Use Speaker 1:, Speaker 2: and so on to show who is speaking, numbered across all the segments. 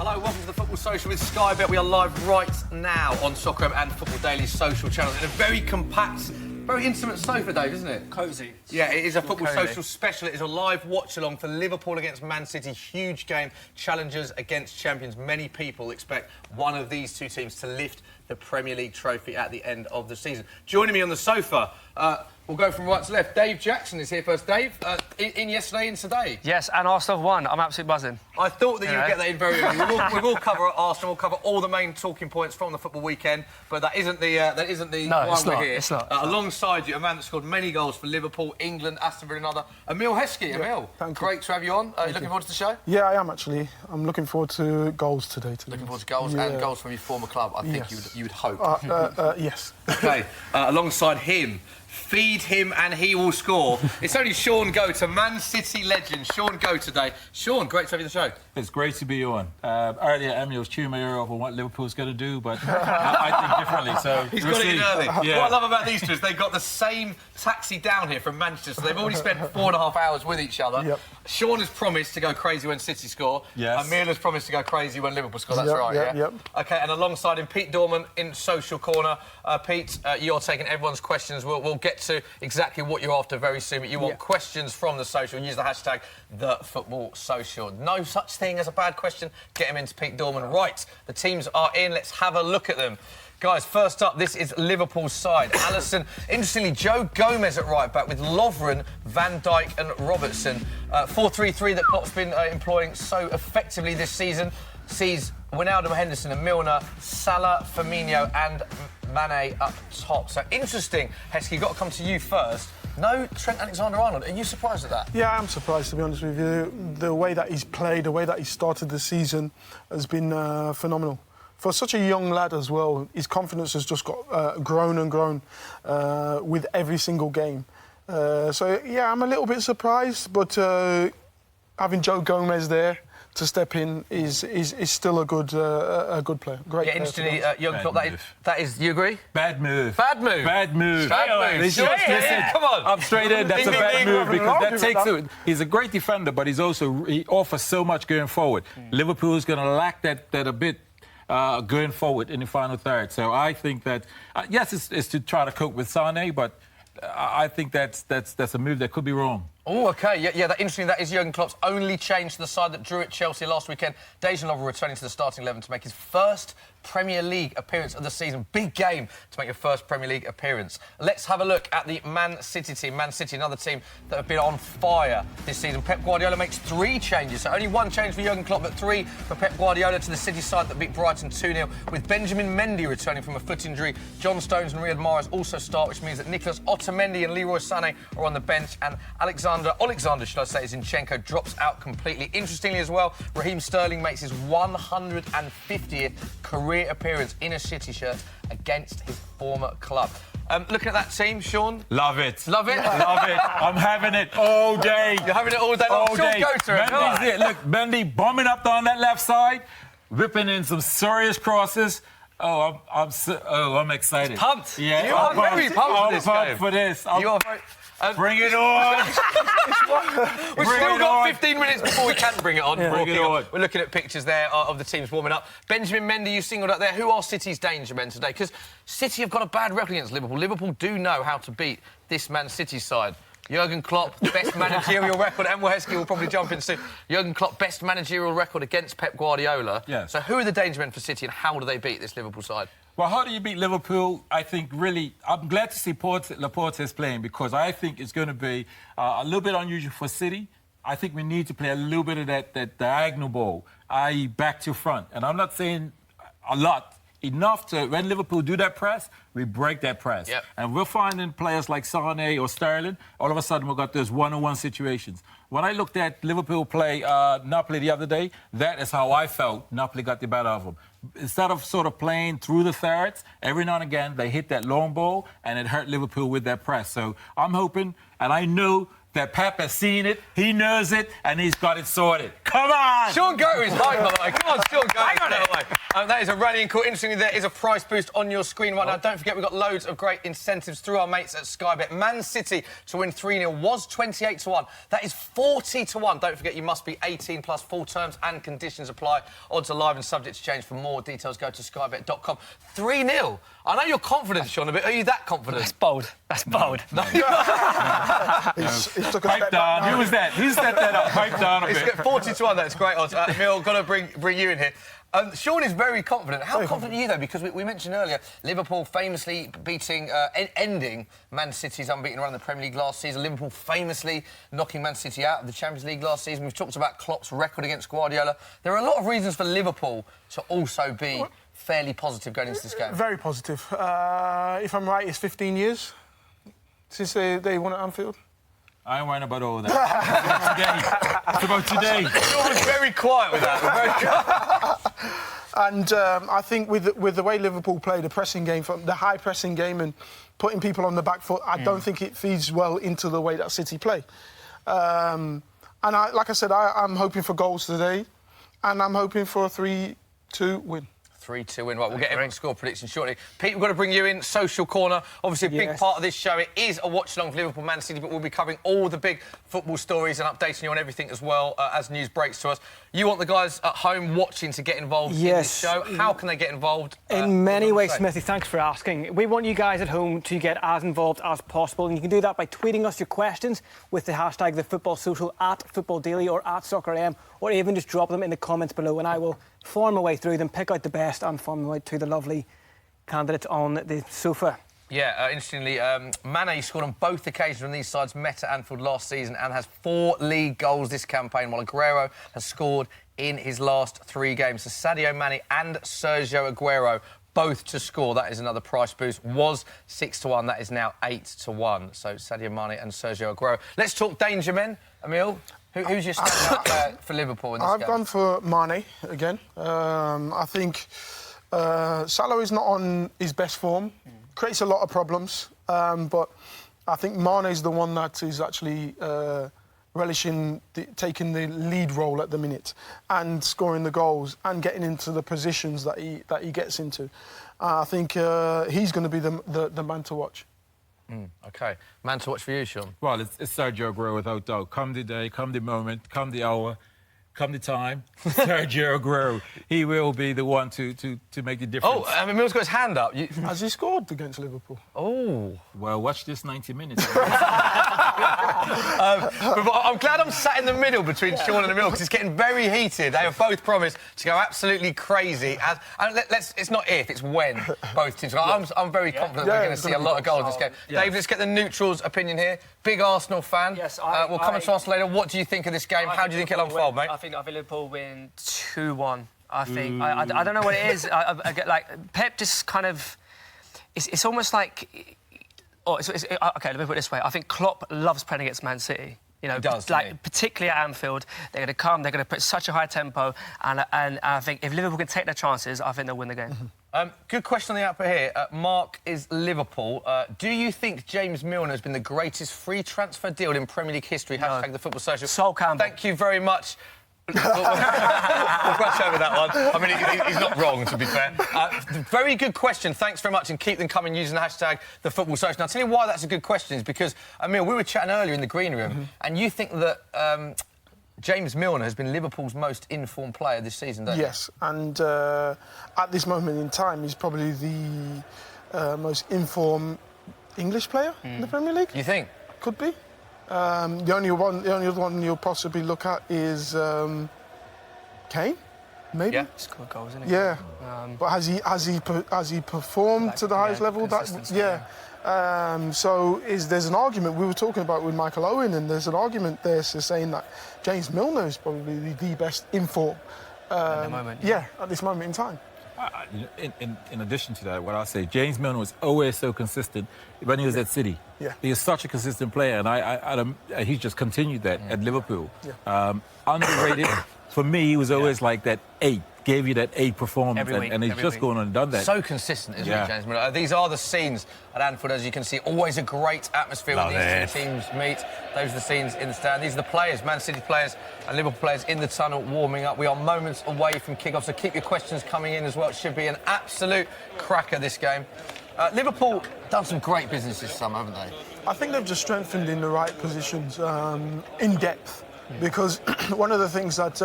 Speaker 1: Hello, welcome to the Football Social with Sky Bet. We are live right now on Soccer and Football Daily's social channels in a very compact, very intimate sofa, Dave, isn't it?
Speaker 2: Cosy.
Speaker 1: Yeah, it is a Football Social special. It is a live watch-along for Liverpool against Man City. Huge game, challengers against champions. Many people expect one of these two teams to lift the Premier League trophy at the end of the season. Joining me on the sofa, we'll go from right to left. Dave Jackson is here first. Dave, in yesterday, in today.
Speaker 2: Yes, and Arsenal have won. I'm absolutely buzzing.
Speaker 1: I thought that you would get that in very early. We will cover Arsenal. We'll cover all the main talking points from the football weekend, but that isn't the
Speaker 2: No,
Speaker 1: one we're here.
Speaker 2: It's not.
Speaker 1: Alongside you, a man that scored many goals for Liverpool, England, Aston Villa, another. Emile Heskey. Emile,
Speaker 3: thank you.
Speaker 1: Great to have you on. You looking forward to the show?
Speaker 3: Yeah, I am actually. I'm looking forward to goals today.
Speaker 1: Looking forward to goals and goals from your former club. I think you would hope.
Speaker 3: Yes.
Speaker 1: Okay. Alongside him. Feed him and he will score. It's only Shaun Go to Man City legend. Shaun Go today. Shaun, great to have you on the show.
Speaker 4: It's great to be on. Earlier, Emile was chewing my ear off on what Liverpool's going to do, but I think differently. So
Speaker 1: He's got it in early.
Speaker 4: Yeah.
Speaker 1: What I love about these two is they've got the same taxi down here from Manchester, so they've already spent 4.5 hours with each other.
Speaker 3: Yep.
Speaker 1: Shaun has promised to go crazy when City score.
Speaker 4: Yes.
Speaker 1: Emile has promised to go crazy when Liverpool score. That's
Speaker 3: Yep,
Speaker 1: right,
Speaker 3: yep,
Speaker 1: yeah?
Speaker 3: yep.
Speaker 1: OK, and alongside him, Pete Dorman in Social Corner. Pete, you're taking everyone's questions. We'll get to exactly what you're after very soon, but you want questions from the social. Use the hashtag #TheFootballSocial. No such thing as a bad question. Get them into Pete Dorman. Right, the teams are in. Let's have a look at them. Guys, first up, this is Liverpool's side. Alisson, interestingly, Joe Gomez at right-back with Lovren, Van Dijk and Robertson. 4-3-3 that Klopp's been employing so effectively this season sees Wijnaldum, Henderson and Milner, Salah, Firmino and Mane up top. So interesting, Heskey, got to come to you first. No Trent Alexander-Arnold. Are you surprised at that?
Speaker 3: Yeah, I'm surprised, to be honest with you. The way that he's played, the way that he started the season has been phenomenal. For such a young lad as well, his confidence has just got grown and grown with every single game. So, yeah, I'm a little bit surprised, but having Joe Gomez there to step in is still a good player. Great.
Speaker 1: Yeah, interestingly, Jurgen Klopp, that is, you agree?
Speaker 4: Bad move.
Speaker 1: Bad move.
Speaker 4: Bad move.
Speaker 1: Bad move.
Speaker 4: Listen,
Speaker 1: Come on.
Speaker 4: I'm straight in. That's
Speaker 1: Ding,
Speaker 4: a
Speaker 1: ding,
Speaker 4: bad
Speaker 1: ding.
Speaker 4: move because that takes it. He's a great defender, but he offers so much going forward. Liverpool's going to lack that a bit. Going forward in the final third. So I think that, yes, it's to try to cope with Sané, but I think that's a move that could be wrong.
Speaker 1: Oh, OK. Yeah, that interesting. That is Jurgen Klopp's only change to the side that drew at Chelsea last weekend. Dejan Lovren returning to the starting 11 to make his first Premier League appearance of the season. Big game to make your first Premier League appearance. Let's have a look at the Man City team. Man City, another team that have been on fire this season. Pep Guardiola makes 3 changes. So only 1 change for Jurgen Klopp, but 3 for Pep Guardiola to the City side that beat Brighton 2-0. With Benjamin Mendy returning from a foot injury, John Stones and Riyad Mahrez also start, which means that Nicolas Otamendi and Leroy Sané are on the bench, and Alexander, should I say, Zinchenko drops out completely. Interestingly as well, Raheem Sterling makes his 150th career appearance in a City shirt against his former club. Looking at that team, Shaun?
Speaker 4: Love it.
Speaker 1: Love it?
Speaker 4: Love it. I'm having it all day.
Speaker 1: You're having it all day long?
Speaker 4: All
Speaker 1: Shaun,
Speaker 4: day.
Speaker 1: go to it.
Speaker 4: Mendy's it. Look, Mendy bombing up on that left side, whipping in some serious crosses. Oh, I'm excited.
Speaker 1: He's pumped.
Speaker 4: Yeah,
Speaker 1: You are very pumped for this game.
Speaker 4: I'm pumped for this.
Speaker 1: You are very...
Speaker 4: Bring it on!
Speaker 1: We've still got 15 minutes before we can bring it on.
Speaker 4: Bring it on.
Speaker 1: We're looking at pictures there of the teams warming up. Benjamin Mendy, you singled out there. Who are City's danger men today? Because City have got a bad record against Liverpool. Liverpool do know how to beat this Man City side. Jurgen Klopp, best managerial record. Emile Heskey will probably jump in soon. Jurgen Klopp, best managerial record against Pep Guardiola.
Speaker 4: Yes.
Speaker 1: So who are the danger men for City and how do they beat this Liverpool side?
Speaker 4: Well, how do you beat Liverpool? I think really, I'm glad to see Laporte is playing because I think it's going to be a little bit unusual for City. I think we need to play a little bit of that diagonal ball, i.e. back to front. And I'm not saying a lot. Enough to, when Liverpool do that press, we break that press.
Speaker 1: Yep.
Speaker 4: And we're finding players like Sané or Sterling, all of a sudden we've got those one-on-one situations. When I looked at Liverpool play Napoli the other day, that is how I felt Napoli got the better of them. Instead of sort of playing through the thirds, every now and again they hit that long ball and it hurt Liverpool with that press. So I'm hoping, and I know that Pep has seen it, he knows it, and he's got it sorted. Come on!
Speaker 1: Shaun Goater is live, by the way. Come on, Shaun Goater. Hang on. That is a rallying call. Interestingly, there is a price boost on your screen right now. Don't forget, we've got loads of great incentives through our mates at Sky Bet. Man City to win 3-0 was 28-1. That is 40-1. Don't forget, you must be 18 plus. Full terms and conditions apply. Odds are live and subject to change. For more details, go to skybet.com. 3-0. I know you're confident, Shaun, a bit. Are you that confident?
Speaker 2: That's bold. That's bold.
Speaker 1: No.
Speaker 4: Pipe down. Who was that? Who set that up? Pipe down a bit.
Speaker 1: 40-1, that's great odds. Emile, got to bring you in here. Shaun is very confident. How confident are you, though? Because we mentioned earlier, Liverpool famously ending Man City's unbeaten run in the Premier League last season. Liverpool famously knocking Man City out of the Champions League last season. We've talked about Klopp's record against Guardiola. There are a lot of reasons for Liverpool to also be fairly positive going into this game.
Speaker 3: Very positive. If I'm right, it's 15 years since they won at Anfield.
Speaker 4: I ain't worrying about all that. It's about today.
Speaker 1: Shaun was very quiet with that.
Speaker 3: And I think with the way Liverpool play the pressing game, the high pressing game and putting people on the back foot, I don't think it feeds well into the way that City play. And like I said, I'm hoping for goals today, and I'm hoping for a 3-2 win.
Speaker 1: 3-2 win. Right, we'll get everyone's score prediction shortly. Pete, we've got to bring you in. Social Corner. Obviously, a big part of this show. It is a watch-along for Liverpool Man City, but we'll be covering all the big football stories and updating you on everything as well as news breaks to us. You want the guys at home watching to get involved in this show. How can they get involved?
Speaker 5: In many ways, Smithy, thanks for asking. We want you guys at home to get as involved as possible, and you can do that by tweeting us your questions with the hashtag #TheFootballSocial @FootballDaily or @SoccerAM, or even just drop them in the comments below, and I will form my way through them, pick out the best, and form my way to the lovely candidates on the sofa.
Speaker 1: Yeah, interestingly, Mane scored on both occasions when these sides met at Anfield last season and has 4 league goals this campaign, while Aguero has scored in his last 3 games. So Sadio Mane and Sergio Aguero both to score. That is another price boost. Was 6-1. That is now 8-1. So Sadio Mane and Sergio Aguero. Let's talk danger men. Emile, who's your stand-up for Liverpool in this game?
Speaker 3: I've gone for Mane again. I think Salah is not on his best form. Creates a lot of problems. But I think Mane is the one that is actually relishing taking the lead role at the minute and scoring the goals and getting into the positions that he gets into. I think he's going to be the man to watch.
Speaker 1: OK. Man to watch for you, Shaun?
Speaker 4: Well, it's Sergio Aguero without doubt. Come the day, come the moment, come the hour, come the time. Sergio Aguero, he will be the one to make the difference.
Speaker 1: Oh, Emile's got his hand up.
Speaker 3: Has he scored against Liverpool?
Speaker 1: Oh.
Speaker 4: Well, watch this 90 minutes.
Speaker 1: I'm glad I'm sat in the middle between Shaun and Emile because it's getting very heated. They have both promised to go absolutely crazy. It's not if, it's when both teams. I'm very confident we're going to see a lot of goals in this game.
Speaker 4: Yeah.
Speaker 1: Dave, let's get the neutral's opinion here. Big Arsenal fan.
Speaker 2: Yes,
Speaker 1: we'll come to Arsenal later. What do you think of this game? How do you think it'll unfold, mate?
Speaker 2: I think Liverpool win 2-1. I think. I don't know what it is. I get like Pep just kind of. It's almost like. Okay, let me put it this way. I think Klopp loves playing against Man City. You know,
Speaker 1: he does,
Speaker 2: like particularly at Anfield, they're going to come. They're going to put such a high tempo, and I think if Liverpool can take their chances, I think they'll win the game.
Speaker 1: Good question on the output here. Mark is Liverpool. Do you think James Milner has been the greatest free transfer deal in Premier League history? Hashtag the Football Social.
Speaker 2: Sol Campbell.
Speaker 1: Thank you very much. We'll brush over that one. I mean, he's not wrong, to be fair. Very good question. Thanks very much, and keep them coming using the hashtag the Football Social. Now, I'll tell you why that's a good question is because, Emile, we were chatting earlier in the green room, and you think that James Milner has been Liverpool's most informed player this season, don't you?
Speaker 3: Yes, and at this moment in time, he's probably the most informed English player in the Premier League.
Speaker 1: You think?
Speaker 3: Could be. The only other one you'll possibly look at is Kane, maybe.
Speaker 2: Yeah, scored goals, isn't he?
Speaker 3: Yeah, but has he performed to the highest level? So there's an argument we were talking about with Michael Owen, and there's an argument there saying that James Milner is probably the best informed.
Speaker 2: At the moment.
Speaker 3: Yeah, at this moment in time.
Speaker 4: In addition to that, what I'll say, James Milner was always so consistent when he was at City.
Speaker 3: Yeah.
Speaker 4: He is such a consistent player, and he's just continued that at Liverpool.
Speaker 3: Yeah.
Speaker 4: Underrated. For me, he was always like that 8. gave you that 8 performance,
Speaker 2: Every week,
Speaker 4: and he's
Speaker 2: every
Speaker 4: just
Speaker 2: week.
Speaker 4: gone and done that.
Speaker 1: So consistent, isn't
Speaker 4: Yeah.
Speaker 1: he, James Miller? These are the scenes at Anfield, as you can see. Always a great atmosphere
Speaker 4: Love
Speaker 1: when these
Speaker 4: it.
Speaker 1: two teams meet. Those are the scenes in the stand. These are the players, Man City players and Liverpool players in the tunnel warming up. We are moments away from kick-off, so keep your questions coming in as well. It should be an absolute cracker, this game. Liverpool done some great business this summer, haven't they?
Speaker 3: I think they've just strengthened in the right positions, in depth, because one of the things that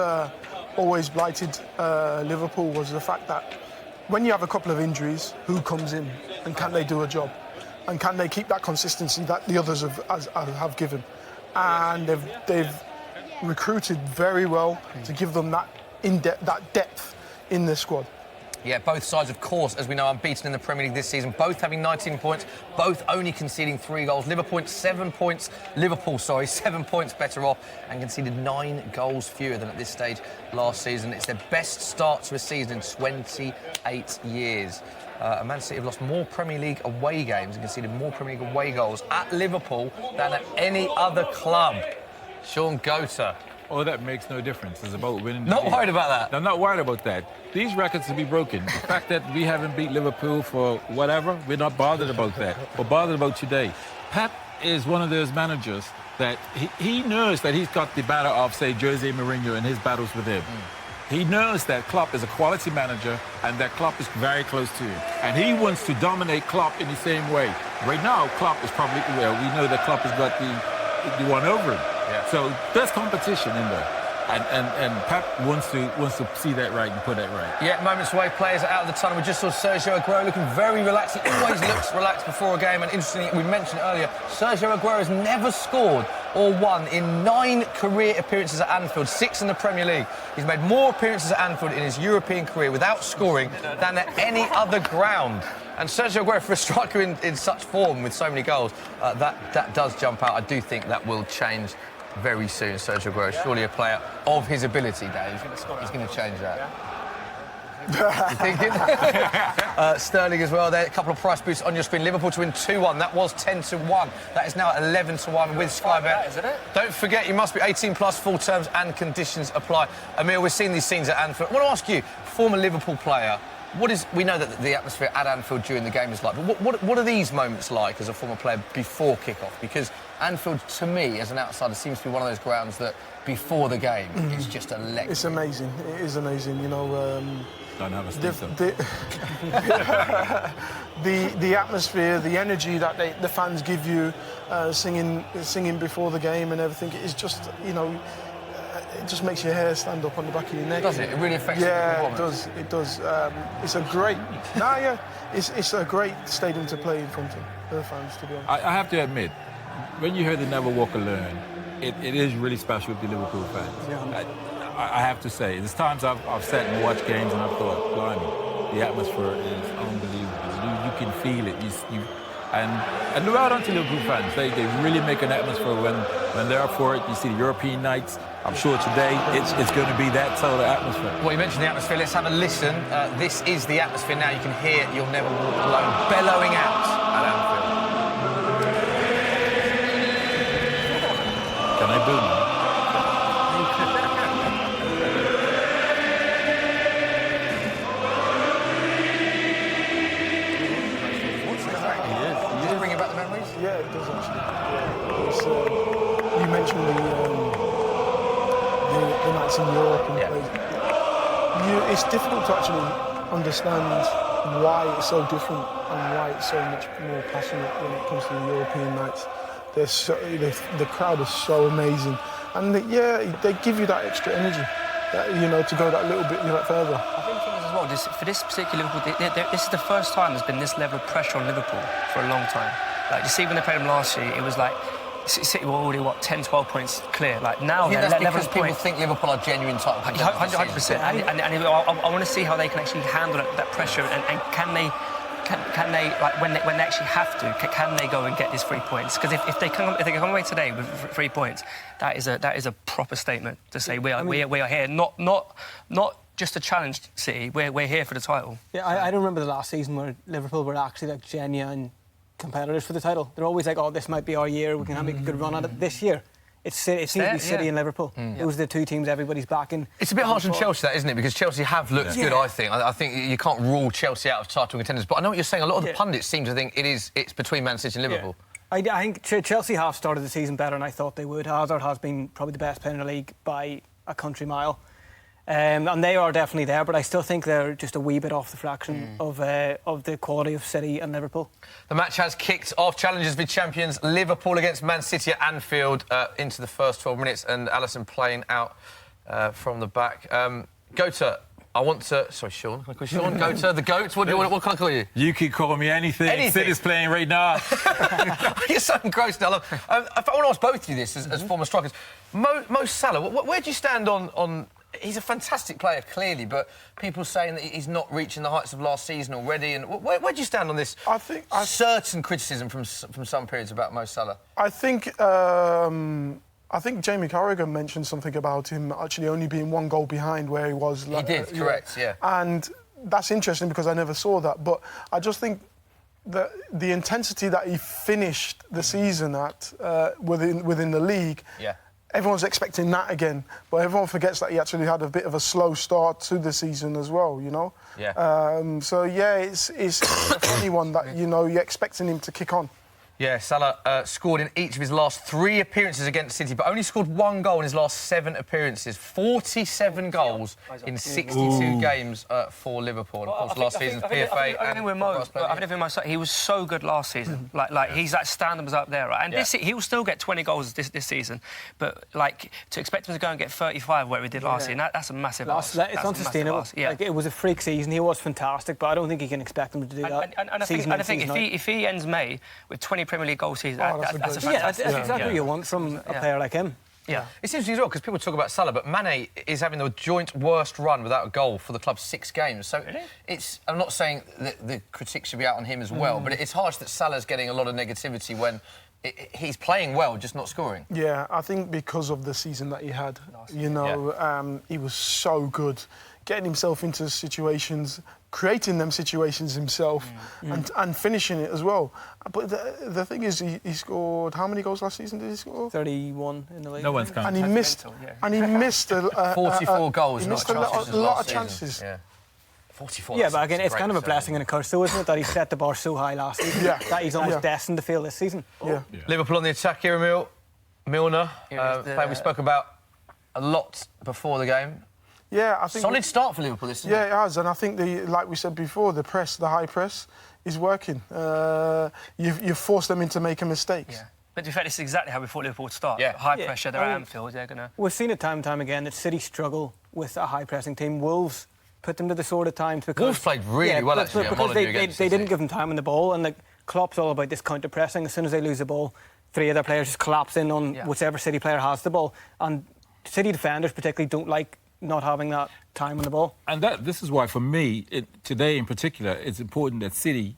Speaker 3: always blighted Liverpool was the fact that when you have a couple of injuries, who comes in and can they do a job? And can they keep that consistency that the others have given? And they've recruited very well to give them that depth in the squad.
Speaker 1: Yeah, both sides, of course, as we know, unbeaten in the Premier League this season. Both having 19 points, both only conceding 3 goals. Liverpool, 7 points better off and conceded 9 goals fewer than at this stage last season. It's their best start to a season in 28 years. And Man City have lost more Premier League away games and conceded more Premier League away goals at Liverpool than at any other club. Shaun Goater.
Speaker 4: Oh, that makes no difference. It's about winning.
Speaker 1: Not worried about that.
Speaker 4: I'm not worried about that. These records will be broken. The fact that we haven't beat Liverpool for whatever, we're not bothered about that. We're bothered about today. Pep is one of those managers that he knows that he's got the battle of, say, Jose Mourinho and his battles with him. He knows that Klopp is a quality manager and that Klopp is very close to him. And he wants to dominate Klopp in the same way. Right now, Klopp is probably, well, we know that Klopp has got the one over him.
Speaker 1: Yeah.
Speaker 4: So there's competition in there. And Pep wants to see that right and put that right.
Speaker 1: Yeah, moments away, players are out of the tunnel. We just saw Sergio Aguero looking very relaxed. He always looks relaxed before a game. And interestingly, we mentioned earlier, Sergio Aguero has never scored or won in 9 career appearances at Anfield, 6 in the Premier League. He's made more appearances at Anfield in his European career without scoring than at any other ground. And Sergio Aguero, for a striker in such form with so many goals, that does jump out. I do think that will change very soon. Sergio Aguero, surely a player of his ability, Dave. He's going to change that. You thinking? Sterling as well there. A couple of price boosts on your screen. Liverpool to win 2-1. That was 10-1. That is now 11-1 with Sky Bet.
Speaker 2: Isn't it?
Speaker 1: Don't forget, you must be 18 plus. Full terms and conditions apply. Emile, we've seen these scenes at Anfield. I want to ask you, former Liverpool player, we know that the atmosphere at Anfield during the game is like, but what are these moments like as a former player before kick-off? Because Anfield, to me, as an outsider, seems to be one of those grounds that before the game is just electric.
Speaker 3: It's amazing. It is amazing. You know,
Speaker 4: Don't have a
Speaker 3: the atmosphere, the energy that the fans give you, singing before the game and everything. It's just, you know, it just makes your hair stand up on the back of your neck.
Speaker 1: Does it? It really affects the performance.
Speaker 3: It does. It's a great. It's a great stadium to play in front of the fans, to be honest.
Speaker 4: I have to admit, when you hear the Never Walk Alone, it is really special with the Liverpool fans.
Speaker 3: Yeah.
Speaker 4: I have to say, there's times I've sat and watched games and I've thought, blimey, the atmosphere is unbelievable. You can feel it. And well done to Liverpool fans. They really make an atmosphere when they're up for it. You see the European nights. I'm sure today it's going to be that sort of atmosphere.
Speaker 1: Well, you mentioned the atmosphere. Let's have a listen. This is the atmosphere now. You can hear You'll Never Walk Alone bellowing out at Anfield.
Speaker 4: Can I boom?
Speaker 1: Does it bring you back the memories?
Speaker 3: Yeah, it does actually. Yeah. You mentioned the nights in Europe and it's difficult to actually understand why it's so different and why it's so much more passionate when it comes to the European nights. The crowd is so amazing, and they give you that extra energy, to go that little bit further.
Speaker 2: I think things as well, for this particular Liverpool, this is the first time there's been this level of pressure on Liverpool for a long time. Like, you see, when they played them last year, it was like City were already, 10, 12 points clear. Like, now
Speaker 1: Yeah,
Speaker 2: they're
Speaker 1: that's
Speaker 2: level
Speaker 1: because
Speaker 2: of
Speaker 1: people
Speaker 2: points.
Speaker 1: think Liverpool are genuine title contenders.
Speaker 2: 100%. And I want to see how they can actually handle that pressure, and can they, like, when they actually have to, can they go and get these 3 points? Because if they come away today with 3 points, that is a proper statement to say we are here, not just to challenge City. We're here for the title.
Speaker 5: Yeah, I don't remember the last season where Liverpool were actually like genuine competitors for the title. They're always like, oh, this might be our year, we can make a good run at it. This year, It seems to be City and Liverpool. Those are the two teams everybody's backing.
Speaker 1: It's a bit harsh on Chelsea, that, isn't it? Because Chelsea have looked good, I think. I think you can't rule Chelsea out of title contenders. But I know what you're saying. A lot of the pundits seem to think it's between Man City and Liverpool.
Speaker 5: I think Chelsea have started the season better than I thought they would. Hazard has been probably the best player in the league by a country mile. And they are definitely there, but I still think they're just a wee bit off the fraction of the quality of City and Liverpool.
Speaker 1: The match has kicked off. Challengers v champions Liverpool against Man City at Anfield into the first 12 minutes, and Alisson playing out from the back. Gota, I want to... Sorry, Shaun. Can I call you Shaun? Gota, the GOAT? What can I call you?
Speaker 4: You can call me anything. City's playing right now.
Speaker 1: You're so gross now. I want to ask both of you this as former strikers. Mo Salah, where do you stand on... He's a fantastic player, clearly, but people saying that he's not reaching the heights of last season already. And where do you stand on this? Certain criticism from some periods about Mo Salah.
Speaker 3: I think Jamie Carragher mentioned something about him actually only being one goal behind where he was.
Speaker 1: He did, correct, yeah.
Speaker 3: And that's interesting because I never saw that. But I just think that the intensity that he finished the season at within the league.
Speaker 1: Yeah.
Speaker 3: Everyone's expecting that again, but everyone forgets that he actually had a bit of a slow start to the season as well, you know?
Speaker 1: Yeah.
Speaker 3: It's a funny one that, you know, you're expecting him to kick on.
Speaker 1: Yeah, Salah scored in each of his last 3 appearances against City, but only scored 1 goal in his last 7 appearances. 47 goals in 62 games for Liverpool. And of course, last season's PFA.
Speaker 2: I think with Mo, he was so good last season. His standard was up there, right? And he will still get 20 goals this season, but to expect him to go and get 35 where he did last season, that's a massive loss.
Speaker 5: It's unsustainable. It was a freak season. He was fantastic, but I don't think you can expect him to do that.
Speaker 2: And I think if he ends May with 20 Premier League goal season. That's a fantastic.
Speaker 5: That's exactly what you want from a player like him.
Speaker 2: Yeah.
Speaker 1: It's interesting as well because people talk about Salah, but Mane is having the joint worst run without a goal for the club's 6 games. So I'm not saying that the critiques should be out on him as well, but it's harsh that Salah's getting a lot of negativity when he's playing well, just not scoring.
Speaker 3: Yeah, I think because of the season that he had, he was so good, getting himself into situations, creating them situations himself, and finishing it as well. But the thing is, he scored how many goals last season? Did he score?
Speaker 5: 31 in the league.
Speaker 4: No one's counting.
Speaker 3: And he missed. And he missed
Speaker 1: 44 goals.
Speaker 3: He missed a lot of chances.
Speaker 1: Yeah. 44.
Speaker 5: Yeah, but again, it's kind of a blessing and a curse, though, isn't it, that he set the bar so high last season that he's almost destined to fail this season.
Speaker 1: Liverpool on the attack here, Emile. Milner, player we spoke about a lot before the game.
Speaker 3: Yeah, I think
Speaker 1: solid start for Liverpool this season.
Speaker 3: Yeah, it has, and I think like we said before, the high press, is working. You've forced them into making mistakes.
Speaker 2: Yeah. But in fact, it's exactly how we thought Liverpool would start.
Speaker 1: Yeah.
Speaker 2: High pressure, they're at Anfield, they're going to...
Speaker 5: We've seen it time and time again that City struggle with a high-pressing team. Wolves put them to the sword at times because...
Speaker 1: Wolves played really well, actually.
Speaker 5: Because they didn't give them time on the ball, and Klopp's all about this counter-pressing. As soon as they lose the ball, 3 of their players just collapse in on whichever City player has the ball. And City defenders particularly don't like not having that time on the ball. And
Speaker 4: this is why, for me, today in particular, it's important that City,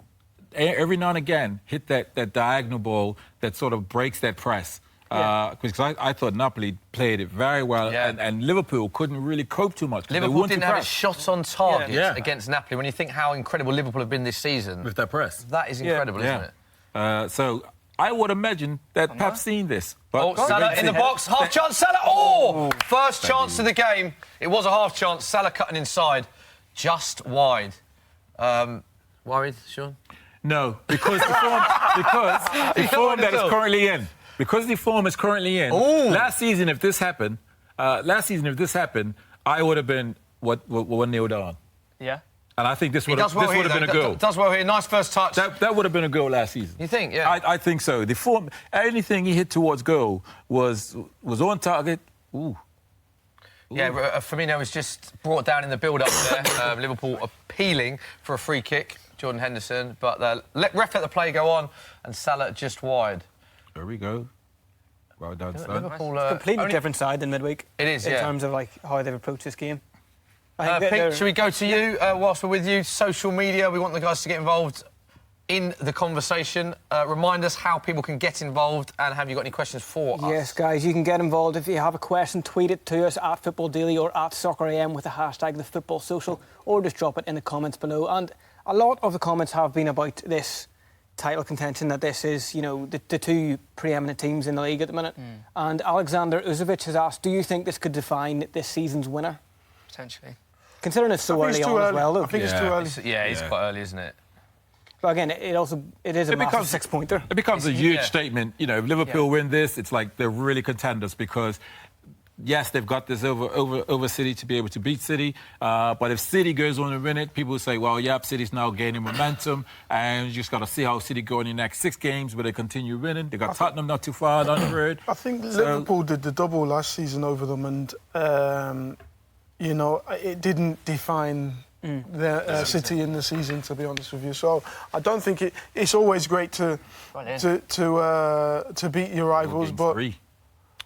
Speaker 4: every now and again, hit that diagonal ball that sort of breaks that press. Because I thought Napoli played it very well, and Liverpool couldn't really cope too much.
Speaker 1: Liverpool didn't have a shot on target against Napoli. When you think how incredible Liverpool have been this season...
Speaker 4: With their press.
Speaker 1: That is incredible, isn't it?
Speaker 4: So I would imagine that Pep's seen this. But
Speaker 1: Salah in the box, half chance, Salah! Oh! First chance of the game. It was a half chance. Salah cutting inside, just wide. Worried, Shaun?
Speaker 4: No, because the form that is currently in. Because the form is currently in. Last season, if this happened, I would have been 1-0 down.
Speaker 2: Yeah.
Speaker 4: And I think this would have been a goal.
Speaker 1: Does well here. Nice first touch.
Speaker 4: That would have been a goal last season.
Speaker 1: You think? Yeah.
Speaker 4: I think so. The form, anything he hit towards goal was on target. Ooh.
Speaker 1: Yeah, Firmino was just brought down in the build-up there. Liverpool appealing for a free kick. Jordan Henderson, but ref let the play go on, and Salah just wide.
Speaker 4: There we go. Well done, son.
Speaker 1: Liverpool,
Speaker 5: completely different side than midweek.
Speaker 1: It is,
Speaker 5: in terms of how they've approached this game.
Speaker 1: Pete, should we go to you whilst we're with you? Social media, we want the guys to get involved in the conversation. Remind us how people can get involved, and have you got any questions for us?
Speaker 5: Yes, guys, you can get involved. If you have a question, tweet it to us at Football Daily or at SoccerAM with the hashtag #TheFootballSocial, or just drop it in the comments below. And a lot of the comments have been about this title contention, that this is, the two preeminent teams in the league at the minute. And Alexander Uzovic has asked, do you think this could define this season's winner?
Speaker 2: Potentially.
Speaker 5: Considering it's so early on as well, though.
Speaker 3: I think it's too early.
Speaker 1: It's quite early, isn't it?
Speaker 5: But again, it is a massive six-pointer.
Speaker 4: It becomes a huge statement. If Liverpool win this, it's like they're really contenders because, yes, they've got this over City to be able to beat City. But if City goes on to win it, people will say, well, City's now gaining momentum, and you just got to see how City go in the next 6 games where they continue winning. They got Tottenham not too far down the road.
Speaker 3: I think Liverpool did the double last season over them, and it didn't define City in the season, to be honest with you. So I don't think it's always great to beat your rivals, but.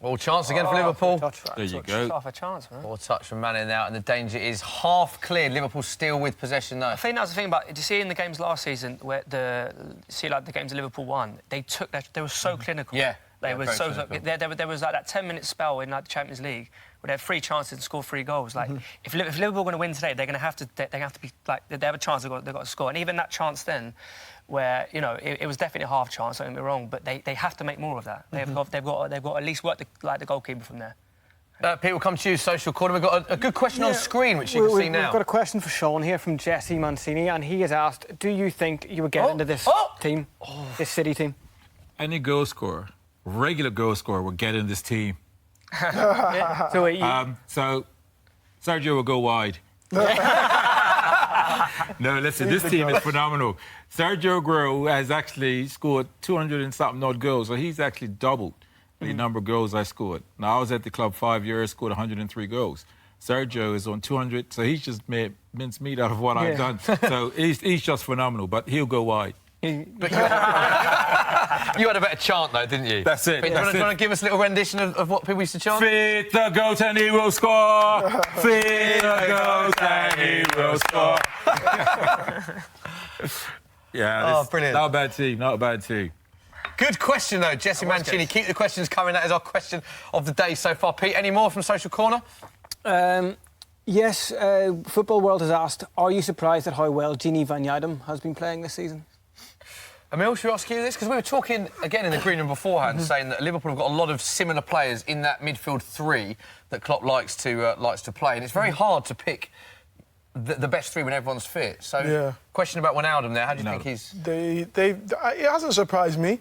Speaker 1: Well, chance again for Liverpool.
Speaker 4: There you go.
Speaker 2: Half a chance, man.
Speaker 1: Or touch from Mane now, and the danger is half cleared. Liverpool still with possession, though.
Speaker 2: I think that's the thing about. Did you see in the games last season where the games that Liverpool won? They were so clinical.
Speaker 1: Yeah.
Speaker 2: They were so there was like that 10-minute spell in the Champions League where they had 3 chances and scored 3 goals. Like if Liverpool are going to win today, they're going to have to be like they have a chance. They've got to score, and even that chance then, where it was definitely a half chance. Don't get me wrong, but they have to make more of that. They've got to at least work the goalkeeper from there.
Speaker 1: People come to you, social corner. We've got a good question on screen, which you can see now.
Speaker 5: We've got a question for Shaun here from Jesse Mancini, and he has asked, do you think you would get into this team, this City team?
Speaker 4: Any goal scorer, regular goal scorer, will get in this team. So Sergio will go wide. No, listen, this team is phenomenal. Sergio Aguero has actually scored 200 and something odd goals, so he's actually doubled the number of goals I scored. Now, I was at the club 5 years, scored 103 goals. Sergio is on 200, so he's just made mincemeat out of what I've done. So he's just phenomenal, but he'll go wide.
Speaker 1: But you had a better chant, though, didn't you?
Speaker 4: That's it.
Speaker 1: Do you want to give us a little rendition of what people used to chant?
Speaker 4: Feed the goat and he will score. Feed the goat and he will score.
Speaker 1: Brilliant.
Speaker 4: Not a bad team, not a bad team.
Speaker 1: Good question, though, Jesse Mancini. Keep the questions coming. That is our question of the day so far. Pete, any more from Social Corner?
Speaker 5: Yes, Football World has asked, are you surprised at how well Gini Van Eijden has been playing this season?
Speaker 1: Emile, should we ask you this? Because we were talking, again, in the green room beforehand, saying that Liverpool have got a lot of similar players in that midfield 3 that Klopp likes to play. And it's very hard to pick the best 3 when everyone's fit. So, question about Wijnaldum there. How do you think he's...
Speaker 3: It hasn't surprised me.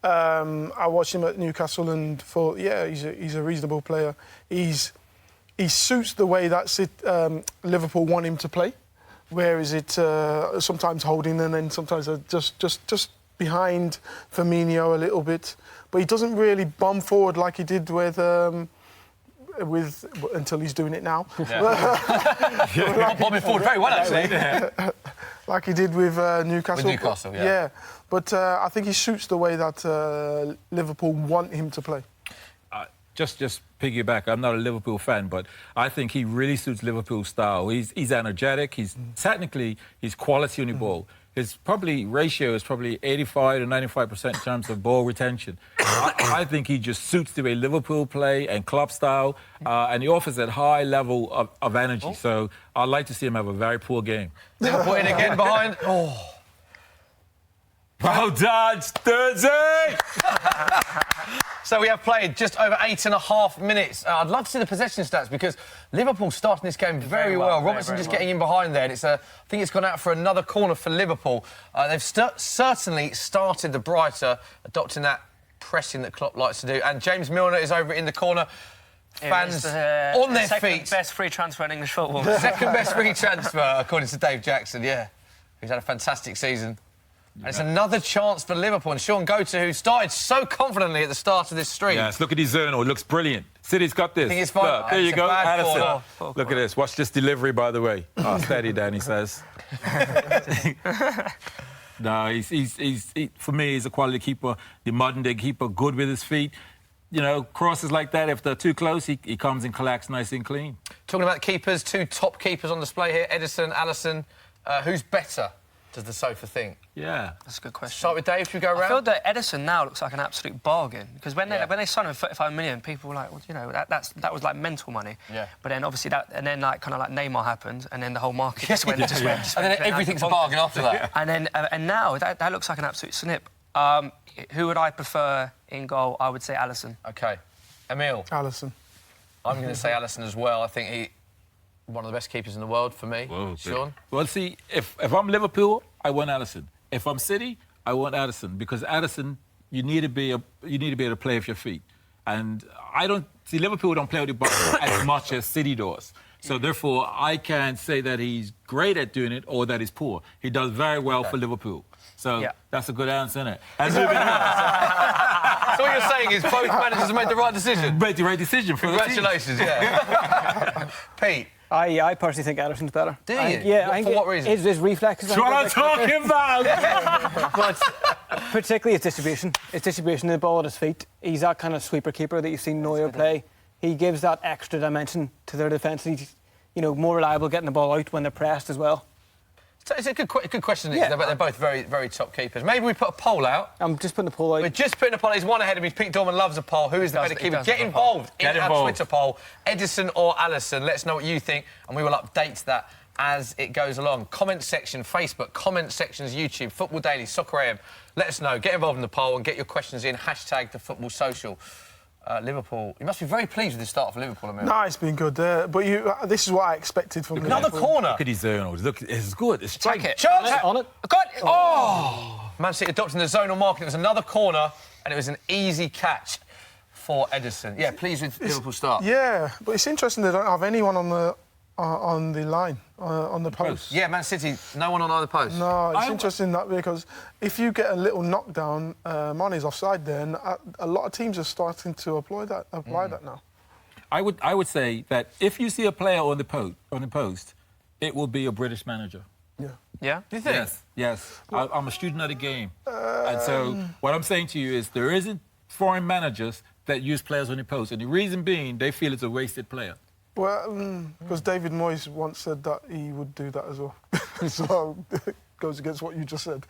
Speaker 3: I watched him at Newcastle and thought, he's a reasonable player. He suits the way that Liverpool want him to play. Where is it sometimes holding and then sometimes just behind Firmino a little bit. But he doesn't really bomb forward like he did with until he's doing it now.
Speaker 1: Not bombing forward very well, actually.
Speaker 3: Like he did with Newcastle.
Speaker 1: With Newcastle,
Speaker 3: yeah. But I think he suits the way that Liverpool want him to play.
Speaker 4: Just piggyback. I'm not a Liverpool fan, but I think he really suits Liverpool's style. He's energetic. He's quality on the ball. His ratio is probably 85 to 95% in terms of ball retention. I think he just suits the way Liverpool play and club style, and he offers that high level of energy. So I'd like to see him have a very poor game.
Speaker 1: Liverpool in again behind.
Speaker 4: Well done, Thursday!
Speaker 1: So we have played just over 8.5 minutes. I'd love to see the possession stats because Liverpool starting this game very well. Robertson just getting in behind there. And I think it's gone out for another corner for Liverpool. They've certainly started the brighter, adopting that pressing that Klopp likes to do. And James Milner is over in the corner. Fans on their feet.
Speaker 2: Second best free transfer in English football.
Speaker 1: Second best free transfer, according to Dave Jackson, who's had a fantastic season. And it's another chance for Liverpool. And Shaun Goethe, who started so confidently at the start of this stream.
Speaker 4: Yes, look at his zone. It looks brilliant. City's got this.
Speaker 1: I think it's fine.
Speaker 4: Look, there you go, Addison.
Speaker 2: Look
Speaker 4: at this. Watch this delivery, by the way. Steady, Danny says. No, he's for me, he's a quality keeper. The modern-day keeper, good with his feet. Crosses like that, if they're too close, he comes and collects nice and clean.
Speaker 1: Talking about keepers, 2 top keepers on display here, Ederson, Alisson. Who's better? does the sofa think?
Speaker 4: Yeah.
Speaker 2: That's a good question.
Speaker 1: Start with Dave. Should we go
Speaker 2: I feel
Speaker 1: around?
Speaker 2: that Edison now looks like an absolute bargain because when
Speaker 1: Yeah.
Speaker 2: they signed him for 35 million, people were like, well, you know, that was like mental money.
Speaker 1: Yeah.
Speaker 2: But then obviously like kind of like Neymar happened, and then the whole market just went.
Speaker 1: And then everything's a bargain after that.
Speaker 2: And now that looks like an absolute snip. Who would I prefer in goal? I would say Alisson.
Speaker 1: OK. Emile.
Speaker 3: Alisson.
Speaker 1: I'm going to say Alisson as well. I think he one of the best keepers in the world for me.
Speaker 4: Whoa,
Speaker 1: Shaun?
Speaker 4: Well, see, if I'm Liverpool, I want Alisson. If I'm City, I want Alisson because Alisson, you need to be able to play with your feet. And I don't see Liverpool don't play with the ball as much as City does. So therefore, I can't say that he's great at doing it or that he's poor. He does very well for Liverpool. So that's a good answer, isn't it? And moving on.
Speaker 1: So what you're saying is both managers have made the right decision?
Speaker 4: Made the right decision for
Speaker 1: Congratulations, yeah. Pete?
Speaker 5: I personally think Ederson's better.
Speaker 1: Do you?
Speaker 5: Yeah.
Speaker 1: For what reason?
Speaker 5: His reflexes.
Speaker 4: That's what I'm talking about!
Speaker 5: But particularly his distribution. His distribution of the ball at his feet. He's that kind of sweeper keeper that you've seen Neuer play. He gives that extra dimension to their defence. He's, more reliable getting the ball out when they're pressed as well.
Speaker 1: So it's a good question.
Speaker 5: Yeah.
Speaker 1: They're both very, very top keepers. Maybe we put a poll out.
Speaker 5: I'm just putting the poll out.
Speaker 1: We're just putting a poll. He's one ahead of me. Pete Dorman loves a poll. Who is the better keeper? Get involved in our Twitter poll. Edison or Alisson. Let us know what you think, and we will update that as it goes along. Comment section, Facebook. Comment sections, YouTube. Football Daily, Soccer AM. Let us know. Get involved in the poll and get your questions in. Hashtag the Football Social. Liverpool. You must be very pleased with the start for Liverpool, Emile.
Speaker 3: No, it's been good. But this is what I expected from
Speaker 1: Another
Speaker 3: Liverpool.
Speaker 1: corner.
Speaker 4: Look at his zonals. Look, it's good. It's
Speaker 2: Take it.
Speaker 1: Chance.
Speaker 5: On it.
Speaker 1: Got it. Oh! Man City adopting the zonal marking. It was another corner, and it was an easy catch for Edison. Yeah, pleased with Liverpool's start.
Speaker 3: Yeah, but it's interesting they don't have anyone on the line, on the post.
Speaker 1: Yeah, Man City, no one on either post.
Speaker 3: No, it's interesting that because if you get a little knockdown, Mane's offside there, and a lot of teams are starting to apply that now.
Speaker 4: I would say that if you see a player on the post, it will be a British manager.
Speaker 3: Yeah.
Speaker 2: Yeah?
Speaker 1: Do you think?
Speaker 4: Yes. I'm a student of the game. And so what I'm saying to you is there isn't foreign managers that use players on the post. And the reason being, they feel it's a wasted player.
Speaker 3: Well, because David Moyes once said that he would do that as well. So it goes against what you just said.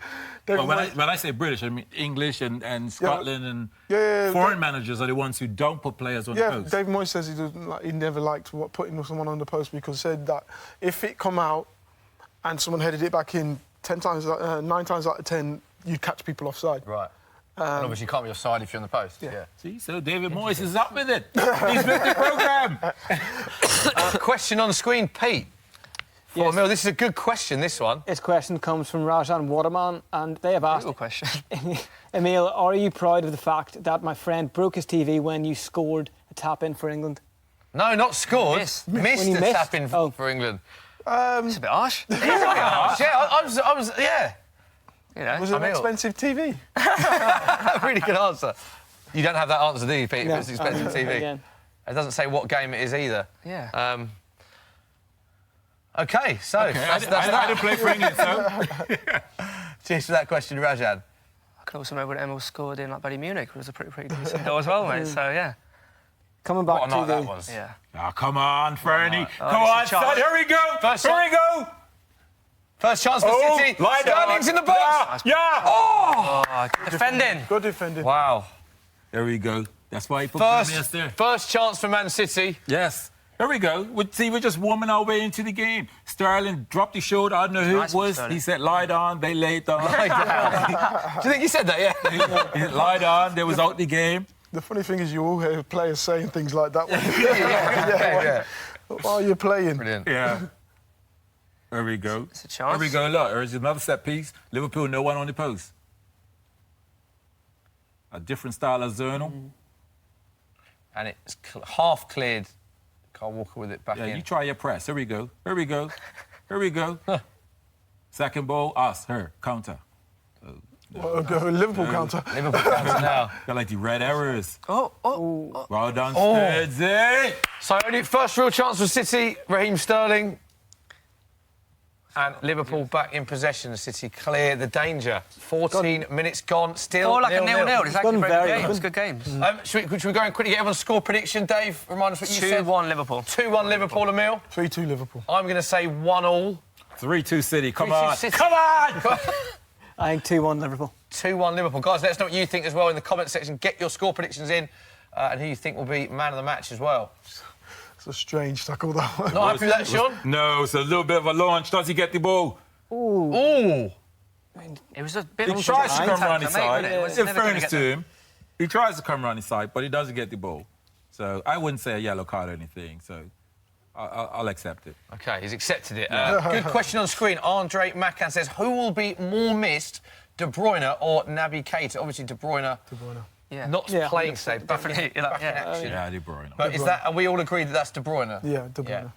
Speaker 4: Well, when I say British, I mean English and Scotland and foreign managers are the ones who don't put players on the post.
Speaker 3: David Moyes says he never liked putting someone on the post because he said that if it come out and someone headed it back in 9 times out of 10, you'd catch people offside.
Speaker 1: Right. And obviously you can't be offside if you're on the post. Yeah.
Speaker 4: See, so David Moyes is up with it. He's with the programme.
Speaker 1: Question on screen, Pete. For Emile, this is a good question, this one.
Speaker 5: This question comes from Rajan Waterman, and they have asked...
Speaker 2: Good question.
Speaker 5: Emile, are you proud of the fact that my friend broke his TV when you scored a tap-in for England?
Speaker 1: No, not scored.
Speaker 2: Missed.
Speaker 1: Missed
Speaker 5: When
Speaker 1: a
Speaker 5: you missed?
Speaker 1: tap-in for England.
Speaker 2: It's a bit harsh.
Speaker 1: Yeah, I was, yeah.
Speaker 2: You know.
Speaker 3: Was it an expensive TV?
Speaker 1: Really good answer. You don't have that answer, do you, Pete?
Speaker 5: No.
Speaker 1: It's expensive TV.
Speaker 5: Again.
Speaker 1: It doesn't say what game it is either.
Speaker 2: Yeah.
Speaker 1: OK, so that's
Speaker 4: I
Speaker 1: that.
Speaker 4: didn't play for England, so...
Speaker 1: Cheers for that question, Rajan.
Speaker 2: I can also remember when Emile scored in Bayern Munich. It was a pretty decent goal as well, mate. So, yeah.
Speaker 5: Coming back
Speaker 1: What a
Speaker 5: to
Speaker 1: night
Speaker 5: the...
Speaker 1: that was.
Speaker 2: Yeah.
Speaker 4: Oh, come on, Fernie.
Speaker 2: Oh,
Speaker 4: Come on,
Speaker 2: it's a chance.
Speaker 4: son. Here we go.
Speaker 1: First
Speaker 4: Here we go.
Speaker 1: First chance for City.
Speaker 4: lie down.
Speaker 1: Sterling's in the box.
Speaker 4: Yeah.
Speaker 2: Oh, defending.
Speaker 3: Good defending.
Speaker 1: Wow.
Speaker 4: There we go. That's why he put Gomez there.
Speaker 1: First chance for Man City.
Speaker 4: Yes. Here we go. We're just warming our way into the game. Sterling dropped his shoulder. I don't know who
Speaker 2: Nice
Speaker 4: it was.
Speaker 2: Sterling.
Speaker 4: He said, lie down. They laid down.
Speaker 1: Do you think he said that? Yeah.
Speaker 4: He said, lie down. They was out the game.
Speaker 3: The funny thing is you all hear players saying things like that.
Speaker 1: yeah.
Speaker 3: While you're playing.
Speaker 1: Brilliant.
Speaker 4: Yeah. There we go.
Speaker 2: It's a chance.
Speaker 4: Here we go. Look, there's another set piece. Liverpool, no one on the post. A different style of zonal.
Speaker 1: And it's half cleared. Kyle Walker with it back
Speaker 4: Yeah,
Speaker 1: in.
Speaker 4: you try your press. Here we go. Here we go. Here we go. Second ball, us, her, counter.
Speaker 3: Liverpool counter.
Speaker 1: Liverpool counter now.
Speaker 4: Got like the red arrows.
Speaker 2: Oh.
Speaker 4: Well done, Studsy.
Speaker 1: So only first real chance for City, Raheem Sterling. And Liverpool back in possession. City clear the danger. 14 minutes gone. Still
Speaker 2: Oh, like a
Speaker 1: 0-0.
Speaker 2: 0-0. It's actually
Speaker 5: gone
Speaker 2: very
Speaker 5: very
Speaker 2: good games.
Speaker 5: good.
Speaker 2: Good games.
Speaker 1: Should we go and quickly get everyone's score prediction? Dave, remind us what you said.
Speaker 2: 2-1 Liverpool.
Speaker 1: 2-1 Liverpool, Emile.
Speaker 3: 3-2 Liverpool.
Speaker 1: I'm going to say 1-1.
Speaker 4: 3-2 City. Come
Speaker 1: 3-2
Speaker 4: on.
Speaker 1: City.
Speaker 4: Come on!
Speaker 5: I think 2-1 Liverpool.
Speaker 1: 2-1 Liverpool. Guys, let us know what you think as well in the comment section. Get your score predictions in and who you think will be man of the match as well.
Speaker 3: It's a strange tackle, that one.
Speaker 1: Not happy with that, Shaun?
Speaker 4: No, it's a little bit of a launch. Does he get the ball?
Speaker 1: Ooh.
Speaker 2: It was a bit.
Speaker 4: He tries to come around his side.
Speaker 2: It was
Speaker 4: In
Speaker 2: never gonna
Speaker 4: fairness
Speaker 2: get
Speaker 4: to
Speaker 2: there.
Speaker 4: him, he tries to come around his side, but he doesn't get the ball. So I wouldn't say a yellow card or anything. So I'll accept it.
Speaker 1: OK, he's accepted it. Good question on screen. Andre Macan says, who will be more missed, De Bruyne or Naby Keita? Obviously, De Bruyne.
Speaker 2: Yeah.
Speaker 1: Not playing today, back in action.
Speaker 4: Yeah, De Bruyne.
Speaker 1: But is that? Are we all agreed that that's De Bruyne?
Speaker 3: Yeah, De Bruyne.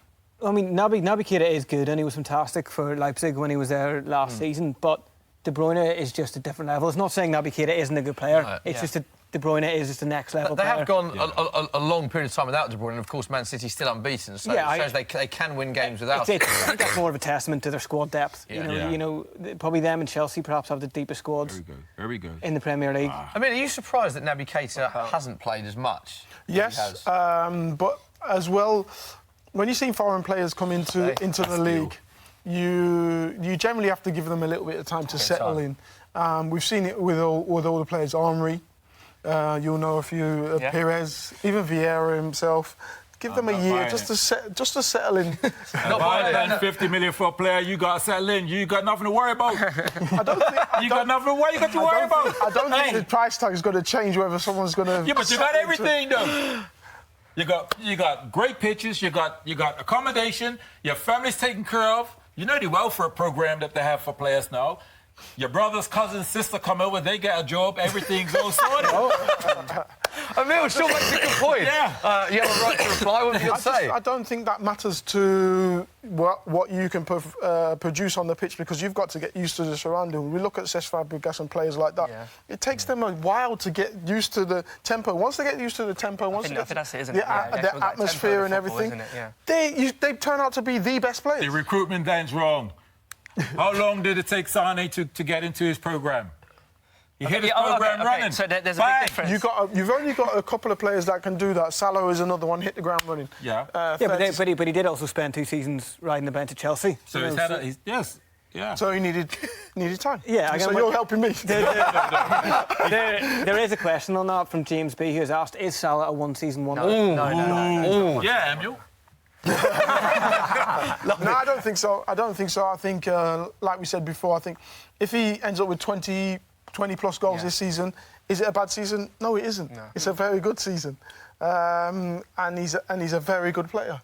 Speaker 5: I mean, Naby Keita is good and he was fantastic for Leipzig when he was there last season, but De Bruyne is just a different level. It's not saying Naby Keita isn't a good player. It's just that De Bruyne is just the next level
Speaker 1: They
Speaker 5: player.
Speaker 1: have gone a long period of time without De Bruyne, and of course Man City's still unbeaten, so it shows they can win games without him.
Speaker 5: I think that's more of a testament to their squad depth. You know, probably them and Chelsea perhaps have the deepest squads
Speaker 4: Very good.
Speaker 5: in the Premier League.
Speaker 1: I mean, are you surprised that Naby Keita hasn't played as much?
Speaker 3: Yes, but as well, when you've seen foreign players come into the league, you generally have to give them a little bit of time to settle in. We've seen it with all the players. Henry, you'll know a few. Perez, even Vieira himself. Give them a year just to settle in.
Speaker 4: Not buying 50 million for a player. You got to settle in. You got nothing to worry about.
Speaker 3: I don't think
Speaker 4: You got nothing to worry about.
Speaker 3: I don't think the price tag is going to change whether someone's going to.
Speaker 4: Yeah, but you got everything though. You got great pitches. You got accommodation. Your family's taken care of. You know the welfare program that they have for players now. Your brother's cousin, sister come over, they get a job, everything's all sorted.
Speaker 1: Emile still makes a good point.
Speaker 4: Yeah.
Speaker 1: You have a right to reply. What have you got to say?
Speaker 3: I don't think that matters to what you can produce on the pitch, because you've got to get used to the surrounding. We look at Cesc Fabregas and players like that. Yeah. It takes them a while to get used to the tempo. Once they get used to the tempo,
Speaker 2: I think that's it, isn't it?
Speaker 3: the atmosphere and everything, they turn out to be the best players.
Speaker 4: The recruitment then's wrong. How long did it take Sane to get into his programme? He hit his programme running.
Speaker 2: So there's a big difference.
Speaker 3: You've only got a couple of players that can do that. Salah is another one, hit the ground running.
Speaker 4: Yeah.
Speaker 5: But he did also spend 2 seasons riding the bench at Chelsea.
Speaker 4: So
Speaker 3: So he needed time.
Speaker 5: Yeah,
Speaker 3: so you're helping me.
Speaker 5: There is a question on that from James B, who has asked, is Salah a one-season wonder?
Speaker 2: No.
Speaker 4: Yeah, Emile.
Speaker 3: No, I don't think so. I think, like we said before, I think if he ends up with 20 plus goals this season, is it a bad season? No, it isn't. No. It's a very good season, and he's a very good player.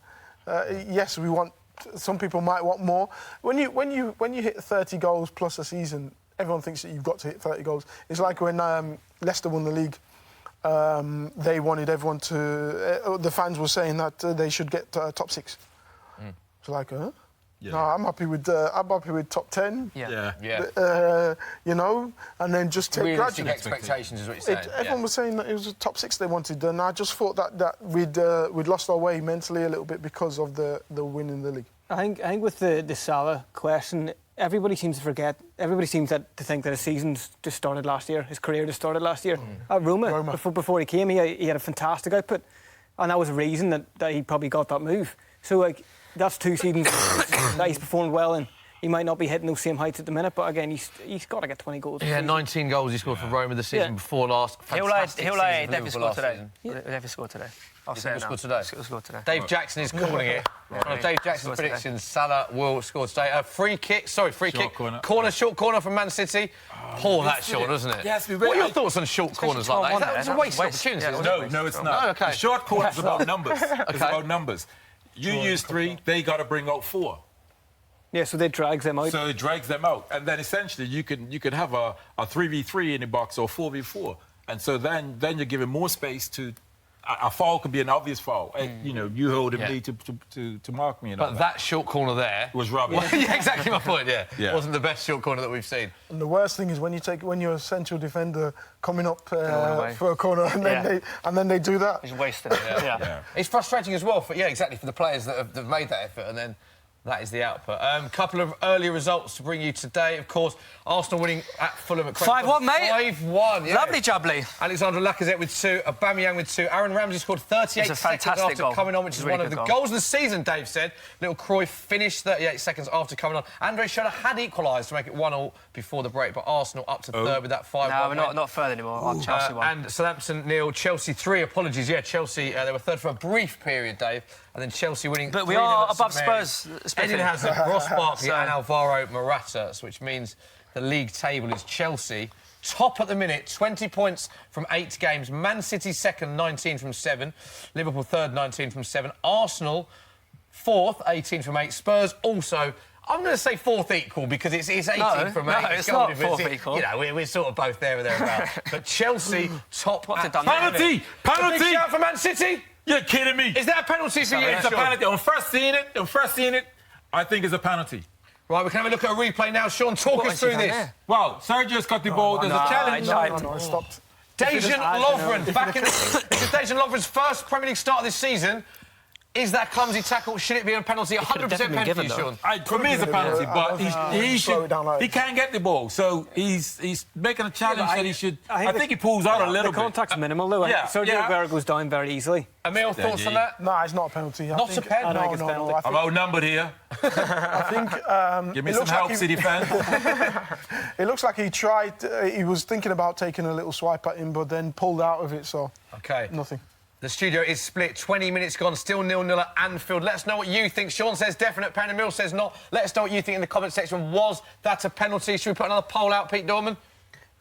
Speaker 3: Yes, we want. Some people might want more. When you hit 30 goals plus a season, everyone thinks that you've got to hit 30 goals. It's like when Leicester won the league. They wanted everyone to. The fans were saying that they should get top 6. It's like, huh? Yeah. No, I'm happy with top 10. You know, and then just take
Speaker 1: realistic
Speaker 3: gradually.
Speaker 1: expectations is what you're saying.
Speaker 3: Everyone was saying that it was a top 6 they wanted, and I just thought that we'd lost our way mentally a little bit because of the win in the league.
Speaker 5: I think with the Salah question, everybody seems to forget. Everybody seems to think that his season's just started last year. His career just started last year. At Roma. Before he came, he had a fantastic output, and that was a reason that he probably got that move. So like that's 2 seasons that he's performed well in. He might not be hitting those same heights at the minute, but again, he's got to get 20 goals.
Speaker 1: Yeah, 19 goals he scored for Roma the season before last.
Speaker 2: He'll definitely score today. Definitely score today. I'll say it now.
Speaker 1: Score today. Dave Jackson is calling it. Dave Jackson's predictions: Salah will score today. Free kick. Short corner from Man City. Poor that short, wasn't it?
Speaker 4: Yes,
Speaker 1: what are your thoughts on short corners like that? It's a waste of opportunity.
Speaker 4: No, it's not.
Speaker 1: Oh, okay.
Speaker 4: The short corner is about numbers. It's about numbers. You use 3, they got to bring out 4.
Speaker 5: Yeah, so it drags them out.
Speaker 4: So it drags them out, and then essentially you can have a 3v3 in the box or 4v4, and so then you're giving more space to. A foul could be an obvious foul. You know, you hold him lead to mark me. And
Speaker 1: but that short corner there
Speaker 4: was rubbish.
Speaker 1: Yeah, exactly my point. Yeah, wasn't the best short corner that we've seen.
Speaker 3: And the worst thing is when you're a central defender coming up for a corner, and then they do that.
Speaker 2: He's wasted it.
Speaker 1: It's frustrating as well for for the players that have made that effort, and then That is the output. Couple of early results to bring you today. Of course, Arsenal winning at Fulham at
Speaker 2: 5-1, mate.
Speaker 1: 5-1, yeah.
Speaker 2: Lovely jubbly.
Speaker 1: Alexander Lacazette with 2, Aubameyang with 2. Aaron Ramsey scored 38
Speaker 2: It's a
Speaker 1: seconds
Speaker 2: fantastic
Speaker 1: after
Speaker 2: goal.
Speaker 1: coming on, which is
Speaker 2: Really
Speaker 1: one of
Speaker 2: good
Speaker 1: the
Speaker 2: goal.
Speaker 1: goals of the season, Dave said. Little Cruyff finished 38 seconds after coming on. Andre Schürrle had equalised to make it 1-1 before the break, but Arsenal up to third with that 5-1.
Speaker 2: No, we're not third anymore. Chelsea won.
Speaker 1: And Southampton nil, Chelsea 3. Apologies, yeah, Chelsea, they were third for a brief period, Dave, and then Chelsea winning.
Speaker 2: But we
Speaker 1: 3-0
Speaker 2: are
Speaker 1: at
Speaker 2: above
Speaker 1: St Mary's.
Speaker 2: Spurs.
Speaker 1: Eden Hazard, Ross Barkley
Speaker 2: So-
Speaker 1: and Alvaro Morata, which means the league table is Chelsea top at the minute, 20 points from 8 games. Man City second, 19 from 7. Liverpool third, 19 from 7. Arsenal fourth, 18 from 8. Spurs also, I'm going to say fourth equal because it's 18 from 8.
Speaker 2: No, it's not fourth
Speaker 1: it,
Speaker 2: equal.
Speaker 1: You know, we're sort of both there or thereabouts. But Chelsea top.
Speaker 2: What's
Speaker 1: at
Speaker 2: it done?
Speaker 4: Penalty!
Speaker 1: Big
Speaker 4: Penalty!
Speaker 1: shout for Man City.
Speaker 4: You're kidding me.
Speaker 1: Is that a penalty for you?
Speaker 4: It's a
Speaker 1: Sean?
Speaker 4: penalty. On first seeing it, I think it's a penalty.
Speaker 1: Right, we can have a look at a replay now. Sean, talk us through this.
Speaker 4: Wow, Sergio's got the ball. There's a challenge.
Speaker 3: No, it stopped.
Speaker 1: Dejan Lovren, back in the... This is Dejan Lovren's first Premier League start this season. Is that clumsy tackle? Should it be a penalty? 100% penalty,
Speaker 2: given,
Speaker 1: Sean.
Speaker 4: For me, it's a penalty, but he can't get the ball, so he's making a challenge that he should. I think he pulls out a little
Speaker 5: The
Speaker 4: bit.
Speaker 5: contact's minimal, though.
Speaker 4: Yeah,
Speaker 5: Sergio
Speaker 4: yeah.
Speaker 5: Aguero goes down very easily.
Speaker 1: Emile, thoughts on that?
Speaker 3: No, it's not a penalty.
Speaker 1: Not a pen?
Speaker 5: I think it's
Speaker 3: No,
Speaker 5: penalty.
Speaker 3: I
Speaker 4: I'm
Speaker 3: think,
Speaker 4: outnumbered here.
Speaker 3: I think
Speaker 4: Give me
Speaker 3: it
Speaker 4: some
Speaker 3: looks
Speaker 4: help,
Speaker 3: like
Speaker 4: City fans.
Speaker 3: it looks like he tried. He was thinking about taking a little swipe at him, but then pulled out of it. So
Speaker 1: OK.
Speaker 3: nothing.
Speaker 1: The studio is split. 20 minutes gone, still 0-0 at Anfield. Let us know what you think. Sean says definite pen, Emile says not. Let us know what you think in the comment section. Was that a penalty? Should we put another poll out, Pete Dorman?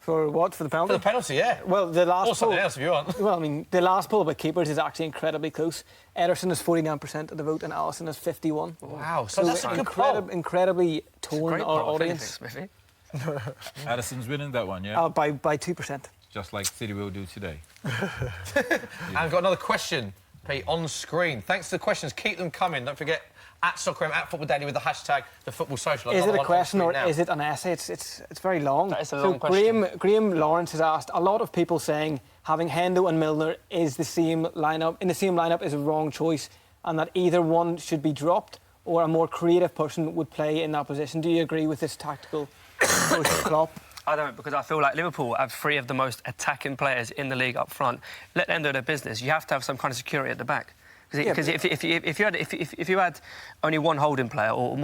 Speaker 5: For what? For the penalty?
Speaker 1: For the penalty, yeah.
Speaker 5: Well, the last
Speaker 1: Or something
Speaker 5: poll-
Speaker 1: else if you want.
Speaker 5: Well, I mean, the last poll about keepers is actually incredibly close. Ederson has 49% of the vote and Alisson has 51%.
Speaker 1: Wow, so that's a good poll.
Speaker 5: Incredibly torn
Speaker 2: Great
Speaker 5: our
Speaker 2: goal, if
Speaker 5: audience
Speaker 2: anything, Smithy.
Speaker 4: Addison's winning that one, yeah?
Speaker 5: by 2%.
Speaker 4: Just like City will do today.
Speaker 1: And I've got another question, Pete, on screen. Thanks to the questions. Keep them coming. Don't forget, at Soccer at Football Daily with the hashtag #TheFootballSocial.
Speaker 5: Is it a question or is it an essay? It's very long.
Speaker 2: That is a long question.
Speaker 5: Graham Lawrence has asked a lot of people saying having Hendo and Milner is the same lineup is a wrong choice, and that either one should be dropped or a more creative person would play in that position. Do you agree with this tactical approach of Klopp?
Speaker 2: I don't, because I feel like Liverpool have 3 of the most attacking players in the league up front. Let them do their business. You have to have some kind of security at the back. Because if you had only one holding player or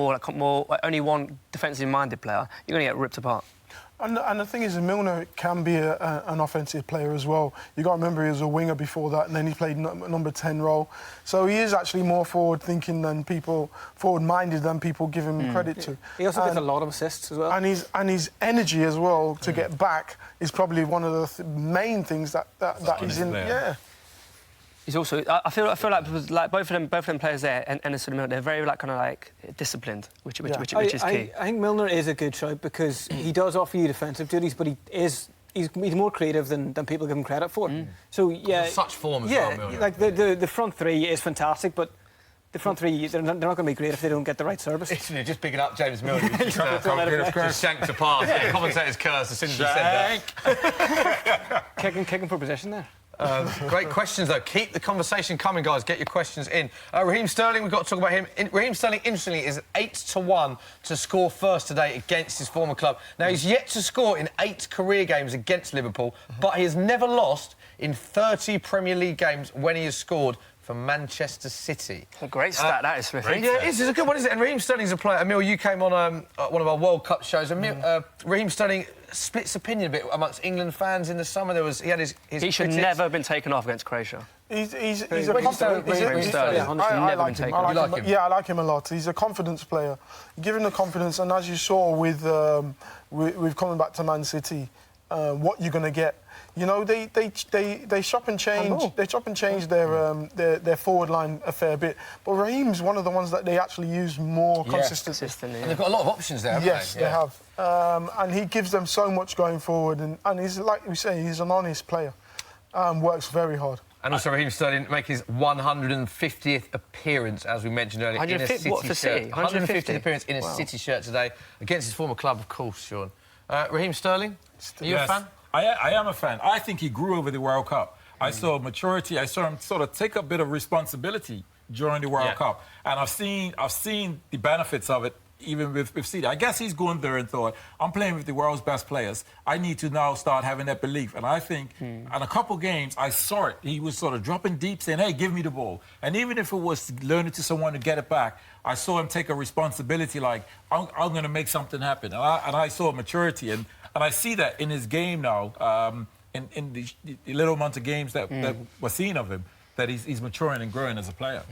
Speaker 2: only one defensively-minded player, you're going to get ripped apart.
Speaker 3: And the thing is, Milner can be an offensive player as well. You got to remember he was a winger before that, and then he played number 10 role. So he is actually more forward-thinking than people, forward-minded than people give him credit to.
Speaker 5: He also gets a lot of assists as well.
Speaker 3: And his energy as well to get back is probably one of the main things that he's in.
Speaker 4: player.
Speaker 3: Yeah.
Speaker 2: He's also. I feel like both of them players there and Ederson and Milner, they're very disciplined, which is key.
Speaker 5: I think Milner is a good shout because he does offer you defensive duties, but he's more creative than people give him credit for. So yeah,
Speaker 1: Such form as well,
Speaker 5: yeah,
Speaker 1: Milner.
Speaker 5: like the front three is fantastic, but the front three they're not going to be great if they don't get the right service.
Speaker 1: Literally, just picking up James Milner. Just shanked apart. Yeah, commentators curse as soon as he said that.
Speaker 5: kicking for position there.
Speaker 1: Great questions, though. Keep the conversation coming, guys. Get your questions in. Raheem Sterling, we've got to talk about him. Raheem Sterling, interestingly, is 8-1 to score first today against his former club. Now, he's yet to score in 8 career games against Liverpool, but he has never lost in 30 Premier League games when he has scored for Manchester City.
Speaker 2: A great stat, that is, Smithy.
Speaker 1: Yeah, it is. It's a good one, isn't it? And Raheem Sterling's a player. Emile, you came on one of our World Cup shows. Raheem Sterling splits opinion a bit amongst England fans in the summer. He had his
Speaker 2: He should
Speaker 1: critics.
Speaker 2: never have been taken off against Croatia.
Speaker 3: He's a
Speaker 1: Raheem
Speaker 3: confident.
Speaker 2: Sterling.
Speaker 3: I like him.
Speaker 1: You like him?
Speaker 3: Yeah, I like him a lot. He's a confidence player. Give him the confidence, and as you saw with coming back to Man City, what you're going to get. You know, they shop and change. They chop and change their forward line a fair bit. But Raheem's one of the ones that they actually use more consistently.
Speaker 1: And they've got a lot of options there, haven't
Speaker 3: Yes,
Speaker 1: they?
Speaker 3: they have. And he gives them so much going forward. And he's, like we say, he's an honest player. Works very hard.
Speaker 1: And also Raheem Sterling making his 150th appearance, as we mentioned earlier, in a
Speaker 2: 150?
Speaker 1: City
Speaker 2: What, for
Speaker 1: shirt.
Speaker 2: City?
Speaker 1: 150th appearance in a City shirt today against his former club, of course, Sean. Raheem Sterling, are you a fan?
Speaker 4: I am a fan. I think he grew over the World Cup. I saw maturity. I saw him sort of take a bit of responsibility during the World
Speaker 1: Yeah.
Speaker 4: Cup, and I've seen the benefits of it. Even with City, I guess he's going there and thought, I'm playing with the world's best players. I need to now start having that belief. And I think in a couple games, I saw it. He was sort of dropping deep, saying, hey, give me the ball. And even if it was learning to someone to get it back, I saw him take a responsibility, like, I'm going to make something happen. And I saw maturity. And I see that in his game now, in the little amount of games that we're seeing of him, that he's maturing and growing as a player.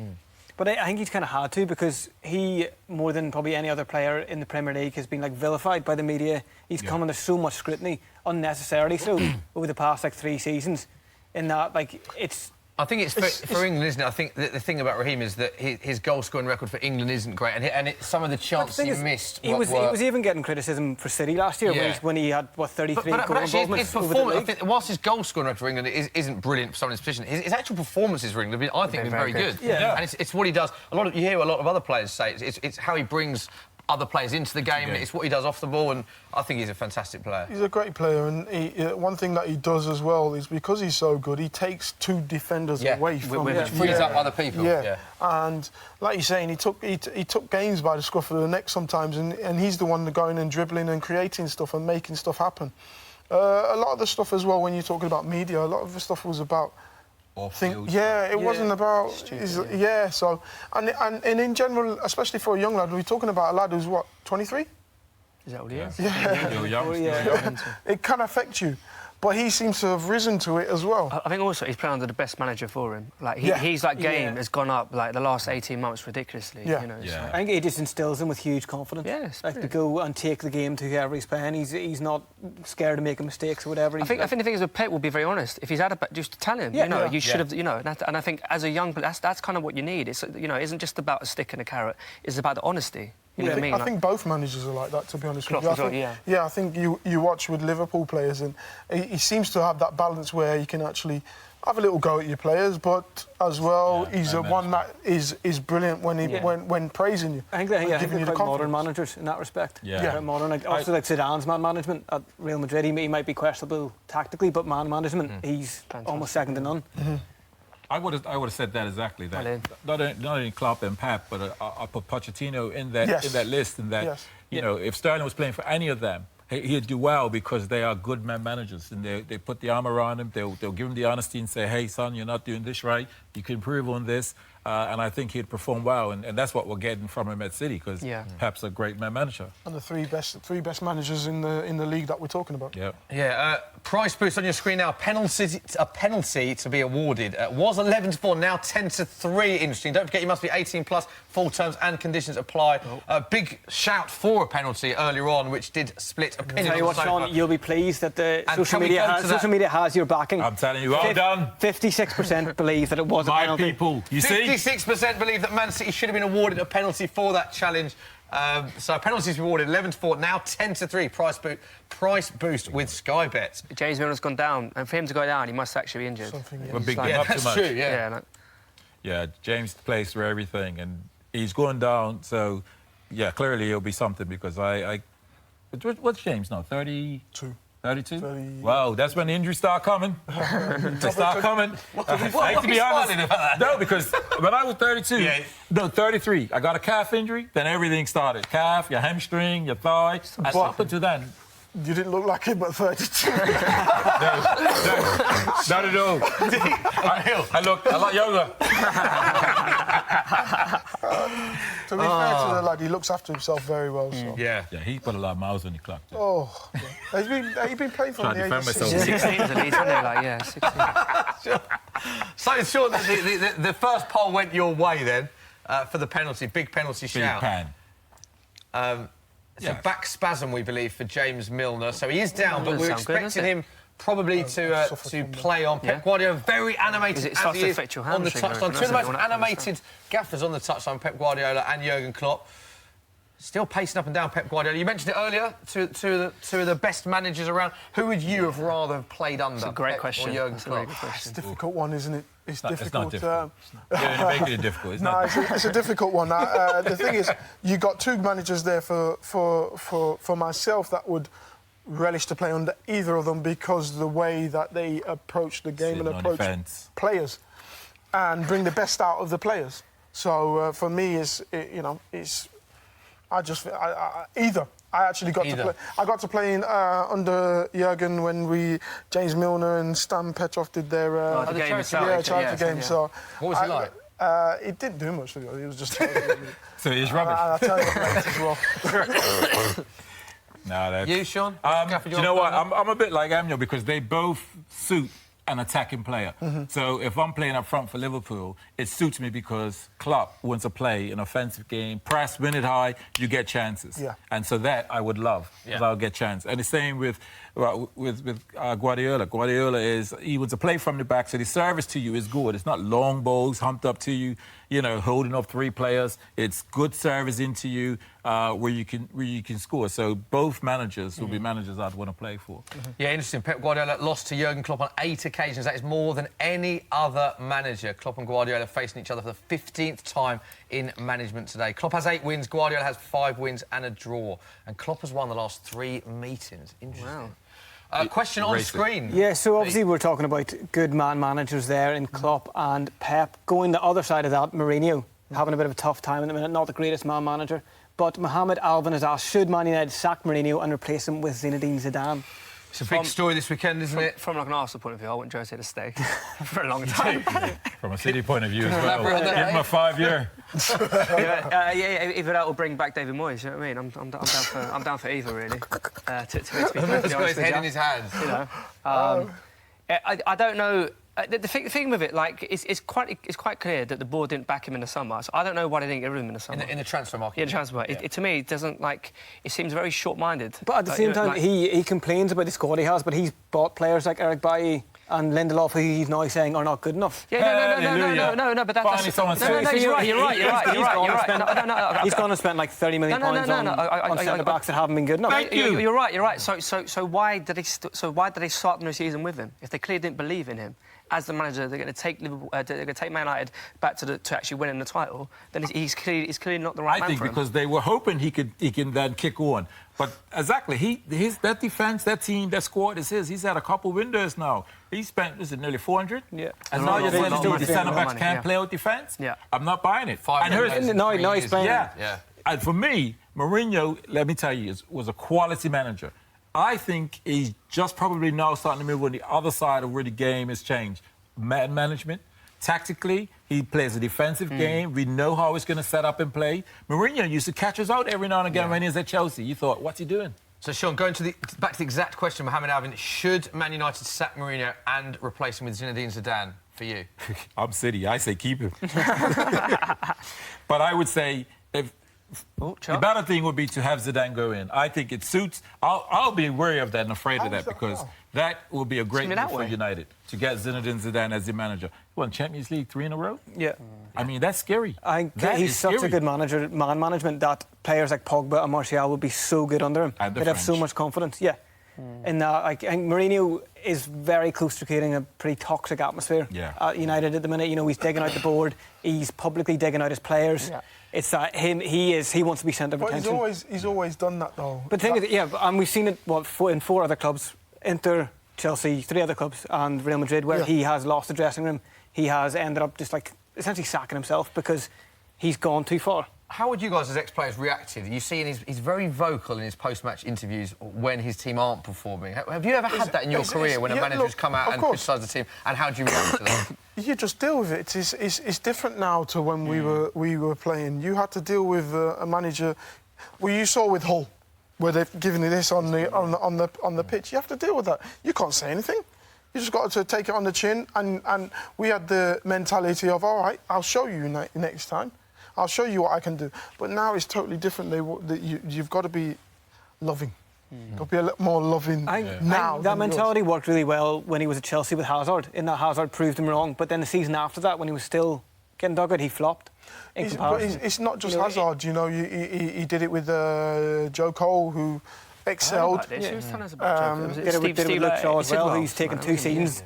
Speaker 5: But I think he's kind of had to, because he, more than probably any other player in the Premier League, has been like vilified by the media. He's come under so much scrutiny, unnecessarily so, over the past like 3 seasons. In that, like, it's.
Speaker 1: I think it's for England, isn't it? I think the thing about Raheem is that his goal-scoring record for England isn't great, and some of the chances he missed.
Speaker 5: He was even getting criticism for City last year when he had 33 goal involvements over the league.
Speaker 1: I think, whilst his goal-scoring record for England isn't brilliant for someone in his position, his actual performances for England, I think, have been very good.
Speaker 5: Yeah.
Speaker 1: And it's what he does. You hear a lot of other players say it's how he brings other players into the game. It's what he does off the ball, and I think he's a fantastic player.
Speaker 3: He's a great player, and one thing that he does as well is, because he's so good, he takes 2 defenders away from him.
Speaker 1: Which frees up other people.
Speaker 3: Yeah. And like you're saying, he took games by the scruff of the neck sometimes, and he's the one going and dribbling and creating stuff and making stuff happen. A lot of the stuff as well, when you're talking about media, a lot of the stuff was about. It wasn't about. So and in general, especially for a young lad, we're talking about a lad who's what, 23?
Speaker 2: Is that what he is?
Speaker 3: Yeah. It can affect you. But he seems to have risen to it as well.
Speaker 2: I think also he's playing under the best manager for him. Like his game has gone up like the last 18 months ridiculously.
Speaker 3: Yeah.
Speaker 2: You know,
Speaker 5: I think he just instills him with huge confidence.
Speaker 2: Yes,
Speaker 5: like to go and take the game to whoever he's playing. He's not scared of making mistakes or whatever.
Speaker 2: I think the thing is with Pep will be very honest. If he's had just tell him, you should have, and I think as a young player, that's kind of what you need. It's it isn't just about a stick and a carrot. It's about the honesty. You know what I mean?
Speaker 3: I think both managers are like that, to be honest with you.
Speaker 2: I
Speaker 3: think you watch with Liverpool players, and he seems to have that balance where he can actually have a little go at your players, but as well, he's one that is brilliant when praising you.
Speaker 5: I think they're quite modern managers in that respect. Quite modern. Like Zidane's man management at Real Madrid, he might be questionable tactically, but man management, he's almost second to none.
Speaker 4: I would have said that exactly. That not only Klopp and Pep, but I put Pochettino in that list. And that if Sterling was playing for any of them, he'd do well, because they are good managers, and they put the arm around him. They'll give him the honesty and say, hey son, you're not doing this right. You can improve on this. And I think he'd perform well, and that's what we're getting from him at City, because Pep's a great manager.
Speaker 3: And the three best managers in the league that we're talking about.
Speaker 1: Price boost on your screen now. A penalty to be awarded. Was 11-4, now 10-3. Interesting. Don't forget, you must be 18 plus. Full terms and conditions apply. Big shout for a penalty earlier on, which did split opinion.
Speaker 5: Tell you what, Shaun, you'll be pleased that the social media has your backing.
Speaker 4: I'm telling you, well done.
Speaker 5: 56% believe that it was a penalty.
Speaker 4: My people, you see.
Speaker 1: 56% believe that Man City should have been awarded a penalty for that challenge. So penalties rewarded 11-4, now 10-3. Price boost with Sky Bets.
Speaker 2: James Milner's gone down, and for him to go down, he must actually be injured.
Speaker 4: We're bigging him up too much.
Speaker 1: True,
Speaker 4: James plays for everything, and he's going down. So, clearly he'll be something, because what's James now? 32. 32? Wow, that's when the injuries start coming. They start coming. To be honest, no, because when I was 32, 33, I got a calf injury, then everything started. Calf, your hamstring, your thigh. And up until then,
Speaker 3: you didn't look like him at 32.
Speaker 4: no, not at all. I look a lot younger.
Speaker 3: To be fair to the lad, he looks after himself very well. So.
Speaker 4: Yeah, he put a lot of miles on the clock. Too.
Speaker 3: Oh, has he been playing for the age of 16?
Speaker 2: 16 is the lead, isn't it? 16.
Speaker 1: So, Shaun, the first poll went your way then for the penalty. Big penalty shout.
Speaker 4: Big pan.
Speaker 1: It's a back spasm, we believe, for James Milner. So he is down, but we're expecting him probably to play on. Pep Guardiola, very animated as he is on the touchline. Two of the most animated gaffers on the touchline, Pep Guardiola and Jurgen Klopp. Still pacing up and down, Pep Guardiola. You mentioned it earlier, two of the best managers around. Who would you have rather played under?
Speaker 2: It's a great
Speaker 1: Pep
Speaker 2: question.
Speaker 1: Or Jurgen
Speaker 2: It's a
Speaker 1: Klopp?
Speaker 2: very good question.
Speaker 3: It's a difficult one, isn't it? It's difficult.
Speaker 4: It's not difficult. You're making it difficult.
Speaker 3: It's a difficult one. The thing is, you got two managers there for myself that would relish to play under either of them, because the way that they approach the game and approach players and bring the best out of the players. So for me, either. I actually got to play. I got to play in, under Jurgen when James Milner and Stan Petrov did their
Speaker 2: the game itself.
Speaker 3: charity game. So
Speaker 1: what was it like?
Speaker 3: It didn't do much. It was just.
Speaker 4: So he's rubbish.
Speaker 3: I'll tell you that as well.
Speaker 1: No, that's... You, Shaun?
Speaker 4: You know what? I'm a bit like Emile because they both suit an attacking player. So if I'm playing up front for Liverpool, it suits me because Klopp wants to play an offensive game, press, win it high, you get chances.
Speaker 3: Yeah.
Speaker 4: And so that I would love, because I'll get chances. And the same with Guardiola. Guardiola he wants to play from the back, so the service to you is good. It's not long balls humped up to you, holding up 3 players. It's good service into you where you can score. So both managers will be managers I'd want to play for.
Speaker 1: Yeah, interesting. Pep Guardiola lost to Jurgen Klopp on 8 occasions. That is more than any other manager. Klopp and Guardiola facing each other for the 15th time in management today. Klopp has 8 wins, Guardiola has 5 wins and a draw. And Klopp has won the last 3 meetings. Interesting. Wow. Question on screen.
Speaker 5: Yeah, so obviously we're talking about good man managers there in Klopp and Pep. Going the other side of that, Mourinho having a bit of a tough time at the minute, not the greatest man manager. But Mohammed Alvin has asked, should Man United sack Mourinho and replace him with Zinedine Zidane?
Speaker 1: It's a big story this weekend, isn't it?
Speaker 2: From like an Arsenal point of view, I want Jose to stay for a long time.
Speaker 4: From a City point of view as well. Give him a 5-year.
Speaker 2: Either that will bring back David Moyes, you know what I mean? I'm down for either, really.
Speaker 1: He's got his head in his hands.
Speaker 2: I don't know. The thing with it, it's quite clear that the board didn't back him in the summer. So I don't know why they didn't get rid of him in the summer.
Speaker 1: In the transfer market.
Speaker 2: Yeah, the transfer market. To me, it doesn't it seems very short-minded.
Speaker 5: But at the same time, he complains about the squad he has, but he's bought players like Eric Bailly and Lindelof, who he's now saying are not good enough.
Speaker 2: Yeah, no, but that's... You're right.
Speaker 5: He's gone and spent like £30 million on centre-backs that haven't been good enough.
Speaker 4: Thank you.
Speaker 2: You're right. So why did they start the new season with him? If they clearly didn't believe in him as the manager, they're going to take Liverpool, they're going to take Man United back to actually winning the title, then he's clearly not the right man for him.
Speaker 4: I think because they were hoping he can then kick on. But exactly, that defence, that team, that squad is his. He's had a couple windows now. He spent, nearly 400?
Speaker 5: Yeah.
Speaker 4: And now you're saying the centre-backs can't play out defence?
Speaker 2: Yeah.
Speaker 4: I'm not buying it.
Speaker 5: No, he's playing.
Speaker 4: Yeah. And for me, Mourinho, let me tell you, was a quality manager. I think he's just probably now starting to move on the other side of where the game has changed. Man management, tactically, he plays a defensive game. We know how he's going to set up and play. Mourinho used to catch us out every now and again when he was at Chelsea. You thought, what's he doing?
Speaker 1: So, Shaun, going back to the exact question, Mohammed Alvin, should Man United sack Mourinho and replace him with Zinedine Zidane for you?
Speaker 4: I'm City. I say keep him. But I would say the better thing would be to have Zidane go in. I think it suits. I'll be wary of that and afraid of that because that will be a great move for United to get Zinedine Zidane as the manager. He won Champions League 3 in a row.
Speaker 5: Yeah.
Speaker 4: I mean, that's scary.
Speaker 5: He's such a good manager, man management, that players like Pogba and Martial would be so good under him. They'd have so much confidence. Yeah. And I think Mourinho is very close to creating a pretty toxic atmosphere at United at the minute. He's digging out the board. He's publicly digging out his players. Yeah. It's him. He wants to be centre of attention.
Speaker 3: He's always done that though.
Speaker 5: But the thing is, and we've seen it in 4 other clubs: Inter, Chelsea, 3 other clubs, and Real Madrid, where he has lost the dressing room. He has ended up just essentially sacking himself because he's gone too far.
Speaker 1: How would you guys as ex-players reacted? You see, he's very vocal in his post-match interviews when his team aren't performing. Have you ever had that in your career when a manager's come out and criticised the team? And how do you react to that?
Speaker 3: You just deal with it. It's different now to when we were playing. You had to deal with a manager. Well, you saw with Hull, where they've given you this on the pitch. You have to deal with that. You can't say anything. You just got to take it on the chin. And we had the mentality of, all right, I'll show you next time. I'll show you what I can do. But now it's totally different. You've got to be loving. Got to be a little more loving now.
Speaker 5: That mentality worked really well when he was at Chelsea with Hazard, in that Hazard proved him wrong. But then the season after that, when he was still getting dug out, he flopped.
Speaker 3: But it's not just Hazard, he did it with Joe Cole, who excelled.
Speaker 2: She was telling us about
Speaker 5: did it with Luke Shaw as well, who's taken 2 seasons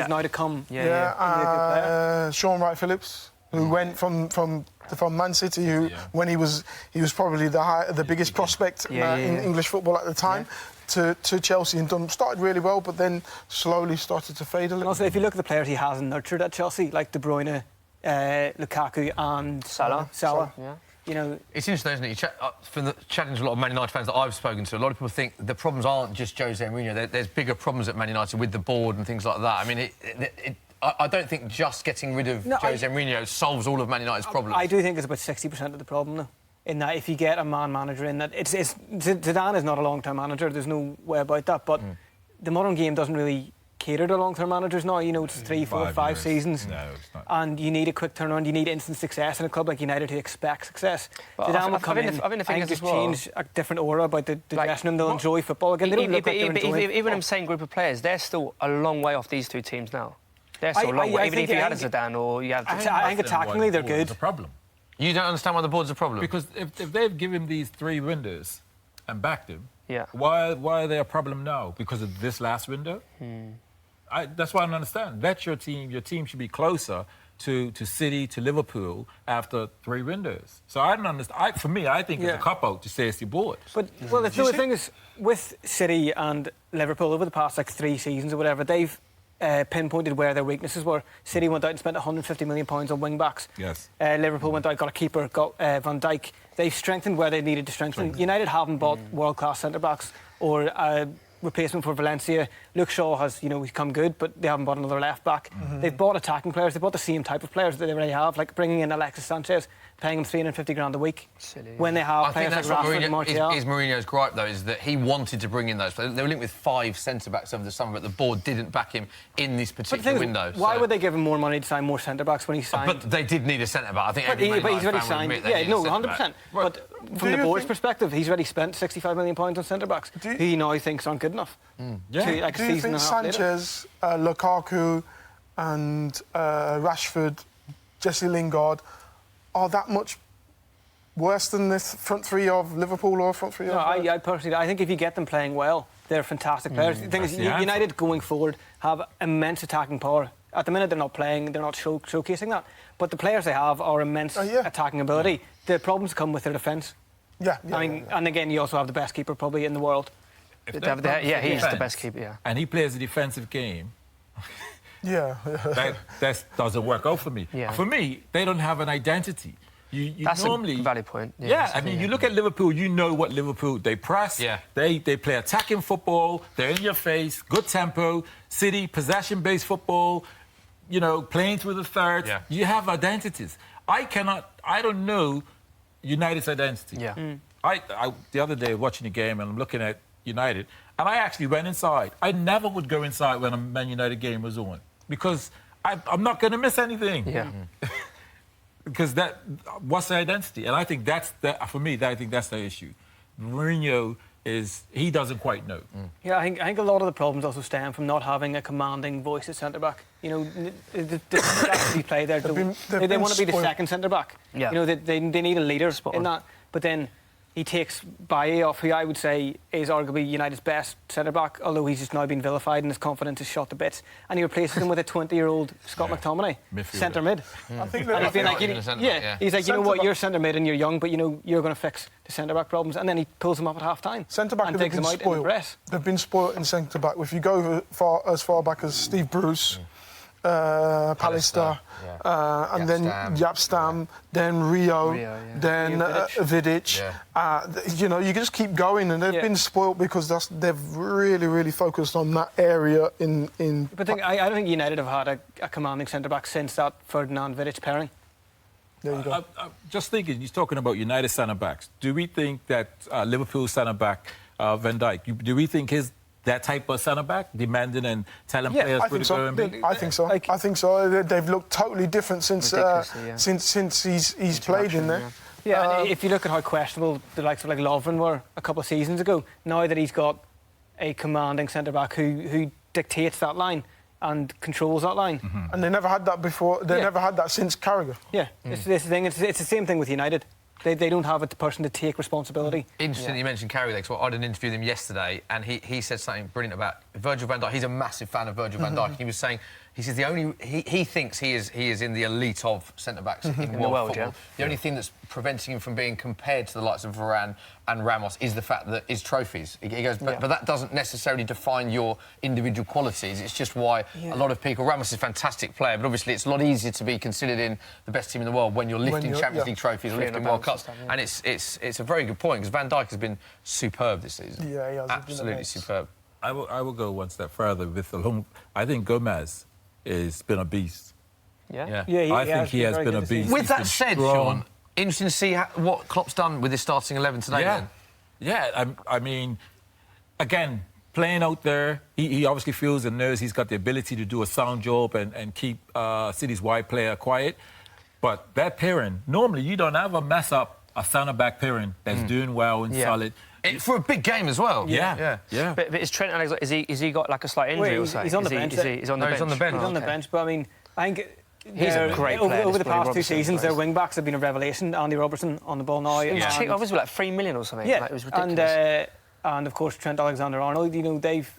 Speaker 5: now to come.
Speaker 3: Shaun Wright-Phillips, who went from Man City, when he was probably the biggest prospect in English football at the time, to Chelsea and started really well, but then slowly started to fade a little.
Speaker 5: And also, if you look at the players he has nurtured at Chelsea, like De Bruyne, Lukaku and
Speaker 2: Salah. Yeah.
Speaker 5: You know,
Speaker 1: It's interesting, isn't it? From chatting to a lot of Man United fans that I've spoken to, a lot of people think the problems aren't just Jose Mourinho. There's bigger problems at Man United with the board and things like that. I mean, I don't think just getting rid of Jose Mourinho solves all of Man United's problems.
Speaker 5: I do think it's about 60% of the problem, though. In that, if you get a man manager in that, Zidane is not a long-term manager. There's no way about that. But the modern game doesn't really cater to long-term managers now. You know, it's 3, 4, 5 seasons.
Speaker 4: No, it's not.
Speaker 5: And you need a quick turnaround. You need instant success in a club like United who expect success. Zidane will come in. I think just change a different aura about the dressing room. They'll enjoy football again. They don't look like they're enjoying
Speaker 2: even the same group of players, they're still a long way off these two teams now. They're still a long way. Even if you had a Zidane or you had...
Speaker 5: I think attackingly they're good.
Speaker 4: It's a problem.
Speaker 1: You don't understand why the board's a problem?
Speaker 4: Because if they've given him these 3 windows and backed him,
Speaker 2: Yeah.
Speaker 4: why are they a problem now? Because of this last window? That's why I don't understand. That's your team. Your team should be closer to City, to Liverpool after 3 windows. So I don't understand. For me, I think it's a cop-out to say it's your board.
Speaker 5: But, well, the thing is, with City and Liverpool over the past, 3 seasons or whatever, they've pinpointed where their weaknesses were. City went out and spent £150 million on wing-backs.
Speaker 4: Yes.
Speaker 5: Liverpool went out, got a keeper, got Van Dijk. They've strengthened where they needed to strengthen. United haven't bought world-class centre-backs or a replacement for Valencia. Luke Shaw has, he's come good, but they haven't bought another left-back. They've bought attacking players. They've bought the same type of players that they already have, like bringing in Alexis Sanchez, paying him $350,000 a week.
Speaker 2: Silly.
Speaker 5: When they have
Speaker 1: I think
Speaker 5: players
Speaker 1: that's
Speaker 5: like
Speaker 1: what
Speaker 5: Rashford and Martial.
Speaker 1: is Mourinho's gripe, though, is that he wanted to bring in those players. They were linked with 5 centre-backs over the summer, but the board didn't back him in this particular window.
Speaker 5: Why would they give him more money to sign more centre-backs when he signed?
Speaker 1: But they did need a centre-back. I think
Speaker 5: But he's already signed. Yeah, no, 100%. But from the board's perspective, he's already spent £65 million on centre-backs, who he now thinks aren't good enough.
Speaker 3: Do you think Sanchez, Lukaku and Rashford, Jesse Lingard are that much worse than this front 3 of Liverpool or front 3 of...
Speaker 5: I personally, I think if you get them playing well, they're fantastic players. The thing is, United going forward have immense attacking power. At the minute, they're not playing, they're not showcasing that. But the players they have are immense attacking ability. The problems come with their defence. And again, you also have the best keeper probably in the world.
Speaker 2: He's the best keeper, yeah.
Speaker 4: And he plays a defensive game.
Speaker 3: that
Speaker 4: doesn't work out for me.
Speaker 2: Yeah.
Speaker 4: For me, they don't have an identity.
Speaker 2: That's
Speaker 4: normally
Speaker 2: a valid point.
Speaker 4: I mean, you look at Liverpool, you know what Liverpool, they press, they play attacking football, they're in your face, good tempo, City, possession-based football, playing through the third.
Speaker 1: Yeah.
Speaker 4: You have identities. I don't know United's identity.
Speaker 2: Yeah.
Speaker 4: The other day, watching the game, and I'm looking at United, and I actually went inside. I never would go inside when a Man United game was on, because I'm not going to miss anything.
Speaker 2: Yeah.
Speaker 4: Because what's their identity? And I think for me, I think that's the issue. Mourinho he doesn't quite know.
Speaker 5: Yeah, I think a lot of the problems also stem from not having a commanding voice at centre-back. The actually play there, they want to be the second centre-back.
Speaker 2: Yeah.
Speaker 5: They need a leader in that. But then he takes Bailly off, who I would say is arguably United's best centre-back, although he's just now been vilified and his confidence is shot to bits. And he replaces him with a 20-year-old Scott McTominay, centre-mid.
Speaker 3: I think
Speaker 5: and he's been like, he's like, what, you're centre-mid and you're young, but you're going to fix the centre-back problems. And then he pulls him up at half-time
Speaker 3: centre-back
Speaker 5: and takes him out in the press.
Speaker 3: They've been spoiled in centre-back. If you go as far back as Steve Bruce... Pallister, and then Jaap Stam, then Rio, then Vidic. You can just keep going, and they've been spoilt because they've really, really focused on that area in.
Speaker 5: But I don't think United have had a commanding centre-back since that Ferdinand-Vidic pairing.
Speaker 3: There you go.
Speaker 4: I'm just thinking, he's talking about United centre-backs. Do we think that Liverpool centre-back, Van Dijk, do we think that type of centre-back, demanding and telling players where to go and be?
Speaker 3: I think so. I think so. They've looked totally different since he's played in there.
Speaker 5: Yeah, and if you look at how questionable the likes of Lovren were a couple of seasons ago, now that he's got a commanding centre-back who dictates that line and controls that line.
Speaker 3: And they never had that before. They never had that since Carragher.
Speaker 5: Yeah, it's the thing. It's the same thing with United. They don't have a person to take responsibility.
Speaker 1: Interesting you mentioned Carragher there, because I did an interview with him yesterday, and he said something brilliant about Virgil van Dijk. He's a massive fan of Virgil van Dijk. He was saying He says he thinks he is in the elite of centre-backs in world
Speaker 2: world,
Speaker 1: football.
Speaker 2: yeah.
Speaker 1: The only thing that's preventing him from being compared to the likes of Varane and Ramos is the fact that his trophies. He goes, but that doesn't necessarily define your individual qualities. It's just why a lot of people... Ramos is a fantastic player, but obviously it's a lot easier to be considered in the best team in the world when you're lifting Champions League trophies or lifting World Cups. And it's a very good point, because Van Dijk has been superb this season.
Speaker 3: Yeah, he has.
Speaker 1: Absolutely superb.
Speaker 4: I will go one step further with the home. I think Gomez has been a beast.
Speaker 2: Yeah.
Speaker 4: I think he has been a beast.
Speaker 1: With
Speaker 4: He's
Speaker 1: that
Speaker 4: been
Speaker 1: said,
Speaker 4: strong.
Speaker 1: Shaun, interesting to see what Klopp's done with his starting 11 today. Then.
Speaker 4: Yeah. I mean, again, playing out there, he obviously feels and knows he's got the ability to do a sound job and keep City's wide player quiet. But that pairing, normally you don't ever mess up a centre-back pairing that's doing well and solid.
Speaker 1: For a big game as well.
Speaker 4: Yeah.
Speaker 2: But is Trent Alexander, is he got like a slight injury or something?
Speaker 5: He's on the bench.
Speaker 2: He's on the bench.
Speaker 1: He's on the bench.
Speaker 5: He's on the bench, but I mean, I think
Speaker 2: He's a great player.
Speaker 5: Over the past 2
Speaker 2: Robertson,
Speaker 5: seasons, their wing backs have been a revelation. Andy Robertson on the ball now.
Speaker 2: It was cheap, obviously, like 3 million or something.
Speaker 5: Yeah,
Speaker 2: Like, it was ridiculous.
Speaker 5: And of course Trent Alexander-Arnold. You know, they've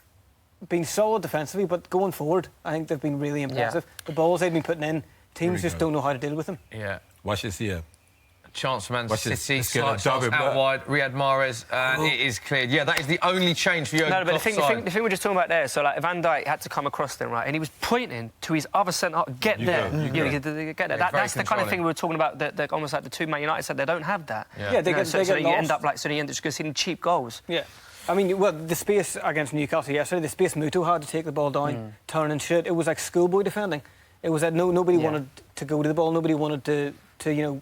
Speaker 5: been solid defensively, but going forward, I think they've been really impressive. The balls they've been putting in, teams just don't know how to deal with them.
Speaker 1: Yeah.
Speaker 4: Watch this here.
Speaker 1: Chance for Man City,
Speaker 4: it's gonna
Speaker 1: slight
Speaker 4: dub
Speaker 1: chance
Speaker 4: him,
Speaker 1: out wide, Riyad Mahrez, and it is cleared. Yeah, that is the only change for Jurgen
Speaker 2: No, but
Speaker 1: Klopp's
Speaker 2: the
Speaker 1: side.
Speaker 2: thing we're just talking about there, so like Van Dijk had to come across them, right, and he was pointing to his other centre, get there. Get there. That's the kind of thing we were talking about, that almost like the two Man United said, they don't have that.
Speaker 5: Yeah, they get
Speaker 2: so
Speaker 5: lost.
Speaker 2: you end up like, so you end up just conceding cheap goals.
Speaker 5: Yeah. I mean, well, the space against Newcastle yesterday, the space Muto had to take the ball down, turn and shoot, it was like schoolboy defending. It was that nobody wanted to go to the ball, nobody wanted to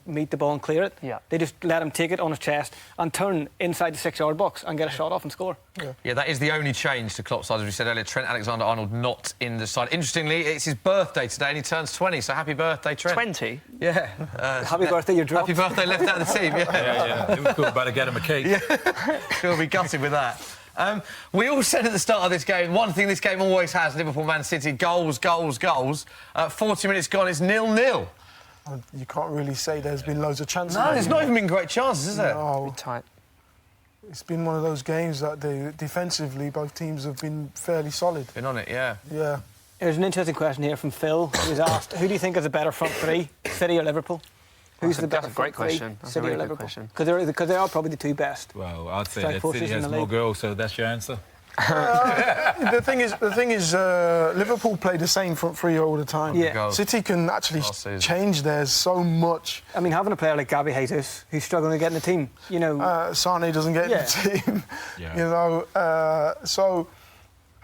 Speaker 5: meet the ball and clear it.
Speaker 2: Yeah.
Speaker 5: They just let him take it on his chest and turn inside the 6-yard box and get a shot off and score.
Speaker 1: Yeah, that is the only change to Klopp's side, as we said earlier. Trent Alexander-Arnold not in the side. Interestingly, it's his birthday today and he turns 20, so happy birthday, Trent.
Speaker 2: 20?
Speaker 1: Yeah.
Speaker 5: Happy birthday, you're dropped.
Speaker 1: Happy birthday, left out of the team,
Speaker 4: Yeah. Liverpool better get him a cake.
Speaker 1: He'll be gutted with that. We all said at the start of this game, one thing this game always has, Liverpool-Man City, goals. 40 minutes gone, it's 0-0.
Speaker 3: You can't really say there's been loads of chances.
Speaker 1: No, there's not even been great chances, is there?
Speaker 3: No.
Speaker 2: Tight.
Speaker 3: It's been one of those games that defensively both teams have been fairly solid.
Speaker 1: Been on it, yeah.
Speaker 3: Yeah.
Speaker 5: There's an interesting question here from Phil, who's asked, who do you think is a better front three, City or Liverpool? Who's the better
Speaker 2: That's a great
Speaker 5: front three,
Speaker 2: question. That's a
Speaker 5: City
Speaker 2: really
Speaker 5: or
Speaker 2: good
Speaker 5: Liverpool?
Speaker 2: question.
Speaker 5: Because they are probably the two best.
Speaker 4: Well, I'd say
Speaker 5: Strike
Speaker 4: that
Speaker 5: forces
Speaker 4: City
Speaker 5: in
Speaker 4: has
Speaker 5: the
Speaker 4: more
Speaker 5: league.
Speaker 4: goals, so that's your answer.
Speaker 3: The thing is, Liverpool play the same front three all the time.
Speaker 5: Yeah.
Speaker 3: City can actually
Speaker 1: Last season.
Speaker 3: change theirs so much.
Speaker 5: I mean, having a player like Gabby Jesus, who's struggling to get in the team, you know...
Speaker 3: Sane doesn't get in the team.
Speaker 4: Yeah.
Speaker 3: You know, so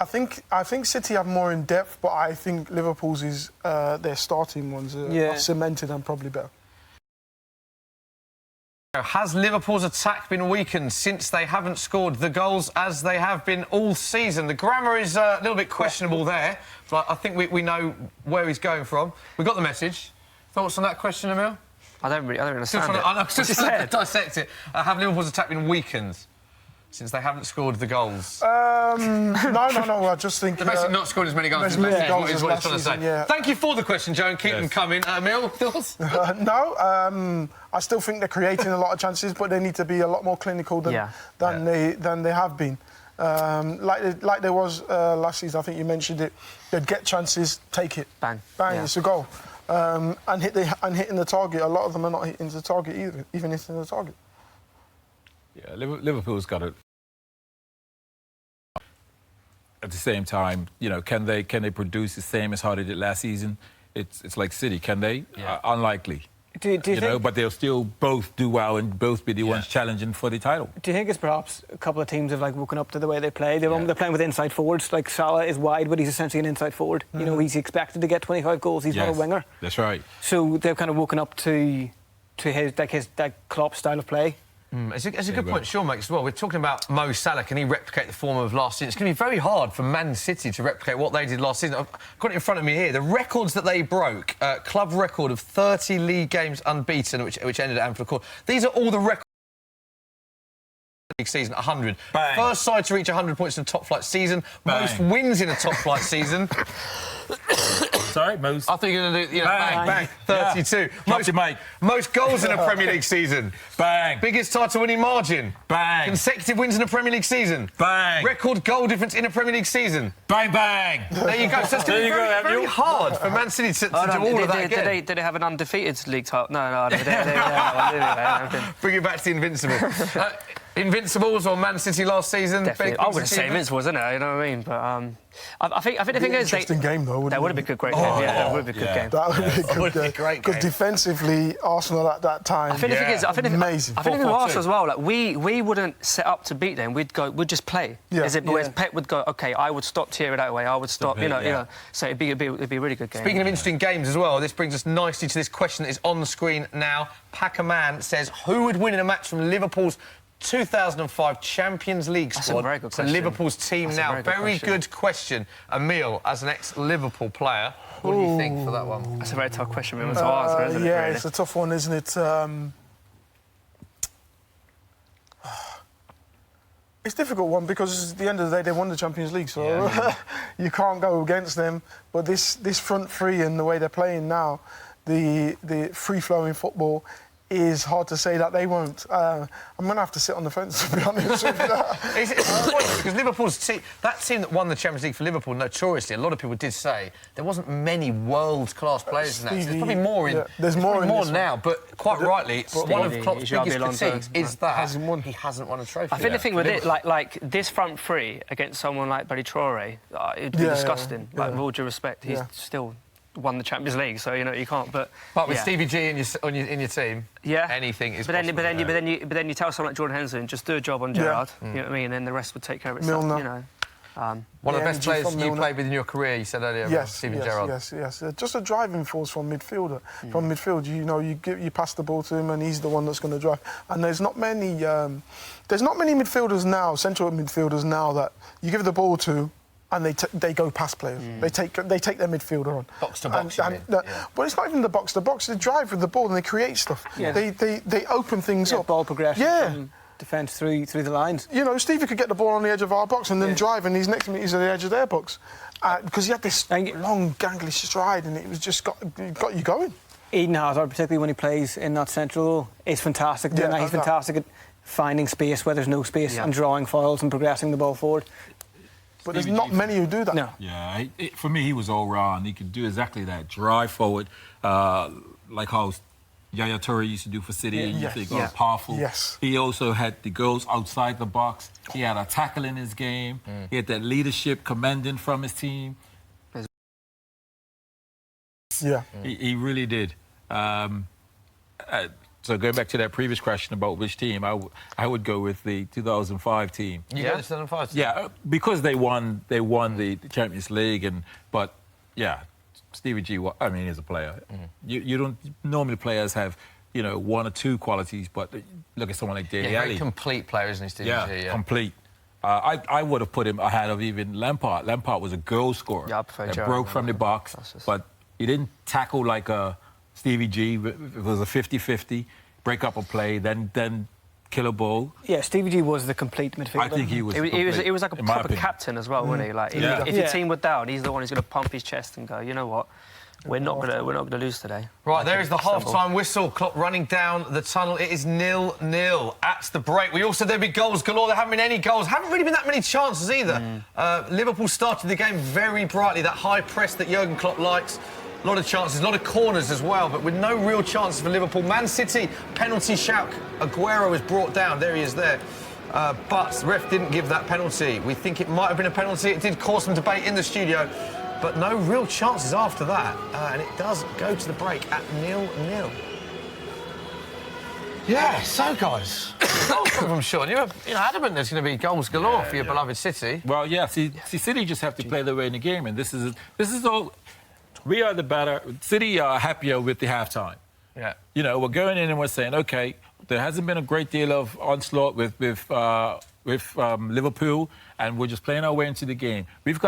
Speaker 3: I think City have more in depth, but I think Liverpool's is their starting ones are cemented and probably better.
Speaker 1: Has Liverpool's attack been weakened since they haven't scored the goals as they have been all season? The grammar is a little bit questionable there, but I think we know where he's going from. We got the message. Thoughts on that question, Emile?
Speaker 2: I don't really understand it.
Speaker 1: I'm just trying to dissect it. Have Liverpool's attack been weakened since they haven't scored the goals?
Speaker 3: No. I just think
Speaker 1: They're basically not scored as many goals
Speaker 3: as
Speaker 1: as
Speaker 3: many
Speaker 1: last
Speaker 3: goals
Speaker 1: season, is
Speaker 3: as
Speaker 1: what he's
Speaker 3: last
Speaker 1: trying to say.
Speaker 3: season, yeah.
Speaker 1: Thank you for the question, Joe, and keep them coming. Emile, thoughts?
Speaker 3: No. I still think they're creating a lot of chances, but they need to be a lot more clinical than they have been. Like there was last season, I think you mentioned it. They'd get chances, take it, bang, it's a goal, and hitting the target. A lot of them are not hitting the target either, even hitting the target.
Speaker 4: Yeah, Liverpool's got it. At the same time, you know, can they produce the same as how they did last season? It's like City. Can they?
Speaker 1: Yeah.
Speaker 4: Unlikely.
Speaker 5: Do you think,
Speaker 4: but they'll still both do well and both be the ones challenging for the title.
Speaker 5: do you think it's perhaps a couple of teams have woken up to the way they play? They're playing with inside forwards. Like Salah is wide, but he's essentially an inside forward. You know, he's expected to get 25 goals. He's not a winger.
Speaker 4: That's right.
Speaker 5: So they've kind of woken up to his Klopp style of play.
Speaker 1: It's a good point Shaun makes as well. We're talking about Mo Salah. Can he replicate the form of last season? It's going to be very hard for Man City to replicate what they did last season. I've got it in front of me here. The records that they broke, club record of 30 league games unbeaten, which ended at Anfield Court. These are all the records league season, 100.
Speaker 4: Bang.
Speaker 1: First side to reach 100 points in a top-flight season.
Speaker 4: Bang.
Speaker 1: Most wins in a top-flight season.
Speaker 4: Sorry, most.
Speaker 1: I think you're going to do,
Speaker 4: Bang.
Speaker 1: bang. 32.
Speaker 4: Drop your mic.
Speaker 1: Most goals in a Premier League season.
Speaker 4: Bang.
Speaker 1: Biggest title-winning margin.
Speaker 4: Bang.
Speaker 1: Consecutive wins in a Premier League season.
Speaker 4: Bang.
Speaker 1: Record goal difference in a Premier League season.
Speaker 4: Bang, bang.
Speaker 1: There you go. So it's going to be very hard for Man City to do all of that again.
Speaker 2: Did they have an undefeated league title? No, they
Speaker 1: Bring it back to the Invincible. Invincibles or Man City last season?
Speaker 2: Definitely. I would say Invincibles, isn't it? You know what I mean? But I think the thing is,
Speaker 3: interesting game though.
Speaker 2: That would have been a good, great game. Yeah, that would have been a good game.
Speaker 3: That would have been a good game. Because defensively, Arsenal at that time,
Speaker 2: I think the thing is,
Speaker 3: amazing.
Speaker 2: I think with Arsenal as well. Like we wouldn't set up to beat them. We'd just play.
Speaker 3: Yeah.
Speaker 2: Whereas Pep would go, okay, I would stop Thierry that way. I would stop. You know. So it'd be a really good game.
Speaker 1: Speaking of interesting games as well, this brings us nicely to this question that is on the screen now. Pac-Man says, who would win in a match from Liverpool's 2005 Champions League squad?
Speaker 2: That's a very good question.
Speaker 1: Liverpool's team
Speaker 2: That's
Speaker 1: now. Very good question. Emile, as an ex-Liverpool player, what do you think for that one?
Speaker 2: That's a very tough question to answer, isn't it?
Speaker 3: Yeah,
Speaker 2: Really?
Speaker 3: it's a tough one, isn't it? It's a difficult one because at the end of the day, they won the Champions League, so you can't go against them. But this front three and the way they're playing now, the free-flowing football, is hard to say that they won't. I'm going to have to sit on the fence, to be honest with you.
Speaker 1: It's because Liverpool's team, that team that won the Champions League for Liverpool, notoriously, a lot of people did say there wasn't many world-class players in that. There's probably more in.
Speaker 3: There's more
Speaker 1: now, but quite rightly, one of Klopp's biggest critiques is that he hasn't won a trophy.
Speaker 2: I think the thing with it, like this front three against someone like Buddy Traore, it'd be disgusting. Like with all due respect, he's still won the Champions League, so you know you can't. But
Speaker 1: with Stevie G in your team, anything is possible.
Speaker 2: But then you tell someone like Jordan Henderson, just do a job on Gerrard. You know what I mean? And then the rest would take care of itself.
Speaker 3: Milner.
Speaker 2: You know.
Speaker 1: One of the best players you played with in your career, you said earlier, Steven Gerrard.
Speaker 3: Yes. Just a driving force from midfielder. From midfield, you pass the ball to him, and he's the one that's going to drive. And there's not many midfielders now, central midfielders now, that you give the ball to, and they go past players. They take their midfielder on.
Speaker 1: Box to box.
Speaker 3: But it's not even the box to box. They drive with the ball and they create stuff.
Speaker 5: Yeah.
Speaker 3: They open things up.
Speaker 5: Ball progression. From defence through the lines.
Speaker 3: You know, Stevie could get the ball on the edge of our box and then drive, and he's next to me. He's at the edge of their box because he had this long, gangly stride, and it was just got you going.
Speaker 5: Eden Hazard, particularly when he plays in that central role, is fantastic. Yeah, he's fantastic at finding space where there's no space and drawing fouls and progressing the ball forward.
Speaker 3: But there's not many who do that.
Speaker 5: No.
Speaker 4: Yeah, for me, he was all round. He could do exactly that. Drive forward, like how Yaya Toure used to do for City. And you think, powerful.
Speaker 3: Yes.
Speaker 4: He also had the goals outside the box. He had a tackle in his game. He had that leadership commanding from his team.
Speaker 3: Yeah.
Speaker 4: He really did. So going back to that previous question about which team, I would go with the 2005 team.
Speaker 1: You go the 2005 team?
Speaker 4: Yeah, because they won the Champions League, but Stevie G, I mean, he's a player. You don't normally players have one or two qualities, but look at someone like Dele Alli.
Speaker 1: Very complete player, isn't he, Stevie G? Yeah,
Speaker 4: complete. I would have put him ahead of even Lampard. Lampard was a goal scorer.
Speaker 2: Yeah, I prefer
Speaker 4: that
Speaker 2: Gerrard,
Speaker 4: broke from the box, but he didn't tackle like a Stevie G. It was a 50-50, break up a play, then kill a ball.
Speaker 5: Yeah, Stevie G was the complete midfielder.
Speaker 4: I think he was.
Speaker 2: He was like a proper captain as well, wasn't he? Like if your team were down, he's the one who's going to pump his chest and go, you know what, we're not going to lose today.
Speaker 1: Right, there is the half-time whistle. Clock running down the tunnel. It is 0-0 at the break. We all said there'd be goals galore. There haven't been any goals. Haven't really been that many chances either. Liverpool started the game very brightly. That high press that Jurgen Klopp likes. A lot of chances, a lot of corners as well, but with no real chances for Liverpool. Man City, penalty shout. Aguero is brought down. There he is there. But the ref didn't give that penalty. We think it might have been a penalty. It did cause some debate in the studio, but no real chances after that. And it does go to the break at 0-0. Yeah, so guys, goals from Shaun. You're adamant there's going to be goals galore for your beloved City.
Speaker 4: Well, yeah. See, City just have to play their way in the game, and this is all. We are the better. City are happier with the halftime. Yeah. We're going in and we're saying, okay, there hasn't been a great deal of onslaught with with Liverpool, and we're just playing our way into the game. We've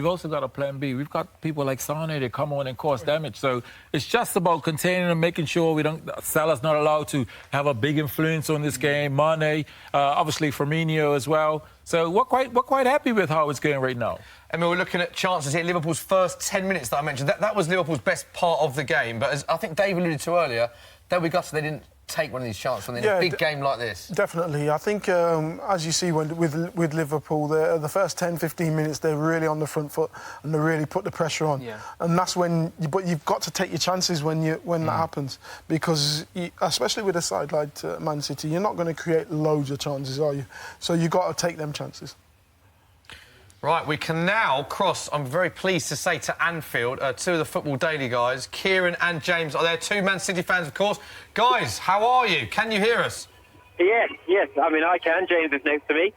Speaker 4: also got a plan B. We've got people like Shaun that come on and cause damage. So it's just about containing and making sure Salah's not allowed to have a big influence on this game. Mane, obviously Firmino as well. So we're quite happy with how it's going right now.
Speaker 1: I mean, we're looking at chances here. Liverpool's first 10 minutes that I mentioned, that was Liverpool's best part of the game. But as I think Dave alluded to earlier, they'll be gutted they didn't take one of these chances in a big game like this.
Speaker 3: Definitely. I think, as you see with Liverpool, the first 10, 15 minutes, they're really on the front foot and they really put the pressure on. Yeah. And that's when... But you've got to take your chances when that happens, because, especially with a side like Man City, you're not going to create loads of chances, are you? So you've got to take them chances.
Speaker 1: Right, we can now cross, I'm very pleased to say, to Anfield. Two of the Football Daily guys, Kieran and James, are there. Two Man City fans, of course. Guys, how are you? Can you hear us?
Speaker 6: Yes. I mean, I can. James is next to me.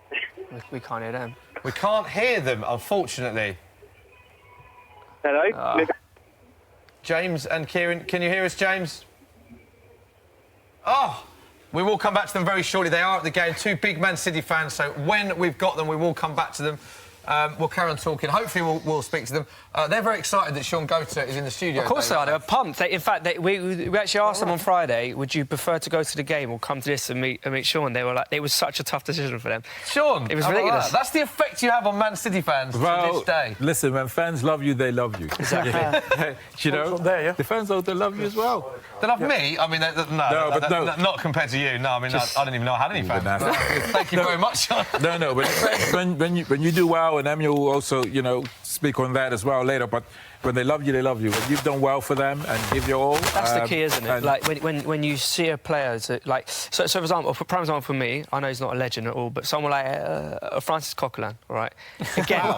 Speaker 2: We can't hear them.
Speaker 1: We can't hear them, unfortunately.
Speaker 6: Hello?
Speaker 1: James and Kieran, can you hear us, James? Oh, we will come back to them very shortly. They are at the game, two big Man City fans, so when we've got them, we will come back to them. We'll carry on talking. Hopefully, we'll speak to them. They're very excited that Shaun Goater is in the studio.
Speaker 2: Of course they are. They were pumped. In fact, we actually asked them on Friday, would you prefer to go to the game or come to this and meet Shaun? They were like, it was such a tough decision for them.
Speaker 1: Shaun,
Speaker 2: it was ridiculous.
Speaker 1: That's the effect you have on Man City fans to this day.
Speaker 4: Listen, when fans love you, they love you.
Speaker 2: Exactly.
Speaker 4: You know, the fans out there love you as well.
Speaker 1: They love me? I mean, no, not compared to you. No, I mean, I didn't even know I had any fans. Thank you very much, Shaun.
Speaker 4: No, but when you do well, and Emile will also, speak on that as well later, but when they love you, they love you. When you've done well for them and give your all.
Speaker 2: That's the key, isn't it? Like when you see a player, so for example, prime example for me, I know he's not a legend at all, but someone like Francis Coquelin, all right? Again, no.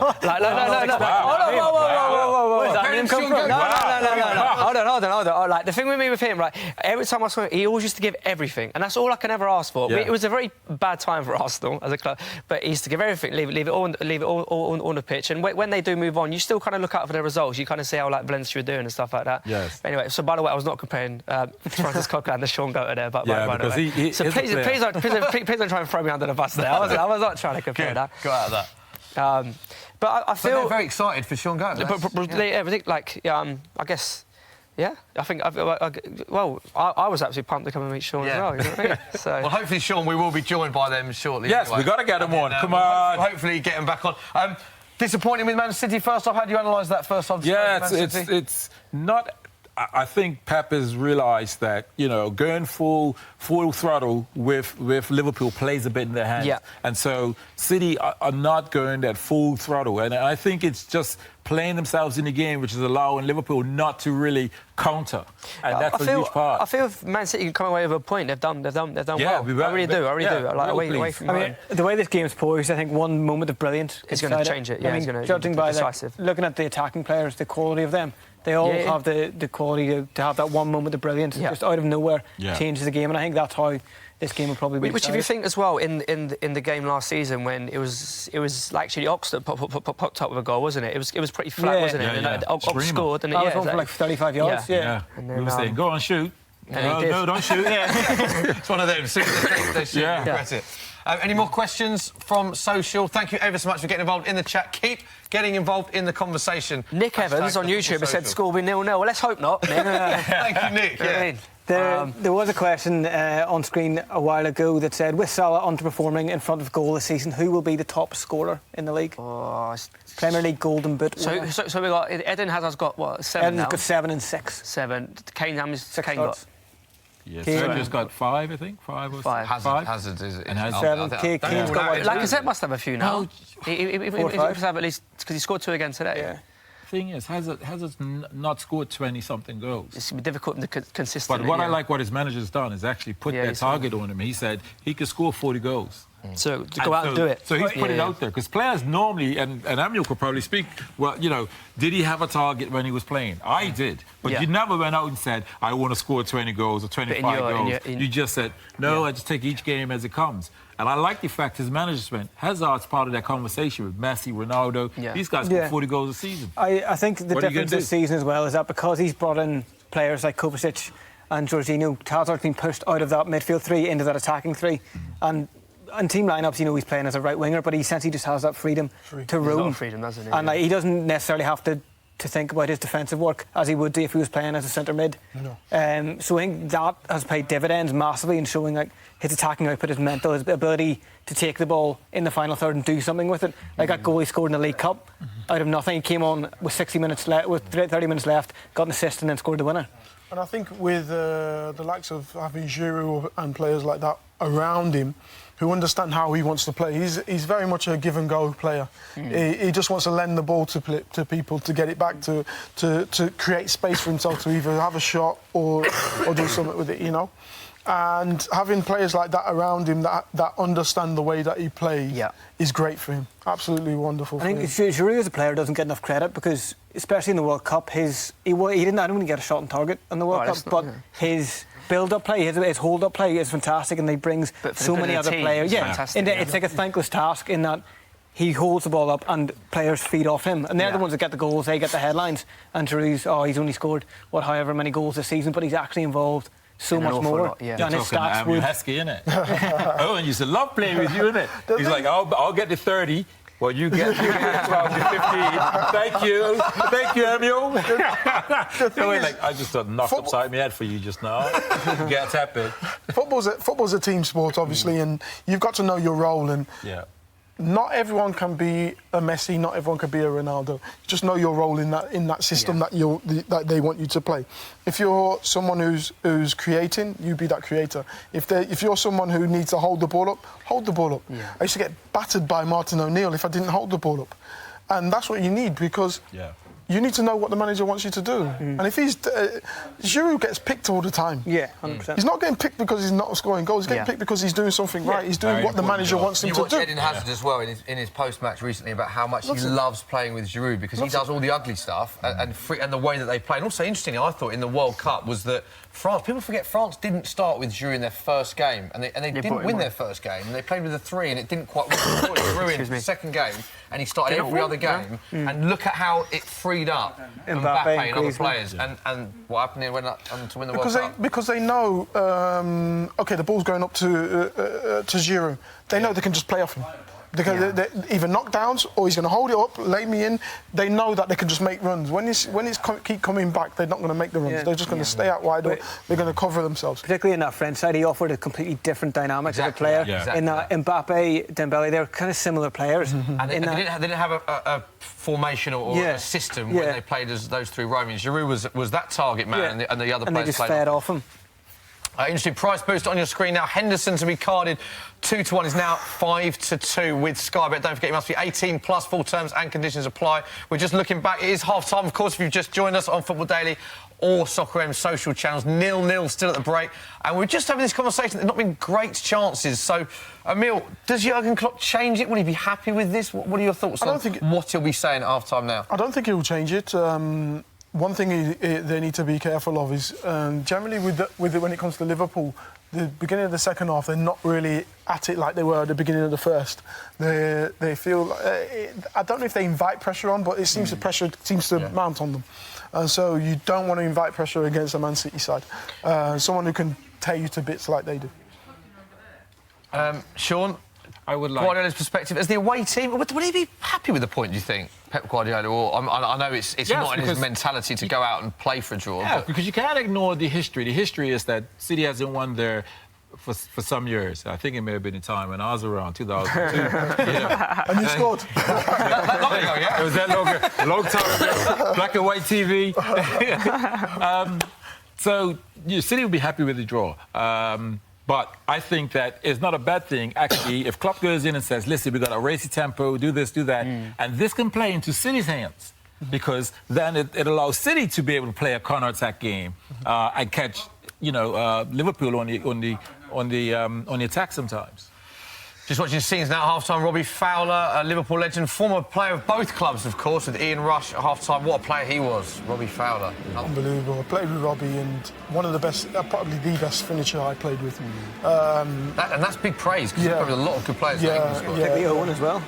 Speaker 2: Hold on. Like the thing with me with him, right? Every time I saw him, he always used to give everything, and that's all I can ever ask for. Yeah. It was a very bad time for Arsenal as a club, but he used to give everything, leave it all on the pitch, and when they do move on, you still kind of look out for the results. You kind of see how Valencia are doing and stuff like that.
Speaker 4: Yes.
Speaker 2: But anyway, so by the way, I was not comparing Francis Coquelin and the Shaun Goater there, but by the way. Please don't try and throw me under the bus there. I was not trying to compare that.
Speaker 1: Go out of that.
Speaker 2: But I feel
Speaker 1: they're very excited for Shaun Goater.
Speaker 2: I guess. Yeah, I think. I was absolutely pumped to come and meet Shaun as well. You know what I mean? So.
Speaker 1: Well, hopefully, Shaun, we will be joined by them shortly.
Speaker 4: Yes,
Speaker 1: anyway.
Speaker 4: we've got to get them on. Come on.
Speaker 1: Hopefully, get them back on. Disappointing with Man City first off. How do you analyse that first half?
Speaker 4: Yeah, it's not. I think Pep has realised that going full throttle with Liverpool plays a bit in their hands, and so City are not going that full throttle, and I think it's just playing themselves in the game, which is allowing Liverpool not to really counter, and that's a huge part.
Speaker 2: I feel if Man City can come away with a point, they've done well. I really do. Like away from
Speaker 5: home. The way this game's poised, I think one moment of brilliance
Speaker 2: is going to change it. Yeah,
Speaker 5: judging by looking at the attacking players, the quality of them. They all have the quality to have that one moment of brilliance, just out of nowhere, changes the game, and I think that's how this game will probably be.
Speaker 2: Which, if you think as well, in the game last season when it was like actually Ox that popped up with a goal, wasn't it? It was pretty flat, wasn't it? And Ox scored, and
Speaker 5: that was on for like 35 yards.
Speaker 4: Yeah. And then, we were saying, go on, shoot. No, don't shoot.
Speaker 1: It's one of them. As soon as they shoot, regret it. Any more questions from social? Thank you ever so much for getting involved in the chat. Keep getting involved in the conversation.
Speaker 2: Nick Evans on YouTube has said score will be 0-0. Well, let's hope not, Nick.
Speaker 1: Thank you, Nick.
Speaker 5: There was a question on screen a while ago that said, with Salah underperforming in front of goal this season, who will be the top scorer in the league? Premier League Golden Boot.
Speaker 2: So we got Eden Hazard's got what, 7
Speaker 5: Eden's
Speaker 2: now?
Speaker 5: got 7 and 6.
Speaker 2: 7. Kane got.
Speaker 4: Yes, Sergio's got 5, I think. 5 or 6.
Speaker 1: Hazard is
Speaker 5: 7. Kane's got one.
Speaker 2: Lacazette must have a few now. He must have at least, because he scored 2 again today.
Speaker 5: Yeah.
Speaker 4: Thing is, Hazard's not scored 20-something goals.
Speaker 2: It's going to be difficult to consistently.
Speaker 4: But what I like what his manager's done is actually put that target on him. He said he could score 40 goals.
Speaker 2: So to go out and do it.
Speaker 4: So he's put it out there because players normally, and Emile could probably speak. Well, did he have a target when he was playing? I did, but you never went out and said, "I want to score 20 goals or 25 goals." You just said, "No, I just take each game as it comes." And I like the fact his management, Hazard's part of that conversation with Messi, Ronaldo. These guys score 40 goals a season.
Speaker 5: I think the difference this season as well is that because he's brought in players like Kovacic and Jorginho, Hazard's been pushed out of that midfield 3 into that attacking 3, and on team lineups, you know, he's playing as a right winger, but he essentially just has that freedom to roam.
Speaker 2: A lot of freedom, doesn't he?
Speaker 5: And like, he doesn't necessarily have to think about his defensive work as he would do if he was playing as a centre mid.
Speaker 3: No.
Speaker 5: So I think that has paid dividends massively in showing like his attacking output, his mental, his ability to take the ball in the final third and do something with it. Like that goal he scored in the League Cup out of nothing. He came on with 60 minutes left, with 30 minutes left, got an assist and then scored the winner.
Speaker 3: And I think with the likes of having Giroud and players like that around him, who understand how he wants to play, he's very much a give and go player. He just wants to lend the ball to people to get it back to create space for himself to either have a shot or do something with it, you know. And having players like that around him that understand the way that he plays is great for him. Absolutely wonderful.
Speaker 5: I think Giroud as a player doesn't get enough credit because, especially in the World Cup, he didn't. I don't even get a shot on target in the World Cup, but his build-up play, his hold-up play is fantastic, and he brings so many other players. It's like a thankless task in that he holds the ball up and players feed off him, and they're the ones that get the goals. They get the headlines. And Giroud's, he's only scored however many goals this season, but he's actually involved so much more.
Speaker 4: And his stats would... Heskey, innit? Owen used to love playing with you, innit? He's like, I'll get the 30. Well, you get 12 to 15. Thank you, Emile. I just got knocked upside my head for you just now. Get happy.
Speaker 3: Football's a team sport, obviously, and you've got to know your role. And not everyone can be a Messi, not everyone can be a Ronaldo. Just know your role in that system that they want you to play. If you're someone who's creating, you be that creator. If you're someone who needs to hold the ball up, hold the ball up. I used to get battered by Martin O'Neill if I didn't hold the ball up. And that's what you need because you need to know what the manager wants you to do. And if Giroud gets picked all the time.
Speaker 5: 100%.
Speaker 3: He's not getting picked because he's not scoring goals. He's getting picked because he's doing something right. He's doing what the manager wants him to do.
Speaker 1: Eden Hazard as well in his post-match recently about how much he loves playing with Giroud because he does all the ugly stuff and the way that they play. And also, interestingly, I thought in the World Cup was that people forget France didn't start with Giroud in their first game and they didn't win their first game and they played with a 3 and it didn't quite work. It ruined the second game and he started every other game and look at how it freed up Mbappe and other players and what happened here to win the World Cup.
Speaker 3: Because they know, the ball's going up to Giroud. They know they can just play off him. They're either knockdowns or he's going to hold it up, lay me in. They know that they can just make runs. When it's keep coming back, they're not going to make the runs. They're just going to stay out wide. They're going to cover themselves.
Speaker 5: Particularly in that French side, he offered a completely different dynamic as a player. In that Mbappe, Dembele, they're kind of similar players.
Speaker 1: And they didn't have a formation or a system when they played as those three Romans. Giroud was that target man, and the other players
Speaker 5: and they just fed off him.
Speaker 1: Interesting price boost on your screen now. Henderson to be carded 2-1 is now 5-2 with Sky Bet. Don't forget, you must be 18 plus. Full terms and conditions apply. We're just looking back. It is half-time, of course, if you've just joined us on Football Daily or Soccer M social channels. 0-0 still at the break. And we're just having this conversation. There's not been great chances. So, Emile, does Jurgen Klopp change it? Will he be happy with this? What are your thoughts on what he'll be saying at half-time now?
Speaker 3: I don't think he'll change it. One thing they need to be careful of is generally when it comes to Liverpool, the beginning of the second half they're not really at it like they were at the beginning of the first. They feel I don't know if they invite pressure on, but it seems the pressure seems to mount on them, and so you don't want to invite pressure against a Man City side, someone who can tear you to bits like they do.
Speaker 1: Shaun,
Speaker 4: I would like
Speaker 1: Guardiola's perspective as the away team. Would he be happy with the point? Do you think, Pep Guardiola? Or I know it's not in his mentality to go out and play for a draw.
Speaker 4: Yeah, because you can't ignore the history. The history is that City hasn't won there for some years. I think it may have been a time when I was around 2002.
Speaker 3: And you scored.
Speaker 1: That long ago, yeah.
Speaker 4: It was that long time ago. Black and white TV. So City will be happy with the draw. But I think that it's not a bad thing, actually, if Klopp goes in and says, listen, we've got a racy tempo, do this, do that, and this can play into City's hands, because then it allows City to be able to play a counter-attack game and catch, Liverpool on the attack sometimes.
Speaker 1: Just watching the scenes now at half-time. Robbie Fowler, a Liverpool legend, former player of both clubs, of course, with Ian Rush at half-time. What a player he was, Robbie Fowler.
Speaker 3: Unbelievable. I played with Robbie and one of the best, probably the best finisher I played with.
Speaker 1: And that's big praise, because there's probably a lot of good players in England.
Speaker 5: Particularly Owen as well.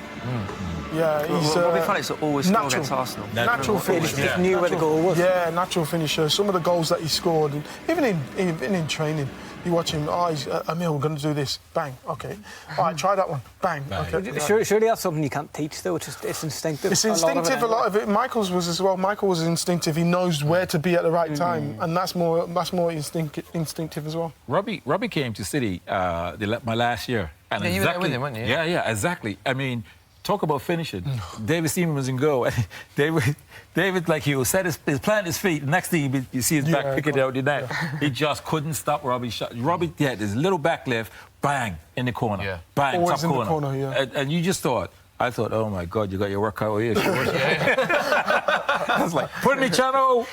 Speaker 3: Yeah, he's
Speaker 2: Robbie Fowler's always scored against Arsenal.
Speaker 3: Natural finisher.
Speaker 5: Just knew where the goal was.
Speaker 3: Yeah, natural finisher. Some of the goals that he scored, even in training, You watch him, Emile, we're going to do this. Bang, OK. All right, try that one. Bang, OK.
Speaker 5: Surely that's something you can't teach, though. It's instinctive.
Speaker 3: It's instinctive, a lot of it. Michael's was as well. Michael was instinctive. He knows where to be at the right time, and that's more instinctive as well.
Speaker 4: Robbie came to City my last year. And
Speaker 1: you were there with him, weren't you?
Speaker 4: Yeah, exactly. I mean, talk about finishing. David Seaman was in goal. David, like, he will plant his feet. The next thing you see his back picking out the net. Yeah. He just couldn't stop Robbie's shot. Robbie had this little back left, bang, in the corner. Yeah. Bang,
Speaker 3: always
Speaker 4: top
Speaker 3: in the corner, yeah.
Speaker 4: And you just thought, oh my God, you got your workout here. I was like, put me, Chano.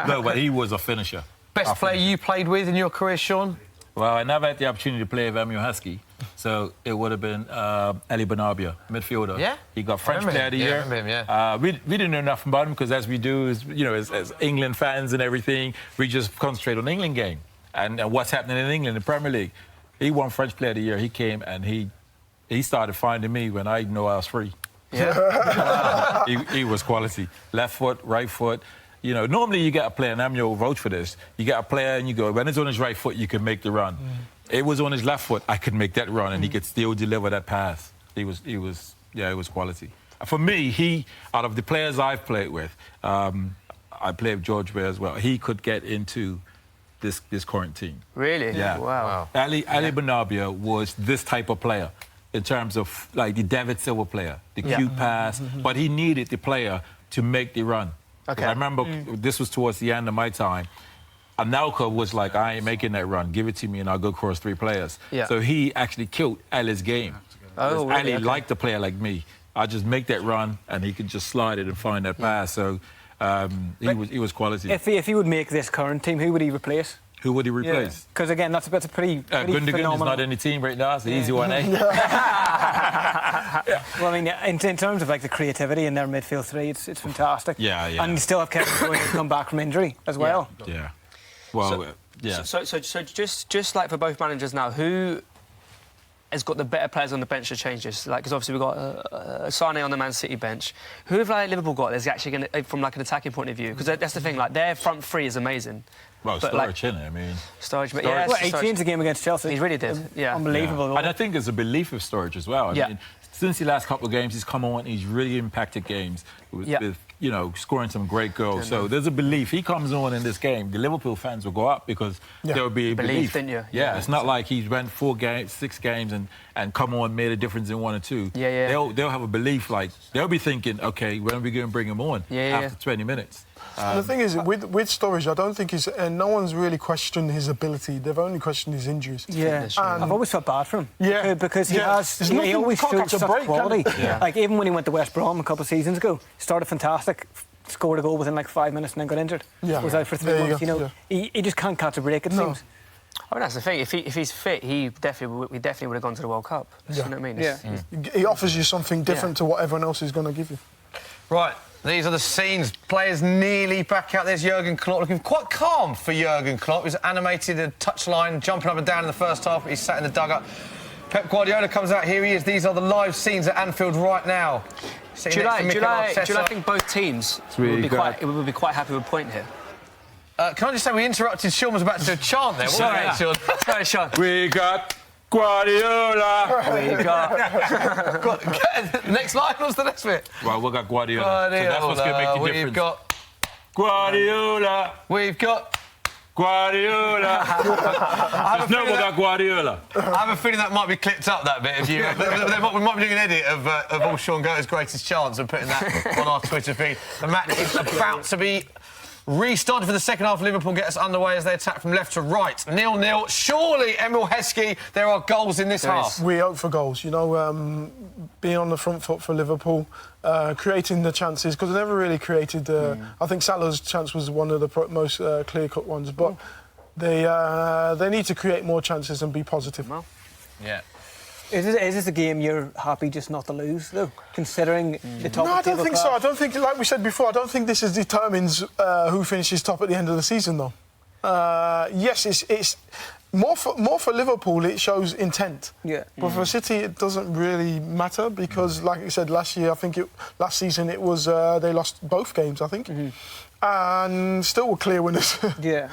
Speaker 4: No, but he was a finisher.
Speaker 1: Best player you played with in your career, Shaun?
Speaker 4: Well, I never had the opportunity to play with Emile Heskey, so it would have been Emile Benarbia, midfielder.
Speaker 1: Yeah,
Speaker 4: he got French Player of the Year.
Speaker 1: I remember him,
Speaker 4: we didn't know enough about him because, as we do, as England fans and everything, we just concentrate on the England game and what's happening in England, in the Premier League. He won French Player of the Year. He came and he started finding me when I didn't know I was free.
Speaker 1: Yeah,
Speaker 4: he was quality. Left foot, right foot. Normally you get a player, and Emile will vouch for this, you get a player and you go, when it's on his right foot, you can make the run. It was on his left foot, I could make that run, and he could still deliver that pass. It was quality. For me, out of the players I've played with, I played with George Weah as well, he could get into this current team.
Speaker 2: Really?
Speaker 4: Yeah.
Speaker 2: Wow.
Speaker 4: Ali Benarbia was this type of player in terms of, like, the David Silva player, the cute pass, but he needed the player to make the run.
Speaker 2: Okay.
Speaker 4: I remember this was towards the end of my time. Anelka was like, I ain't making that run. Give it to me and I'll go cross 3 players. Yeah. So he actually killed Ali's game.
Speaker 2: Oh, really?
Speaker 4: Ali
Speaker 2: Okay.
Speaker 4: liked a player like me. I just make that run and he could just slide it and find that pass. So he was quality.
Speaker 5: If he would make this current team, who would he replace?
Speaker 4: Who would he replace?
Speaker 5: Because, again, that's a pretty
Speaker 4: Gundogan
Speaker 5: phenomenal...
Speaker 4: is not in the team right now. It's an easy one, eh?
Speaker 5: Well, I mean, in terms of, like, the creativity in their midfield three, it's fantastic.
Speaker 4: Yeah.
Speaker 5: And you still have Kevin De Bruyne come back from injury as well.
Speaker 4: Yeah. Well,
Speaker 2: So just like for both managers now, who has got the better players on the bench to change this? Like, because obviously we've got Sane on the Man City bench. Who have, like, Liverpool got that's actually going to, from, like, an attacking point of view? Because that's the thing, like, their front three is amazing.
Speaker 4: Well,
Speaker 2: but,
Speaker 4: Sturridge,
Speaker 2: like,
Speaker 4: innit? I mean...
Speaker 2: Sturridge, but yeah...
Speaker 5: Well, 18's a game against Chelsea.
Speaker 2: He really did, yeah.
Speaker 5: Unbelievable.
Speaker 4: And I think there's a belief of Sturridge as well. I mean, since the last couple of games, he's come on, he's really impacted games with scoring some great goals. So there's a belief. He comes on in this game, the Liverpool fans will go up because there will be a belief.
Speaker 2: Didn't you?
Speaker 4: Yeah, it's not like he went 6 games and come on, made a difference in 1 or 2. They'll have a belief, like, they'll be thinking, OK, when are we going to bring him on after 20 minutes?
Speaker 3: The thing is, with Sturridge, I don't think no one's really questioned his ability. They've only questioned his injuries.
Speaker 5: Yeah, I've always felt bad for him.
Speaker 3: Yeah,
Speaker 5: because he always showed such quality. Like, even when he went to West Brom a couple of seasons ago, started fantastic, scored a goal within like 5 minutes and then got injured. Yeah, was out for 3 months. He just can't catch a break. It seems.
Speaker 2: I mean, that's the thing. If he's fit, we definitely would have gone to the World Cup. You know what I mean?
Speaker 5: Yeah.
Speaker 3: He offers you something different to what everyone else is going to give you.
Speaker 1: Right. These are the scenes. Players nearly back out. There's Jurgen Klopp looking quite calm for Jurgen Klopp. He's animated a touchline, jumping up and down in the first half. He's sat in the dugout. Pep Guardiola comes out. Here he is. These are the live scenes at Anfield right now.
Speaker 2: Do you think both teams would be quite happy with a point here?
Speaker 1: Can I just say we interrupted? Sean was about to do a chant there.
Speaker 2: Sorry, Shaun.
Speaker 4: We got Guardiola.
Speaker 2: We got...
Speaker 1: Next line, what's the next bit?
Speaker 4: Well, we've got Guardiola. So that's what's going to make the difference.
Speaker 1: We've got...
Speaker 4: Guardiola.
Speaker 1: We've got...
Speaker 4: Guardiola. There's no one got Guardiola.
Speaker 1: I have a feeling that might be clipped up, that bit. We might be doing an edit of all Sean Goater's greatest chants and putting that on our Twitter feed. The match is about to be restarted for the second half. Liverpool get us underway as they attack from left to right. 0-0. Surely, Emile Heskey, there are goals in this half.
Speaker 3: We hope for goals. You know, being on the front foot for Liverpool, creating the chances, because they never really created... I think Salah's chance was one of the most clear-cut ones, but they need to create more chances and be positive.
Speaker 2: Well,
Speaker 1: yeah.
Speaker 5: Is this a game you're happy just not to lose, though, considering the top?
Speaker 3: No, I don't think so. I don't think, like we said before, I don't think this determines who finishes top at the end of the season, though. Yes, it's more for Liverpool. It shows intent.
Speaker 5: Yeah.
Speaker 3: But for City, it doesn't really matter because, like you said, last season it was they lost both games, I think, and still were clear winners.
Speaker 5: Yeah.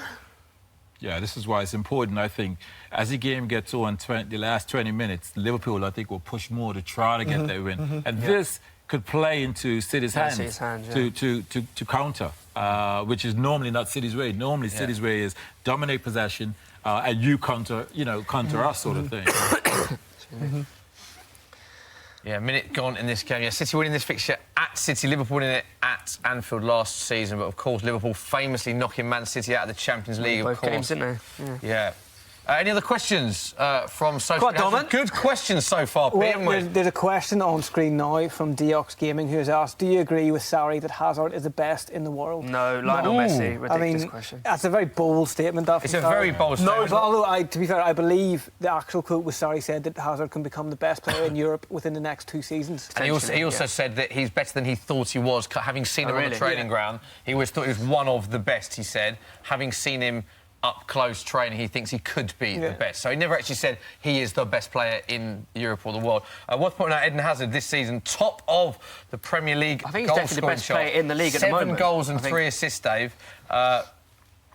Speaker 4: Yeah, this is why it's important, I think. As the game gets on, the last 20 minutes, Liverpool, I think, will push more to try to get their win. And this could play into City's hands, to counter, which is normally not City's way. Normally, City's way is dominate possession and you counter us sort of thing.
Speaker 1: Yeah, a minute gone in this game. Yeah, City winning this fixture at City, Liverpool winning it at Anfield last season. But, of course, Liverpool famously knocking Man City out of the Champions League,
Speaker 2: Both games, didn't they?
Speaker 1: Yeah. Any other questions from social
Speaker 2: Quite
Speaker 1: media? Good questions so far, Pete, haven't we?
Speaker 5: There's a question on screen now from Deox Gaming who has asked, do you agree with Sarri that Hazard is the best in the world?
Speaker 2: No, Lionel Messi. Ridiculous question.
Speaker 5: That's a very bold statement.
Speaker 1: It's a very bold statement.
Speaker 5: No, although, to be fair, I believe the actual quote was Sarri said that Hazard can become the best player in Europe within the next 2 seasons.
Speaker 1: And he also said that he's better than he thought he was. Having seen him on the training ground, he always thought he was one of the best, he said. Having seen him up close training, he thinks he could be the best. So he never actually said he is the best player in Europe or the world. Worth pointing out, Eden Hazard this season, top of the Premier League.
Speaker 2: I think he's definitely the best player in the league at the moment.
Speaker 1: 7 goals and 3 assists, Dave.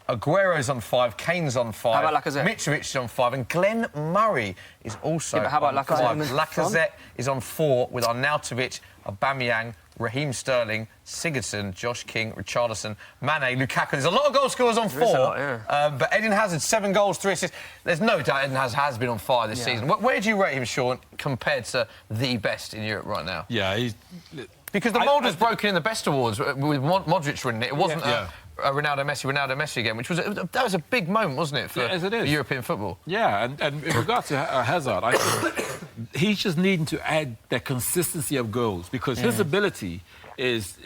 Speaker 1: Aguero's on 5, Kane's on 5.
Speaker 2: How about Lacazette?
Speaker 1: Mitrovic is on 5, and Glenn Murray is also
Speaker 2: but how about
Speaker 1: on
Speaker 2: Lacazette?
Speaker 1: 5. Lacazette is on 4 with Arnautovic, Aubameyang, Raheem Sterling, Sigurdsson, Josh King, Richarlison, Mane, Lukaku. There's a lot of goal scorers on 4. But Eden Hazard, 7 goals, 3 assists. There's no doubt Eden Hazard has been on fire this season. Where do you rate him, Shaun, compared to the best in Europe right now?
Speaker 4: Yeah, he's...
Speaker 1: Because the mould was broken in the best awards with Modric winning it. It wasn't Ronaldo Messi again, which was that was a big moment, wasn't it, for European football?
Speaker 4: Yeah, and in regards to Hazard, I think he's just needing to add that consistency of goals because his ability is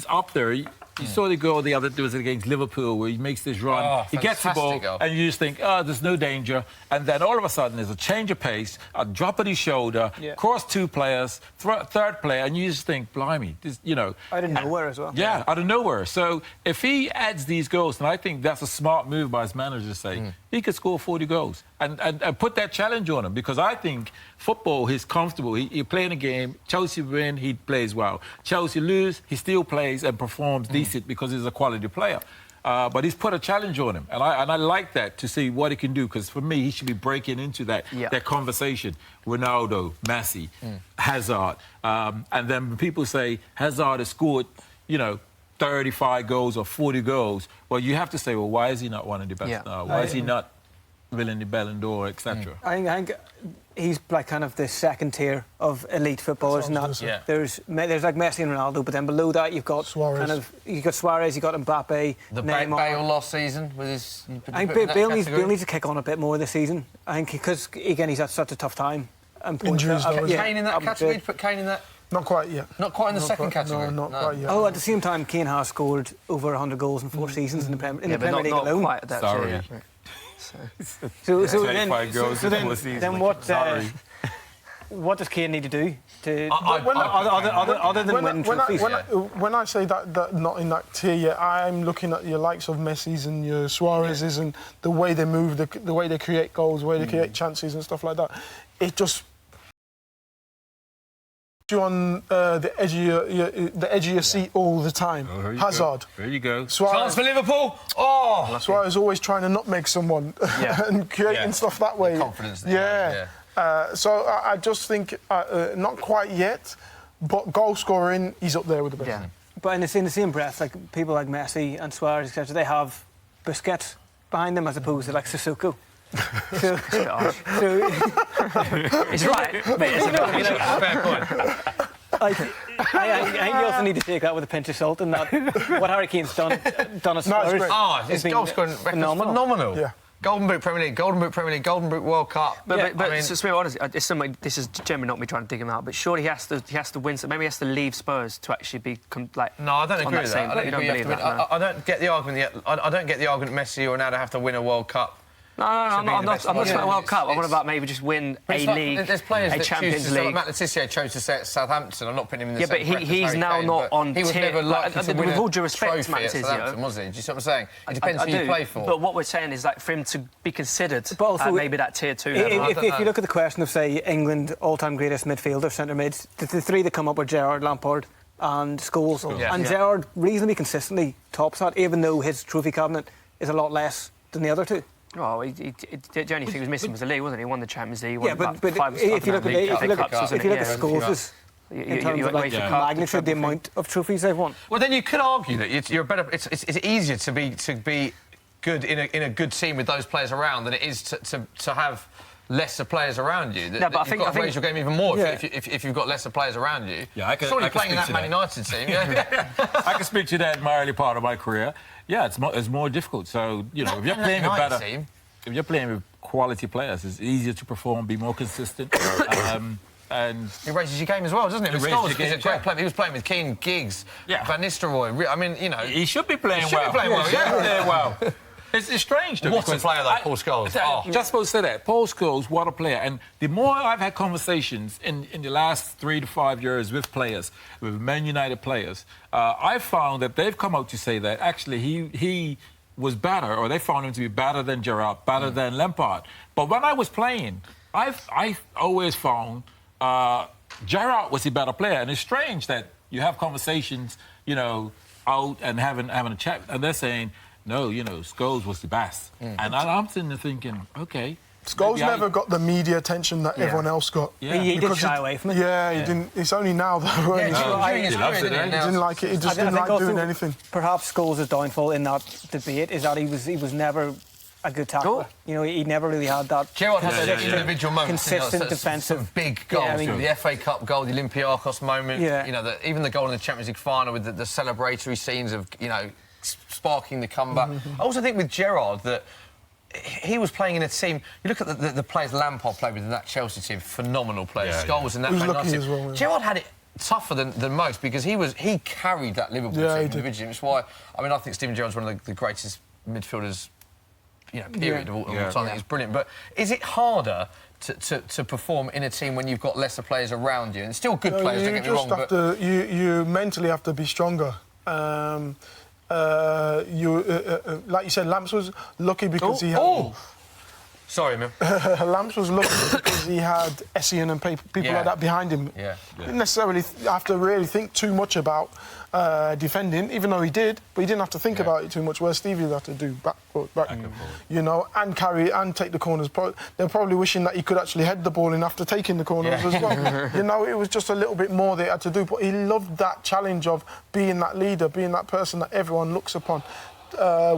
Speaker 4: up there. You saw the goal the other day was against Liverpool where he makes this run. He gets the ball and you just think, there's no danger. And then all of a sudden there's a change of pace, a drop of his shoulder, cross 2 players, third player, and you just think, blimey, this,
Speaker 5: Out of nowhere as well.
Speaker 4: Yeah, out of nowhere. So if he adds these goals, and I think that's a smart move by his manager to say, he could score 40 goals and put that challenge on him because I think football, he's comfortable. He playing a game. Chelsea win, he plays well. Chelsea lose, he still plays and performs decent because he's a quality player. But he's put a challenge on him, and I like that to see what he can do because for me, he should be breaking into that conversation. Ronaldo, Messi, Hazard, and then when people say Hazard has scored, 35 goals or 40 goals. Well, you have to say, well, why is he not one of the best now? Why is he not winning the Ballon d'Or, etc.?
Speaker 5: I think he's like kind of the second tier of elite footballers. There's like Messi and Ronaldo, but then below that you've got
Speaker 3: Suarez.
Speaker 5: You've got Suarez, you've got Mbappe,
Speaker 1: The
Speaker 5: Neymar.
Speaker 1: Bale last season with his.
Speaker 5: I think Bale needs to kick on a bit more this season. I think because again he's had such a tough time.
Speaker 3: Injuries, though.
Speaker 1: Kane in that category? Put Kane in that?
Speaker 3: Not quite yet.
Speaker 1: Not quite in the second category?
Speaker 3: No, not quite yet.
Speaker 5: Oh, at the same time, Kane has scored over 100 goals in 4 seasons in the Premier League
Speaker 2: not
Speaker 5: alone.
Speaker 2: Quite at that
Speaker 4: Sorry.
Speaker 5: So
Speaker 4: 25 goals in 4 seasons.
Speaker 5: then what does Kane need to do other than win trophies?
Speaker 3: When I say that not in that tier yet, I'm looking at your likes of Messi's and your Suarez's and the way they move, the way they create goals, the way they create chances and stuff like that. It just you on the edge of your seat all the time. Hazard.
Speaker 4: There you go.
Speaker 1: Chance for Liverpool. Oh,
Speaker 3: Suarez always trying to nutmeg someone and creating stuff that way.
Speaker 1: The confidence.
Speaker 3: So I just think not quite yet, but goal scoring, he's up there with the best.
Speaker 5: Yeah. But in the same breath, like people like Messi and Suarez, etc., they have Busquets behind them as opposed to like Sissoko.
Speaker 2: It's right.
Speaker 1: Fair point.
Speaker 5: I think you also need to take that with a pinch of salt, and that what Harry Kane's done at Spurs.
Speaker 1: His goal scoring record's phenomenal.
Speaker 3: Yeah.
Speaker 1: Golden Boot Premier League, Golden Boot Premier League, Golden Boot World Cup.
Speaker 2: But to be honest, this is generally not me trying to dig him out, but surely he has to win. So maybe he has to leave Spurs to actually be like.
Speaker 1: No, I don't agree with that. I don't get the argument yet. I don't get the argument Messi or Ronaldo have to win a World Cup.
Speaker 2: No, I'm not talking about World Cup. I'm on about maybe just win a league,
Speaker 1: there's players
Speaker 2: a
Speaker 1: that
Speaker 2: Champions
Speaker 1: choose to,
Speaker 2: League.
Speaker 1: Matt Letizia chose to stay at Southampton. I'm not putting him in the same
Speaker 2: but he's now not on
Speaker 1: he was
Speaker 2: tier.
Speaker 1: never likely to win
Speaker 2: with all due respect to Matt
Speaker 1: at Southampton, was he? Do you see what I'm saying? It depends who you play for.
Speaker 2: But what we're saying is like for him to be considered at maybe that tier 2
Speaker 5: level. If you look at the question of, say, England all-time greatest midfielder, centre mids, the 3 that come up were Gerrard, Lampard and Scholes. And Gerrard reasonably consistently tops that, even though his trophy cabinet is a lot less than the other two.
Speaker 2: Well, the only thing he was missing was the league, wasn't he? He won the Champions League. He won
Speaker 5: Yeah, but
Speaker 2: about
Speaker 5: if you look at Scholes'
Speaker 2: You
Speaker 5: in terms of like
Speaker 2: UEFA Cup,
Speaker 5: magnitude, the amount of trophies they've won.
Speaker 1: Well, then you could argue that you're better. It's easier to be good in a good team with those players around than it is to have lesser players around you.
Speaker 2: No, but I think
Speaker 1: raise your game even more
Speaker 5: Yeah.
Speaker 1: if you've got lesser players around you.
Speaker 4: Yeah, I can.
Speaker 1: Surely
Speaker 4: I can
Speaker 1: playing in
Speaker 4: speak
Speaker 1: that
Speaker 4: to
Speaker 1: Man United team. Yeah.
Speaker 4: I can speak to that in my early part of my career. Yeah, it's more difficult. So if you're playing with better,
Speaker 1: team.
Speaker 4: if you're playing with quality players, it's easier to perform, be more consistent. And
Speaker 1: He raises your game as well, doesn't it?
Speaker 4: It
Speaker 1: With
Speaker 4: raises
Speaker 1: Scholes,
Speaker 4: your game,
Speaker 1: he's a great
Speaker 4: yeah.
Speaker 1: player. He was playing with Keane, Giggs,
Speaker 4: Yeah.
Speaker 1: Van Nistelrooy. I mean,
Speaker 4: he should be playing
Speaker 1: He should
Speaker 4: well.
Speaker 1: be playing well, yeah.
Speaker 4: Playing well. It's strange, though.
Speaker 1: What a
Speaker 4: because
Speaker 1: player, though, Paul Scholes. Oh.
Speaker 4: Just supposed to say that. Paul Scholes, what a player. And the more I've had conversations in the last 3 to 5 years with players, with Man United players, I've found that they've come out to say that actually he was better, or they found him to be better than Gerrard, better than Lampard. But when I was playing, I always found Gerrard was the better player. And it's strange that you have conversations, out and having a chat, and they're saying, no, Scholes was the best. And I'm sitting there thinking, OK.
Speaker 3: Scholes
Speaker 4: maybe
Speaker 3: never got the media attention that everyone else got.
Speaker 4: Yeah.
Speaker 5: He did
Speaker 3: Because
Speaker 5: shy away from it.
Speaker 3: Yeah, he didn't. It's only now though.
Speaker 1: Yeah,
Speaker 3: he
Speaker 1: during his
Speaker 4: he loves
Speaker 1: career,
Speaker 4: it,
Speaker 1: didn't
Speaker 4: eh?
Speaker 1: he?
Speaker 3: didn't like it. He just
Speaker 5: I
Speaker 3: didn't
Speaker 5: think
Speaker 3: like
Speaker 5: also
Speaker 3: doing anything.
Speaker 5: Perhaps Scholes' downfall in that debate is that he was never a good tackler. He never really had that
Speaker 1: Gerrard had those individual moments.
Speaker 5: consistent
Speaker 1: some
Speaker 5: defensive
Speaker 1: big goals.
Speaker 5: Yeah, I mean-
Speaker 1: The FA Cup goal, the Olympiacos moment.
Speaker 5: Yeah.
Speaker 1: Even the goal in the Champions League final with the celebratory scenes of sparking the comeback. I also think with Gerrard that he was playing in a team. You look at the players Lampard played with in that Chelsea team. Phenomenal players.
Speaker 4: Yeah,
Speaker 1: Scholes in that
Speaker 3: He was
Speaker 1: Man
Speaker 3: lucky
Speaker 1: United
Speaker 3: as well, yeah.
Speaker 1: Gerrard had it tougher than most because he carried that Liverpool
Speaker 3: Yeah, he
Speaker 1: team
Speaker 3: did.
Speaker 1: individually. It's why I think Steven Gerrard's one of the greatest midfielders. Period of all time. I think it's brilliant. But is it harder to perform in a team when you've got lesser players around you? And still good players, don't get me wrong. But
Speaker 3: You mentally have to be stronger. Like you said, Lamps was lucky because he had.
Speaker 1: Sorry, man.
Speaker 3: Lamps was lucky because he had Essien and people
Speaker 1: Yeah.
Speaker 3: like that behind him.
Speaker 1: Yeah.
Speaker 3: Didn't necessarily have to really think too much about defending, even though he did, but he didn't have to think about it too much, where Stevie had to do back, and carry and take the corners. They're probably wishing that he could actually head the ball in after taking the corners as well. It was just a little bit more they had to do, but he loved that challenge of being that leader, being that person that everyone looks upon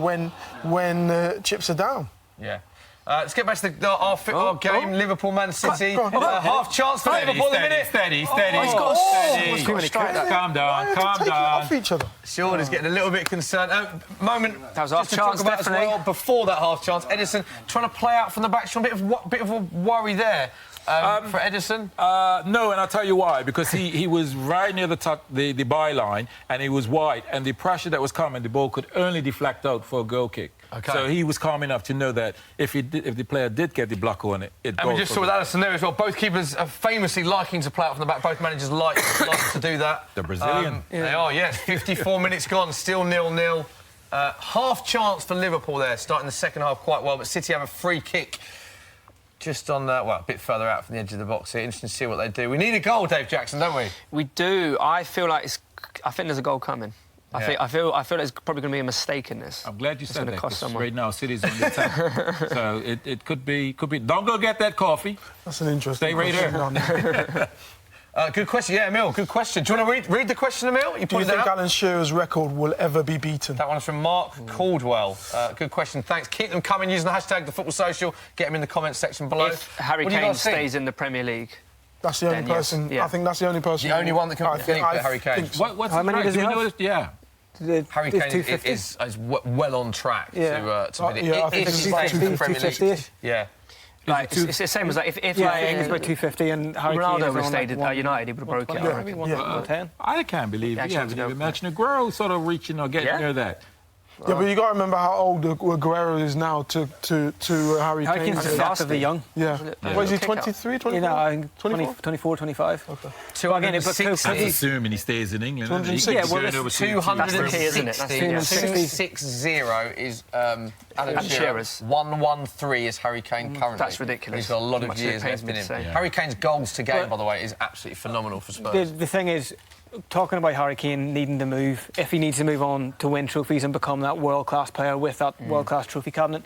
Speaker 3: when chips are down.
Speaker 1: Yeah. Let's get back to our game, Liverpool, Man City.
Speaker 3: Go on.
Speaker 1: Half chance for Liverpool in a minute.
Speaker 4: Steady.
Speaker 1: he's got a
Speaker 4: Steady. Calm down.
Speaker 3: Take it off each other.
Speaker 1: Shaun is getting a little bit concerned. Moment
Speaker 2: That was
Speaker 1: just
Speaker 2: half
Speaker 1: to
Speaker 2: chance,
Speaker 1: talk about
Speaker 2: definitely.
Speaker 1: as well. Before that half chance, Edison trying to play out from the back. Shaun, bit of a worry there for Edison.
Speaker 4: No, and I'll tell you why. Because he was right near the byline, and he was wide, and the pressure that was coming, the ball could only deflect out for a goal kick.
Speaker 1: Okay.
Speaker 4: So he was calm enough to know that if the player did get the block on it, it
Speaker 1: And we
Speaker 4: goes
Speaker 1: just
Speaker 4: for
Speaker 1: saw with
Speaker 4: the-
Speaker 1: Alisson there as well. Both keepers are famously liking to play out from the back. Both managers like to do that.
Speaker 4: The Brazilian.
Speaker 1: They are, yes. 54 minutes gone, still 0-0. Half chance for Liverpool there, starting the second half quite well. But City have a free kick just on a bit further out from the edge of the box here. Interesting to see what they do. We need a goal, Dave Jackson, don't we?
Speaker 2: We do. I think there's a goal coming.
Speaker 1: Yeah.
Speaker 2: I feel there's probably going to be a mistake in this.
Speaker 4: I'm glad you
Speaker 2: It's
Speaker 4: said
Speaker 2: gonna
Speaker 4: that,
Speaker 2: cost
Speaker 4: 'cause
Speaker 2: someone.
Speaker 4: right now City's on the attack. So it could be. Don't go get that coffee.
Speaker 3: That's an interesting
Speaker 4: Stay right
Speaker 3: question.
Speaker 4: there.
Speaker 1: Good question. Yeah, Emile, good question. Do you want to read the question, Emile?
Speaker 3: Do you
Speaker 1: pointed
Speaker 3: think
Speaker 1: it out.
Speaker 3: Alan Shearer's record will ever be beaten?
Speaker 1: That one's from Mark Caldwell. Good question. Thanks. Keep them coming using the hashtag TheFootballSocial. Get them in the comments section below.
Speaker 2: If Harry
Speaker 1: What do you
Speaker 2: Kane
Speaker 1: guys think?
Speaker 2: stays in the Premier League,
Speaker 3: That's the only
Speaker 2: Then yes,
Speaker 3: person.
Speaker 2: yeah.
Speaker 3: I think that's the only person.
Speaker 1: The only one that can
Speaker 3: I
Speaker 1: compete with Harry Kane.
Speaker 3: think so.
Speaker 4: What's
Speaker 5: How
Speaker 4: the
Speaker 5: many
Speaker 4: price?
Speaker 5: does
Speaker 4: Do
Speaker 5: he
Speaker 4: we know
Speaker 5: have?
Speaker 4: this? Yeah.
Speaker 1: Harry Kane
Speaker 5: 250?
Speaker 1: is well on track
Speaker 5: Yeah.
Speaker 1: to win it.
Speaker 3: Yeah, I think
Speaker 1: If
Speaker 3: it's
Speaker 1: he stays in the
Speaker 3: 250,
Speaker 1: Premier League.
Speaker 5: 250-ish.
Speaker 1: Yeah.
Speaker 2: like, it's the same as like if
Speaker 5: Yeah, I think it's about 250 and Harry Kane
Speaker 2: Ronaldo
Speaker 5: is
Speaker 2: would have
Speaker 5: around
Speaker 2: stayed
Speaker 5: like
Speaker 2: at United, he would have broke it. I
Speaker 3: Yeah.
Speaker 2: reckon.
Speaker 3: Yeah.
Speaker 5: 110.
Speaker 4: I can't believe
Speaker 2: Yeah,
Speaker 4: you haven't
Speaker 2: actually,
Speaker 4: even mentioned Aguero sort of reaching or getting
Speaker 2: Yeah.
Speaker 4: near that.
Speaker 3: Yeah, but you got to remember how old Aguero is now to Harry
Speaker 5: Harry
Speaker 3: Kane.
Speaker 5: Kane's
Speaker 2: Kane's
Speaker 5: relatively young.
Speaker 3: Yeah.
Speaker 2: Yeah.
Speaker 3: What is he,
Speaker 2: Kick out.
Speaker 3: 23,
Speaker 5: You
Speaker 3: 24?
Speaker 5: know, I think
Speaker 3: 24?
Speaker 5: 24, 25.
Speaker 1: Two
Speaker 5: again, but
Speaker 1: 260.
Speaker 4: That's assuming he stays in England. isn't he?
Speaker 3: 260.
Speaker 4: He could
Speaker 5: Yeah, well,
Speaker 4: go
Speaker 5: it's
Speaker 4: over to-
Speaker 1: 260
Speaker 2: That's the key, isn't it? That's the- yeah.
Speaker 1: 260 is Alan Shearer.
Speaker 2: Shearer's.
Speaker 1: 113 is Harry Kane currently.
Speaker 2: That's ridiculous.
Speaker 1: He's got a lot
Speaker 2: How
Speaker 1: of
Speaker 2: much it
Speaker 1: years
Speaker 2: pains
Speaker 1: left
Speaker 2: me
Speaker 1: in
Speaker 2: to
Speaker 1: him.
Speaker 2: say.
Speaker 4: Yeah.
Speaker 1: Harry Kane's goals to game,
Speaker 5: But-
Speaker 1: by the way, is absolutely phenomenal for Spurs.
Speaker 5: The thing is, talking about Harry Kane needing to move, if he needs to move on to win trophies and become that world-class player with that world-class trophy cabinet,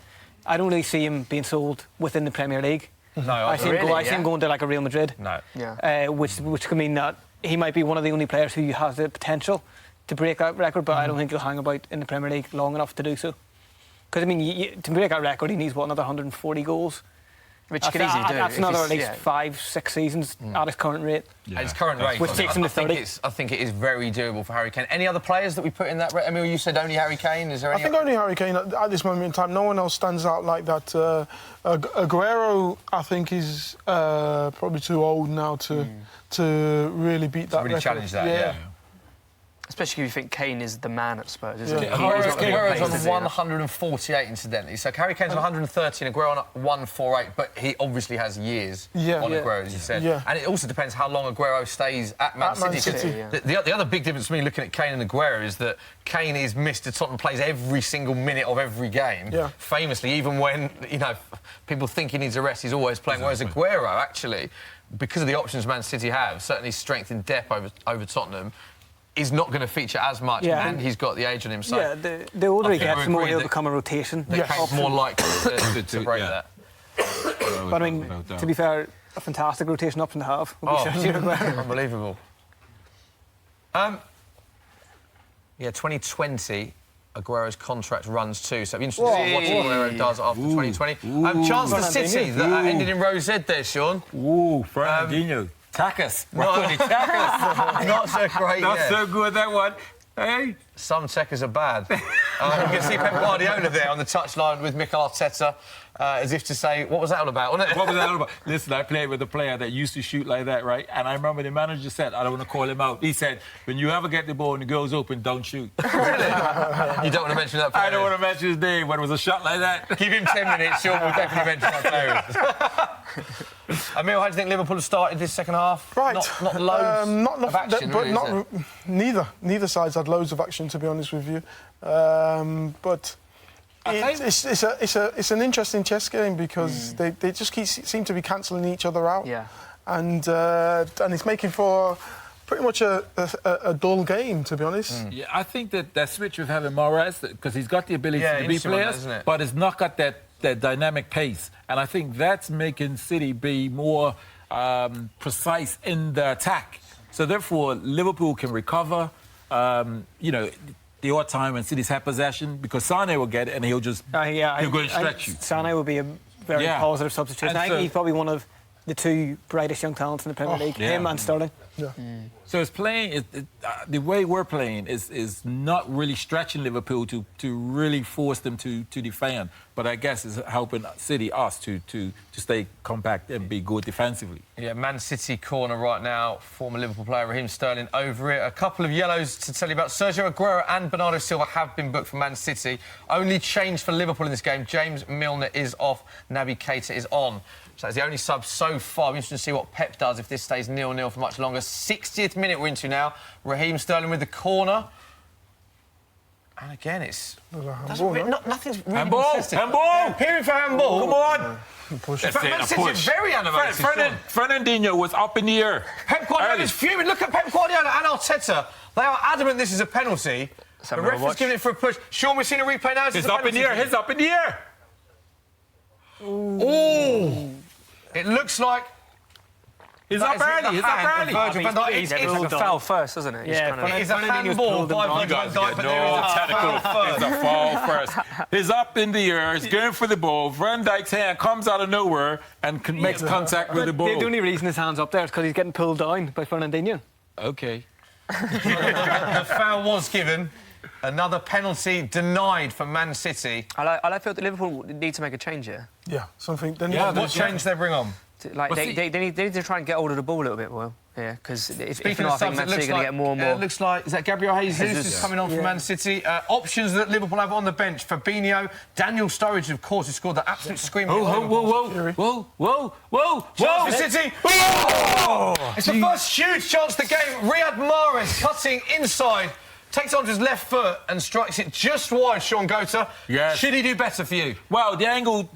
Speaker 5: I don't really see him being sold within the Premier League.
Speaker 1: No,
Speaker 5: I see him going to like a Real Madrid.
Speaker 1: No.
Speaker 2: Yeah.
Speaker 5: Which could mean that he might be one of the only players who has the potential to break that record, but I don't think he'll hang about in the Premier League long enough to do so. Because, I mean, to break that record, he needs, another 140 goals?
Speaker 2: Which he can easily do.
Speaker 5: That's another at least 5-6 seasons at his current rate.
Speaker 1: At his current rate.
Speaker 5: Which takes him to 30.
Speaker 1: I think it is very doable for Harry Kane. Any other players that we put in that? Emile, you said only Harry Kane. Is there any?
Speaker 3: I think only Harry Kane at this moment in time. No one else stands out like that. Aguero, I think, is probably too old now to really beat that
Speaker 1: really
Speaker 3: record.
Speaker 1: challenge that, yeah.
Speaker 2: Especially if you think Kane is the man at Spurs, isn't he?
Speaker 1: Aguero's on 148, incidentally. So Harry Kane's on 130 and Aguero on 148, but he obviously has years on Aguero, as you said.
Speaker 3: Yeah.
Speaker 1: And it also depends how long Aguero stays at Man City. The other big difference for me looking at Kane and Aguero is that Kane is Mr. Tottenham, plays every single minute of every game.
Speaker 3: Yeah.
Speaker 1: Famously, even when, people think he needs a rest, he's always playing. Whereas Aguero, actually, because of the options Man City have, certainly strength in depth over Tottenham, is not going to feature as much, and he's got the age on him. So
Speaker 5: the older he gets, the more he'll become a rotation.
Speaker 1: Kane's more likely to break that.
Speaker 5: But I mean, to be fair, a fantastic rotation option to have.
Speaker 1: Unbelievable. 2020, Aguero's contract runs too, so it'll be interesting to see what Aguero does after 2020. Chance for City that ended in Row Z there, Shaun.
Speaker 4: Fernandinho. Takas. Takas.
Speaker 1: Not so great.
Speaker 4: Not so good, that one. Hey.
Speaker 1: Some checkers are bad. You can see Pep Guardiola there on the touchline with Mikel Arteta, as if to say, what was that all about, wasn't it?
Speaker 4: What was that all about? Listen, I played with a player that used to shoot like that, right? And I remember the manager said, I don't want to call him out, he said, when you ever get the ball and the goal's open, don't shoot.
Speaker 1: Really? You don't want to mention that player?
Speaker 4: I don't want to mention his name when it was a shot like that.
Speaker 1: Give him 10 minutes, Shaun will definitely mention that player. Emile, how do you think Liverpool have started this second half?
Speaker 3: Right.
Speaker 1: Not loads of action,
Speaker 3: but
Speaker 1: really,
Speaker 3: neither side's had loads of action, to be honest with you. But it's an interesting chess game because they just seem to be cancelling each other out.
Speaker 2: Yeah.
Speaker 3: And it's making for pretty much a dull game, to be honest.
Speaker 4: Yeah, I think that switch with having Mahrez, because he's got the ability to beat players, but it's not got that dynamic pace. And I think that's making City be more precise in the attack. So therefore, Liverpool can recover. The odd time when City's had possession, because Sane will get it and he'll just he'll go and stretch you.
Speaker 5: Sane will be a very positive substitution. I think he's probably one of the two brightest young talents in the Premier League, him and Sterling.
Speaker 3: Yeah.
Speaker 4: So it's playing. The way we're playing is not really stretching Liverpool to really force them to defend. But I guess it's helping City, us, to stay compact and be good defensively.
Speaker 1: Yeah, Man City corner right now. Former Liverpool player Raheem Sterling over it. A couple of yellows to tell you about. Sergio Aguero and Bernardo Silva have been booked for Man City. Only change for Liverpool in this game. James Milner is off. Naby Keita is on. So that's the only sub so far. I'm interested to see what Pep does if this stays 0-0 for much longer. 60th minute we're into now. Raheem Sterling with the corner. And again, it's... nothing's really
Speaker 4: handball!
Speaker 1: consistent.
Speaker 4: Handball!
Speaker 1: Period for handball.
Speaker 4: Come on!
Speaker 1: In fact, Man City are very animated.
Speaker 4: Fernandinho was up in the air.
Speaker 1: Pep Guardiola's fuming. Look at Pep Guardiola and Arteta. They are adamant this is a penalty. The referee's giving it for a push. Shaun, we've seen a replay now.
Speaker 4: It's up in the air. He's up in the air.
Speaker 1: Ooh. It looks like...
Speaker 4: He's up early.
Speaker 2: It's a foul first, isn't it?
Speaker 1: Yeah, it's a handball by Virgil van Dijk, but there is a foul first.
Speaker 4: It's a foul first. He's up in the air. He's going for the ball. Van Dijk's hand comes out of nowhere and makes contact with the ball.
Speaker 5: The only reason his hand's up there is because he's getting pulled down by Fernandinho.
Speaker 4: OK.
Speaker 1: The foul was given. Another penalty denied for Man City.
Speaker 2: I feel that Liverpool need to make a change here.
Speaker 3: Yeah, something.
Speaker 1: What change they bring on?
Speaker 2: They need to try and get hold of the ball a little bit more. Yeah, because if
Speaker 1: Speaking
Speaker 2: not,
Speaker 1: of
Speaker 2: I think Man City are going to get more and more.
Speaker 1: It looks like, is that Gabriel Jesus is coming on from Man City? Options that Liverpool have on the bench. Fabinho, Daniel Sturridge, of course, who scored that absolute screamer.
Speaker 4: Whoa.
Speaker 1: Chance for City. Oh! It's the first huge chance of the game. Riyad Mahrez cutting inside. Takes onto his left foot and strikes it just wide, Shaun Gota.
Speaker 4: Yes.
Speaker 1: Should he do better for you?
Speaker 4: Well, the angle...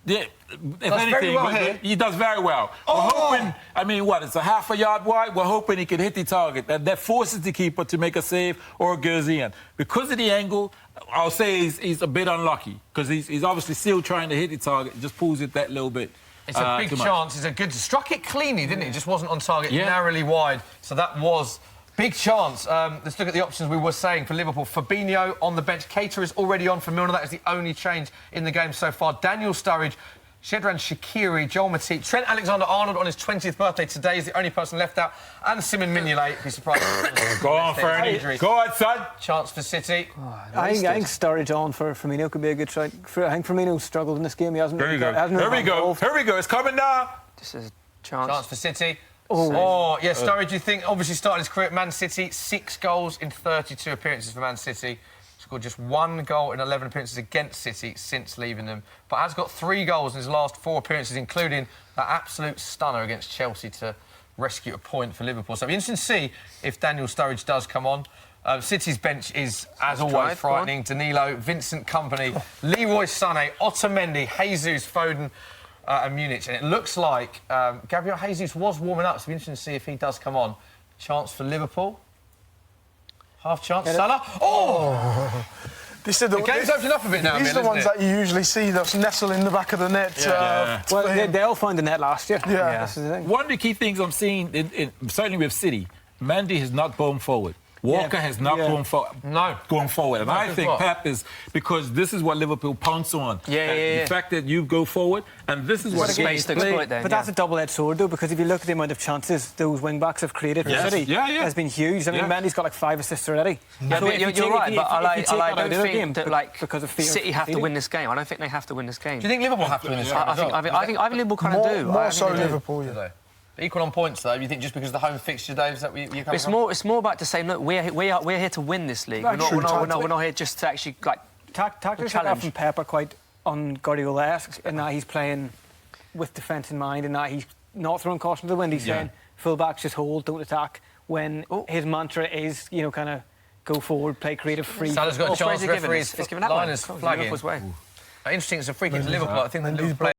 Speaker 4: Yeah, if
Speaker 1: Does very well
Speaker 4: anything,
Speaker 1: here.
Speaker 4: he does very well. We're hoping, I mean, what, it's a half a yard wide? We're hoping he can hit the target. That forces the keeper to make a save or it goes in. Because of the angle, I'll say he's a bit unlucky because he's obviously still trying to hit the target. It just pulls it that little bit.
Speaker 1: It's a big
Speaker 4: too much.
Speaker 1: chance. It's a good... Struck it cleanly, didn't it? It just wasn't on target, narrowly wide. So that was... Big chance. Let's look at the options we were saying for Liverpool. Fabinho on the bench. Cater is already on for Milner. That is the only change in the game so far. Daniel Sturridge, Shedran Shaqiri, Joel Matip, Trent Alexander-Arnold on his 20th birthday today is the only person left out, and Simon Mignolet, be surprised.
Speaker 4: Go on, Fernie. Go on, son.
Speaker 1: Chance for City.
Speaker 5: I think Sturridge on for Firmino could be a good try. I think Firmino struggled in this game. He hasn't.
Speaker 4: Here we go.
Speaker 5: Hasn't
Speaker 4: Here we go.
Speaker 5: involved.
Speaker 4: Here we go. It's coming now.
Speaker 2: This is a chance.
Speaker 1: Chance for City. Yeah, Sturridge, you think, obviously started his career at Man City, 6 goals in 32 appearances for Man City. Scored just 1 goal in 11 appearances against City since leaving them, but has got 3 goals in his last 4 appearances, including that absolute stunner against Chelsea to rescue a point for Liverpool. So it'll be interesting to see if Daniel Sturridge does come on. City's bench is, as always, frightening. Danilo, Vincent Kompany, Leroy Sané, Otamendi, Jesus, Foden, and Munich. And it looks like Gabriel Jesus was warming up, so it'll be interesting to see if he does come on. Chance for Liverpool. Half chance. Salah.
Speaker 3: This is
Speaker 1: The game's opening up a bit now,
Speaker 3: These are the ones that you usually see that's nestle in the back of the net.
Speaker 5: Well, they all found the net last year.
Speaker 3: Yeah.
Speaker 5: This is the thing.
Speaker 4: One of the key things I'm seeing, certainly with City, Mendy has not gone forward. Walker has not gone forward.
Speaker 1: No.
Speaker 4: Going forward. And I think Pep is, because this is what Liverpool pounce on. The fact that you go forward, and this is what...
Speaker 2: space to exploit then.
Speaker 5: But that's a double-edged sword, though, because if you look at the amount of chances those wing-backs have created for City, has been huge. I mean, Mendy's got like 5 assists already.
Speaker 2: Yeah,
Speaker 5: So
Speaker 2: but
Speaker 5: if
Speaker 2: you're right, but I don't
Speaker 5: game,
Speaker 2: think that, like,
Speaker 5: because of fear
Speaker 2: City
Speaker 5: of
Speaker 2: have to
Speaker 5: defeating.
Speaker 2: win this game. I don't think they have to win this game.
Speaker 1: Do you think Liverpool have to win this game?
Speaker 2: I think Liverpool kind of do.
Speaker 3: More so Liverpool, yeah.
Speaker 1: Equal on points, though. You think just because of the home fixture, Dave, is that you come
Speaker 2: It's more about to say, look, we're here to win this league. We're not here just to actually like
Speaker 5: Tactics like that from Pep are quite un-Guardiola-esque in that he's playing with defence in mind and that he's not throwing caution to the wind. He's saying full-backs just hold, don't attack, when his mantra is, kind of go forward, play creative, free.
Speaker 1: Salah's got a chance. Referees
Speaker 2: It's given that one.
Speaker 1: liners flagging.
Speaker 2: Liverpool's way.
Speaker 1: Interesting, it's a free kick to Liverpool. I think the Liverpool play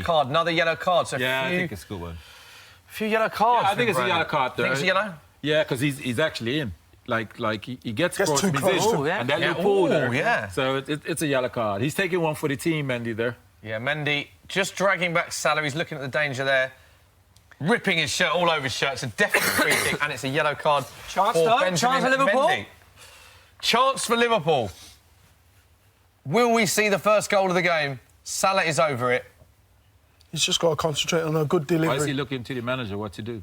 Speaker 1: card, another yellow card. So
Speaker 4: I think it's a good one.
Speaker 1: A few yellow cards.
Speaker 4: I think it's a yellow card, though.
Speaker 1: Think it's a yellow?
Speaker 4: Yeah, because he's actually in. Like he gets across
Speaker 3: too
Speaker 4: from
Speaker 3: close.
Speaker 4: his and that little pull there.
Speaker 1: Yeah.
Speaker 4: So it's a yellow card. He's taking one for the team, Mendy, there.
Speaker 1: Yeah, Mendy just dragging back Salah. He's looking at the danger there. Ripping his shirt all over his shirt. It's a definite free kick, and it's a yellow card
Speaker 2: Chance
Speaker 1: for
Speaker 2: though?
Speaker 1: Benjamin
Speaker 2: Chance for Liverpool?
Speaker 1: Mendy. Chance for Liverpool. Will we see the first goal of the game? Salah is over it.
Speaker 3: He's just got to concentrate on a good delivery.
Speaker 4: Why is he looking to the manager what to do?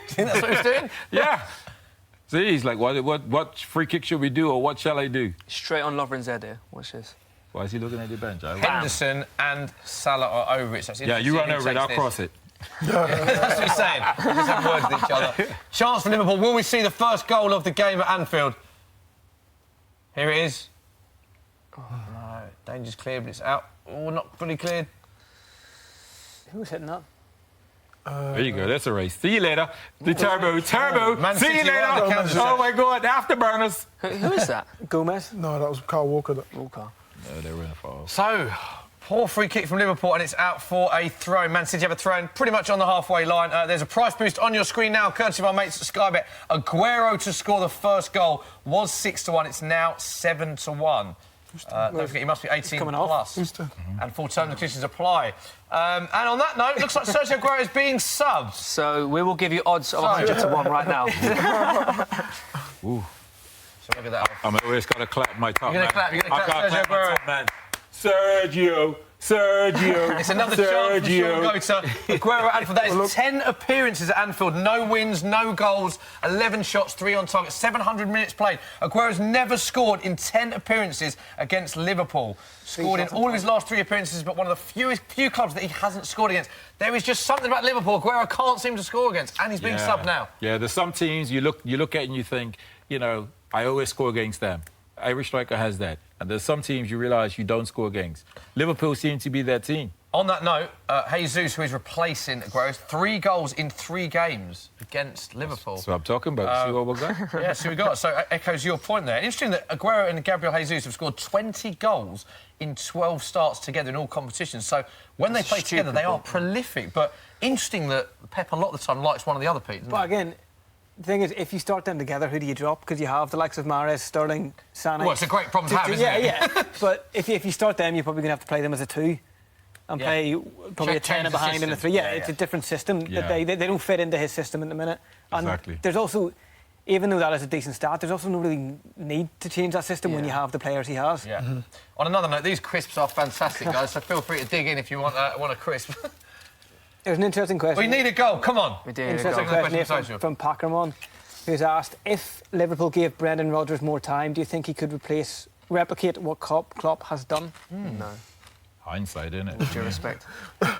Speaker 1: Think that's what he's doing?
Speaker 4: Yeah. See, he's like, what free kick should we do, or what shall I do?
Speaker 2: Straight on Lovren's head here. Watch this.
Speaker 4: Why is he looking at the bench?
Speaker 1: Henderson and Salah are over it. So it's
Speaker 4: Yeah,
Speaker 1: interesting
Speaker 4: you
Speaker 1: to
Speaker 4: run
Speaker 1: see who
Speaker 4: over it,
Speaker 1: takes
Speaker 4: I'll
Speaker 1: this.
Speaker 4: cross it.
Speaker 1: That's what he's saying. He's having words with each other. Chance for Liverpool. Will we see the first goal of the game at Anfield? Here it is. Oh, no. Danger's clear, but it's out. Oh, not fully cleared.
Speaker 5: Who was hitting that?
Speaker 4: There you go, that's a race. See you later. The turbo.
Speaker 1: Man
Speaker 4: See you
Speaker 1: City
Speaker 4: later.
Speaker 1: won, Kansas.
Speaker 4: Oh my God, afterburners.
Speaker 2: Who is that?
Speaker 5: Gomez?
Speaker 3: No, that was Kyle Walker.
Speaker 2: Walker.
Speaker 4: No, they were in a foul.
Speaker 1: So, poor free kick from Liverpool, and it's out for a throw. Man City have a throw pretty much on the halfway line. There's a price boost on your screen now, courtesy of our mates at Sky Bet. Aguero to score the first goal was 6-1. It's now 7-1. Don't forget, you must be 18 plus. And full terms and conditions apply. And on that note, it looks like Sergio Aguero is being subbed.
Speaker 2: So we will give you odds of 100 to 1 right now.
Speaker 1: So look at that.
Speaker 4: I'm always got to clap my top
Speaker 1: You're
Speaker 4: man.
Speaker 1: gonna clap
Speaker 4: I've got to
Speaker 1: Sergio
Speaker 4: clap my
Speaker 1: Aguero.
Speaker 4: top man. Sergio.
Speaker 1: It's another chance for Shaun Aguero at Anfield. That is 10 appearances at Anfield. No wins, no goals, 11 shots, 3 on target, 700 minutes played. Aguero's never scored in 10 appearances against Liverpool. Scored in all of his last 3 appearances, but one of the few clubs that he hasn't scored against. There is just something about Liverpool Aguero can't seem to score against, and he's being subbed now.
Speaker 4: Yeah, there's some teams you look at and you think, I always score against them. Every striker has that. And there's some teams you realise you don't score against. Liverpool seem to be that team.
Speaker 1: On that note, Jesus, who is replacing Aguero, 3 goals in 3 games against Liverpool.
Speaker 4: So I'm talking about. See what we've got?
Speaker 1: Yeah, see what we got. So echoes your point there. Interesting that Aguero and Gabriel Jesus have scored 20 goals in 12 starts together in all competitions. So when they play together, they are prolific. But interesting that Pep a lot of the time likes one of the other Pete.
Speaker 5: But again, the thing is, if you start them together, who do you drop? Because you have the likes of Mahrez, Sterling, Sané.
Speaker 1: Well, it's a great problem to have, isn't it?
Speaker 5: Yeah. But if you start them, you're probably going to have to play them as a 2. And play probably a 10 behind and a 3. Yeah, it's a different system. That they don't fit into his system at the minute. And
Speaker 4: exactly.
Speaker 5: There's also, even though that is a decent start, there's also no really need to change that system when you have the players he has.
Speaker 1: Yeah. On another note, these crisps are fantastic, guys, so feel free to dig in if you want a crisp.
Speaker 5: There's an interesting question.
Speaker 1: We need a goal, come on.
Speaker 2: We do.
Speaker 5: Interesting question here from Packermon, who's asked, if Liverpool gave Brendan Rodgers more time, do you think he could replicate what Klopp has done?
Speaker 2: No.
Speaker 4: Hindsight, isn't it?
Speaker 2: With due respect.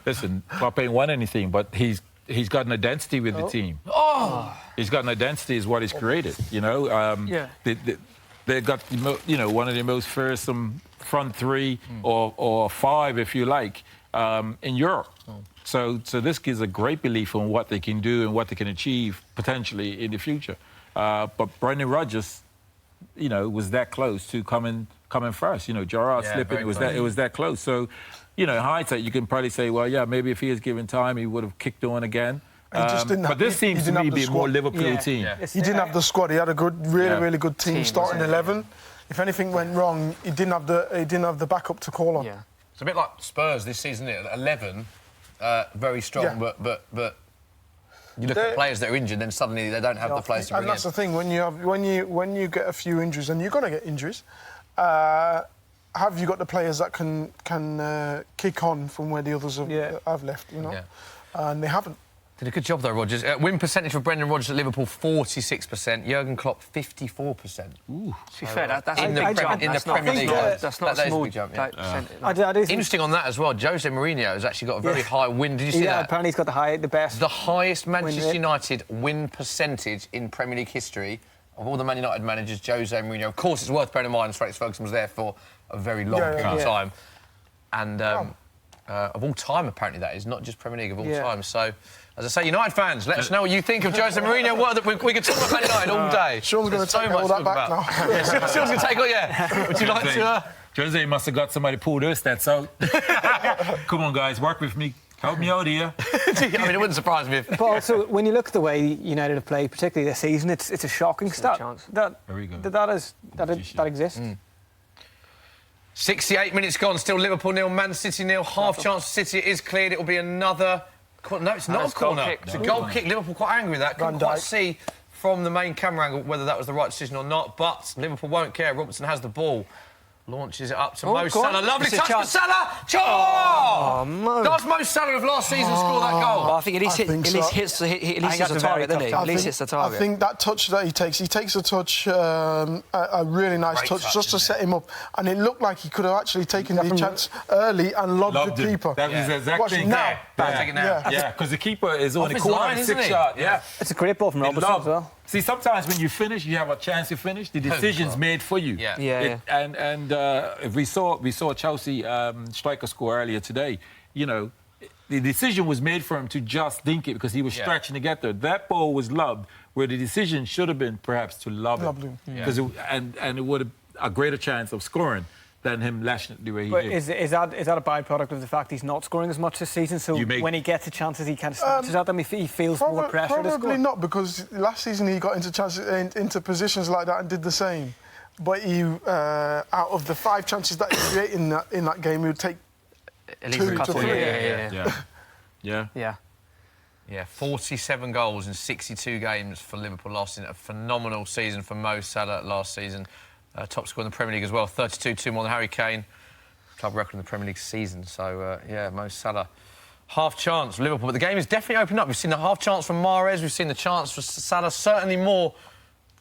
Speaker 4: Listen, Klopp ain't won anything, but he's got an identity with the team. He's got an identity is what he's created, you know. They got, you know, one of the most fearsome front 3 or 5, if you like, in Europe. So this gives a great belief on what they can do and what they can achieve potentially in the future. But Brendan Rodgers, you know, was that close to coming first. You know, Gerrard slipping, it was that close. So, you know, in hindsight, you can probably say, well, yeah, maybe if he was given time, he would have kicked on again. But this seems to me to be a more Liverpool team.
Speaker 3: Yeah. He didn't have the squad. He had a good, really good team starting 11. If anything went wrong, he didn't have the backup to call on.
Speaker 2: Yeah.
Speaker 1: It's a bit like Spurs this season, isn't it? 11, very strong, but you look at players that are injured, then suddenly they don't have the players to bring in.
Speaker 3: And that's the thing, when you get a few injuries, and you're going to get injuries, have you got the players that can kick on from where the others have left, you know? Yeah. And they haven't.
Speaker 1: Did a good job, though, Rodgers. Win percentage for Brendan Rodgers at Liverpool, 46%. Jurgen Klopp, 54%.
Speaker 2: Ooh. To be fair, that's
Speaker 1: in the Premier League.
Speaker 2: That's not a small
Speaker 1: jump.
Speaker 2: Interesting
Speaker 1: on that as well, Jose Mourinho has actually got a very high win. Did you see that?
Speaker 5: Yeah, apparently he's got the highest
Speaker 1: Manchester United win percentage in Premier League history. Of all the Man United managers, Jose Mourinho. Of course, it's worth bearing in mind Alex Ferguson was there for a very long period of time. And of all time, apparently, that is, not just Premier League, of all time. So, as I say, United fans, let us know what you think of Jose Mourinho. We could talk about Man United all day.
Speaker 3: Sean's going to take all that back now.
Speaker 1: Sean's going to take all, Would you like to...
Speaker 4: Jose must have got somebody pulled us that, so... Come on, guys, work with me. Help me out here.
Speaker 1: I mean, it wouldn't surprise me if...
Speaker 5: But also, when you look at the way United have played, particularly this season, it's a shocking stat. That exists.
Speaker 1: 68 minutes gone, still Liverpool 0, Man City 0. Half chance for City. It is cleared. It will be another... No, it's not a corner. It's a goal kick. Liverpool quite angry with that. Couldn't quite see from the main camera angle whether that was the right decision or not, but Liverpool won't care. Robertson has the ball. Launches it up to Mo Salah. Lovely touch for Salah! Does Mo Salah of last season score that goal?
Speaker 2: Well, I think at least hits the target, doesn't he? At least hits the target.
Speaker 3: I think that touch that he takes a touch, a really nice touch just to set him up. And it looked like he could have actually taken the chance early and lobbed the keeper.
Speaker 4: That was exactly
Speaker 1: now.
Speaker 4: Yeah, because the keeper is on the corner, 6 shot. Yeah.
Speaker 5: It's a great ball from Robertson as well.
Speaker 4: See, sometimes when you finish, you have a chance to finish. The decision's made for you. And if we saw Chelsea striker score earlier today, you know, the decision was made for him to just dink it because he was stretching to get there. That ball was lobbed where the decision should have been perhaps to lob him. Because it would have a greater chance of scoring than him lashing it the way he did.
Speaker 5: Is that a byproduct of the fact he's not scoring as much this season? So when he gets the chances, he kind of snatches at them. He feels more pressure to score.
Speaker 3: Probably not, because last season he got into positions like that and did the same. But he, out of the 5 chances that he created in that game, he would take
Speaker 2: at least 2 to 3.
Speaker 1: Yeah, 47 goals in 62 games for Liverpool last season. A phenomenal season for Mo Salah last season. Top scorer in the Premier League as well, 32, 2 more than Harry Kane. Club record in the Premier League season. So, Mo Salah. Half chance for Liverpool. But the game is definitely opened up. We've seen the half chance from Mahrez. We've seen the chance for Salah. Certainly more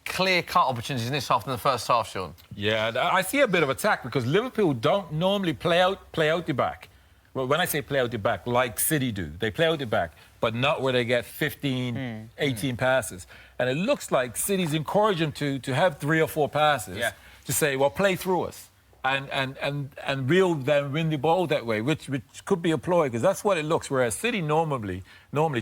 Speaker 1: clear-cut opportunities in this half than the first half, Shaun.
Speaker 4: Yeah, I see a bit of attack because Liverpool don't normally play out the back. Well, when I say play out the back, like City do, they play out the back, but not where they get 15, 18 passes. And it looks like City's encouraging to have 3 or 4 passes to say, well, play through us. and we'll then win the ball that way, which could be a ploy, because that's what it looks. Whereas City normally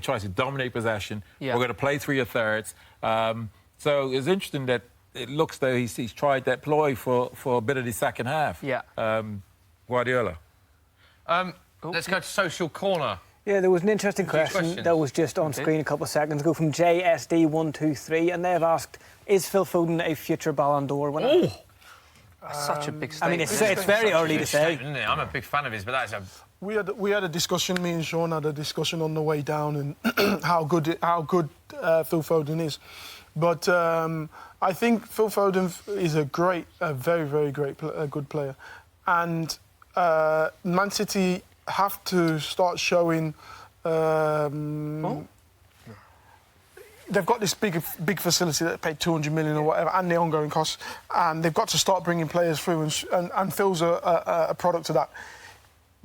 Speaker 4: tries to dominate possession.
Speaker 2: Yeah.
Speaker 4: We're going to play 3 or thirds. So it's interesting that it looks though he's tried that ploy for a bit of the second half.
Speaker 2: Yeah.
Speaker 4: Guardiola.
Speaker 1: Let's go to social corner.
Speaker 5: Yeah, there was an interesting question
Speaker 1: questions.
Speaker 5: that was just on screen a couple of seconds ago from JSD123, and they've asked, is Phil Foden a future Ballon d'Or winner?
Speaker 1: Oh,
Speaker 2: That's such a big
Speaker 5: I
Speaker 2: statement.
Speaker 5: mean, it's very early to say.
Speaker 1: isn't it? I'm a big fan of his, but that's a...
Speaker 3: We had a discussion. Me and Shaun had a discussion on the way down, and how good Phil Foden is. But I think Phil Foden is a very, very good player, and Man City have to start showing. They've got this big facility that paid 200 million or whatever, and the ongoing costs, and they've got to start bringing players through, and Phil's a product of that.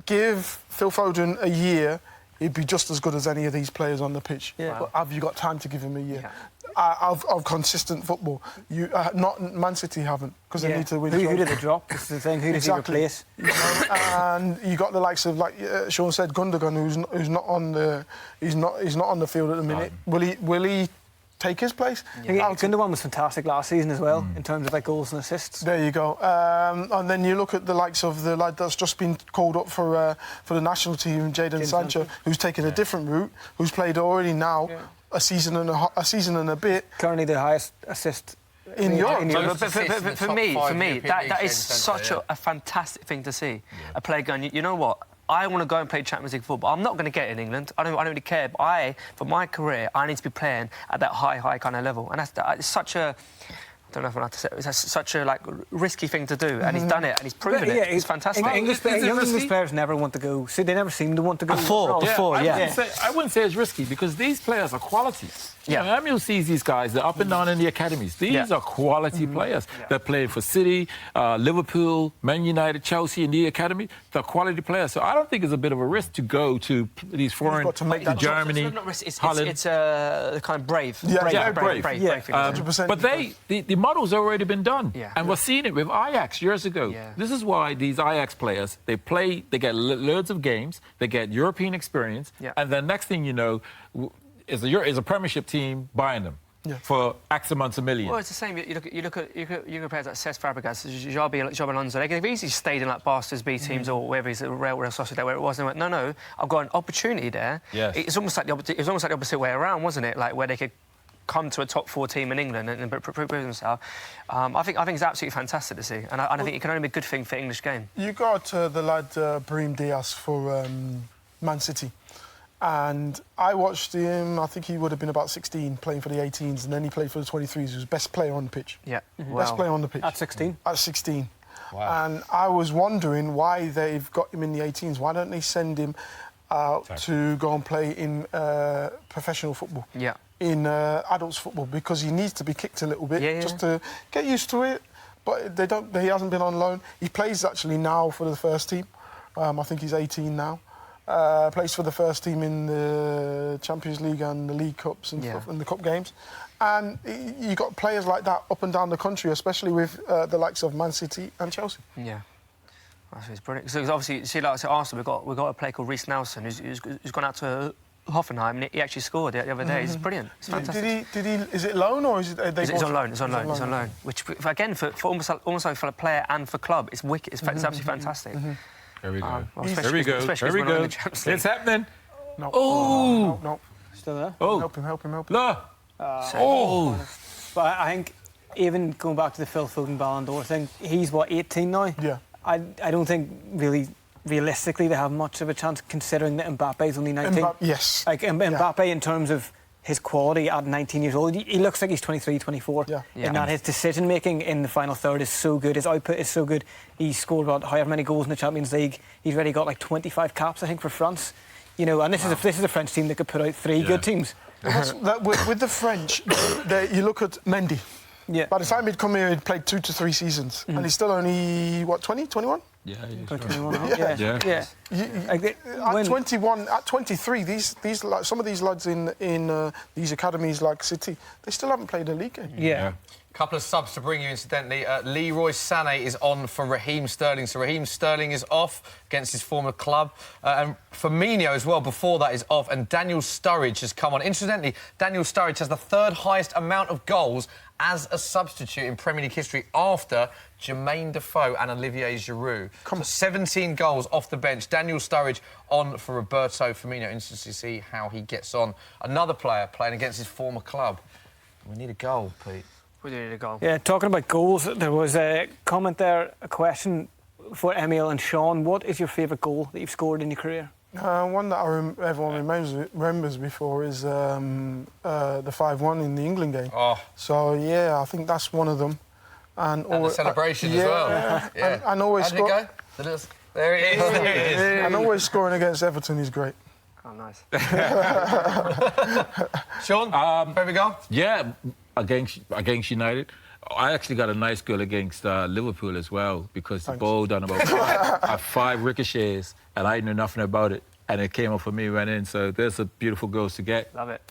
Speaker 3: Give Phil Foden a year, he'd be just as good as any of these players on the pitch.
Speaker 5: Yeah.
Speaker 3: But have you got time to give him a year?
Speaker 2: Yeah.
Speaker 3: Of consistent football. Not Man City haven't, because they need to win.
Speaker 5: Who did they drop? This is the thing. Who does he replace?
Speaker 3: And you got the likes of, like Shaun said, Gundogan, who's not on the field at the minute. Will he take his place?
Speaker 5: Gundogan was fantastic last season as well in terms of like goals and assists.
Speaker 3: There you go. And then you look at the likes of the lad that's just been called up for the national team, Jadon Sancho, who's taken a different route, who's played already now a season and a bit.
Speaker 5: Currently the highest assist
Speaker 3: in Europe.
Speaker 2: But for me, that is such a fantastic thing to see. A player going, you know what? I want to go and play Champions League football. I'm not going to get it in England. I don't really care. But for my career, I need to be playing at that high kind of level. And it's such a... I don't know if I'm allowed to say it. It's such a risky thing to do, and he's done it, and he's proven it. It's fantastic.
Speaker 5: Young English players never want to go. See, they never seem to want to go.
Speaker 4: I wouldn't say it's risky, because these players are quality.
Speaker 2: Yeah.
Speaker 4: You know, Emile sees these guys, they're up and down in the academies. These are quality players. They're playing for City, Liverpool, Man United, Chelsea in the academy. They're quality players. So I don't think it's a bit of a risk to go to these foreign, to Germany,
Speaker 2: It's not risk,
Speaker 4: Holland.
Speaker 2: it's kind of brave.
Speaker 4: Brave.
Speaker 2: Brave.
Speaker 3: 100%.
Speaker 4: But the model's already been done.
Speaker 2: Yeah.
Speaker 4: And we're seeing it with Ajax years ago.
Speaker 2: Yeah.
Speaker 4: This is why these Ajax players, they get loads of games, they get European experience, and then next thing you know, is a Premiership team buying them for X amounts of millions.
Speaker 2: Well, it's the same. You look at players like Cesc Fabregas, Xabi Alonso. They could have easily stayed in like Barca's B teams or wherever he's at Real Sociedad, where it was. And they went, no, I've got an opportunity there.
Speaker 4: Yes.
Speaker 2: It's almost like the opposite way around, wasn't it? Like where they could come to a top 4 team in England and prove themselves. I think it's absolutely fantastic to see, and I think it can only be a good thing for the English game.
Speaker 3: You got the lad Brahim Diaz for Man City. And I watched him, I think he would have been about 16, playing for the 18s, and then he played for the 23s. He was best player on the pitch.
Speaker 2: Yeah.
Speaker 3: Best player on the pitch.
Speaker 5: At 16?
Speaker 3: At 16.
Speaker 1: Wow.
Speaker 3: And I was wondering why they've got him in the 18s. Why don't they send him out to go and play in professional football?
Speaker 2: Yeah.
Speaker 3: In adults football, because he needs to be kicked a little bit just to get used to it. But they don't. He hasn't been on loan. He plays actually now for the first team. I think he's 18 now. Plays for the first team in the Champions League and the League Cups and stuff, and the Cup games. And you got players like that up and down the country, especially with the likes of Man City and Chelsea.
Speaker 2: Yeah. That's brilliant. So obviously, see, like I said, Arsenal, we've got a player called Reece Nelson who's gone out to Hoffenheim, and he actually scored the other day. It's brilliant. It's fantastic.
Speaker 3: Did he? Is it loan or is it?
Speaker 2: It's on loan. It's on loan. Which, again, for almost like for a player and for club, it's wicked. It's absolutely fantastic.
Speaker 4: There we go.
Speaker 2: There we go.
Speaker 4: It's happening.
Speaker 3: No.
Speaker 4: Oh.
Speaker 3: No.
Speaker 5: Still there?
Speaker 4: Oh.
Speaker 3: Help him.
Speaker 4: No.
Speaker 5: But I think even going back to the Phil Foden Ballon d'Or thing, he's 18 now.
Speaker 3: Yeah.
Speaker 5: I don't think really realistically they have much of a chance, considering that Mbappe's only 19.
Speaker 3: Yes.
Speaker 5: Like Mbappe in terms of his quality at 19 years old, he looks like he's 23, 24.
Speaker 3: Yeah.
Speaker 5: And that his decision making in the final third is so good. His output is so good. He scored however many goals in the Champions League. He's already got like 25 caps, I think, for France. You know, and this is a French team that could put out 3 good teams.
Speaker 3: With the French, you look at Mendy.
Speaker 5: Yeah.
Speaker 3: By the time he'd come here, he'd played 2 to 3 seasons, and he's still only 20, 21.
Speaker 4: Yeah,
Speaker 5: About 21, yeah.
Speaker 3: At 21, at 23, these like, some of these lads in these academies like City, they still haven't played a league game.
Speaker 5: Yeah.
Speaker 1: Couple of subs to bring you, incidentally. Leroy Sané is on for Raheem Sterling. So Raheem Sterling is off against his former club. And Firmino as well, before that, is off. And Daniel Sturridge has come on. Incidentally, Daniel Sturridge has the third highest amount of goals as a substitute in Premier League history after Jermaine Defoe and Olivier Giroud. So 17 goals off the bench. Daniel Sturridge on for Roberto Firmino. Interesting to see how he gets on. Another player playing against his former club. We need a goal, Pete.
Speaker 2: We need a goal.
Speaker 5: Yeah, talking about goals, there was a comment there, a question for Emile and Shaun. What is your favourite goal that you've scored in your career?
Speaker 3: One that everyone remembers before is the 5-1 in the England game.
Speaker 1: Oh.
Speaker 3: So, yeah, I think that's one of them.
Speaker 1: And the celebration as well. Yeah.
Speaker 3: And always
Speaker 1: How did it go? There it is. There it is.
Speaker 3: And always scoring against Everton is great.
Speaker 2: Oh, nice.
Speaker 1: Shaun, favourite goal?
Speaker 4: Yeah, against United. I actually got a nice goal against Liverpool as well, because the ball done about five ricochets and I knew nothing about it. And it came up for me, went in. So there's a beautiful goals to get.
Speaker 2: Love it.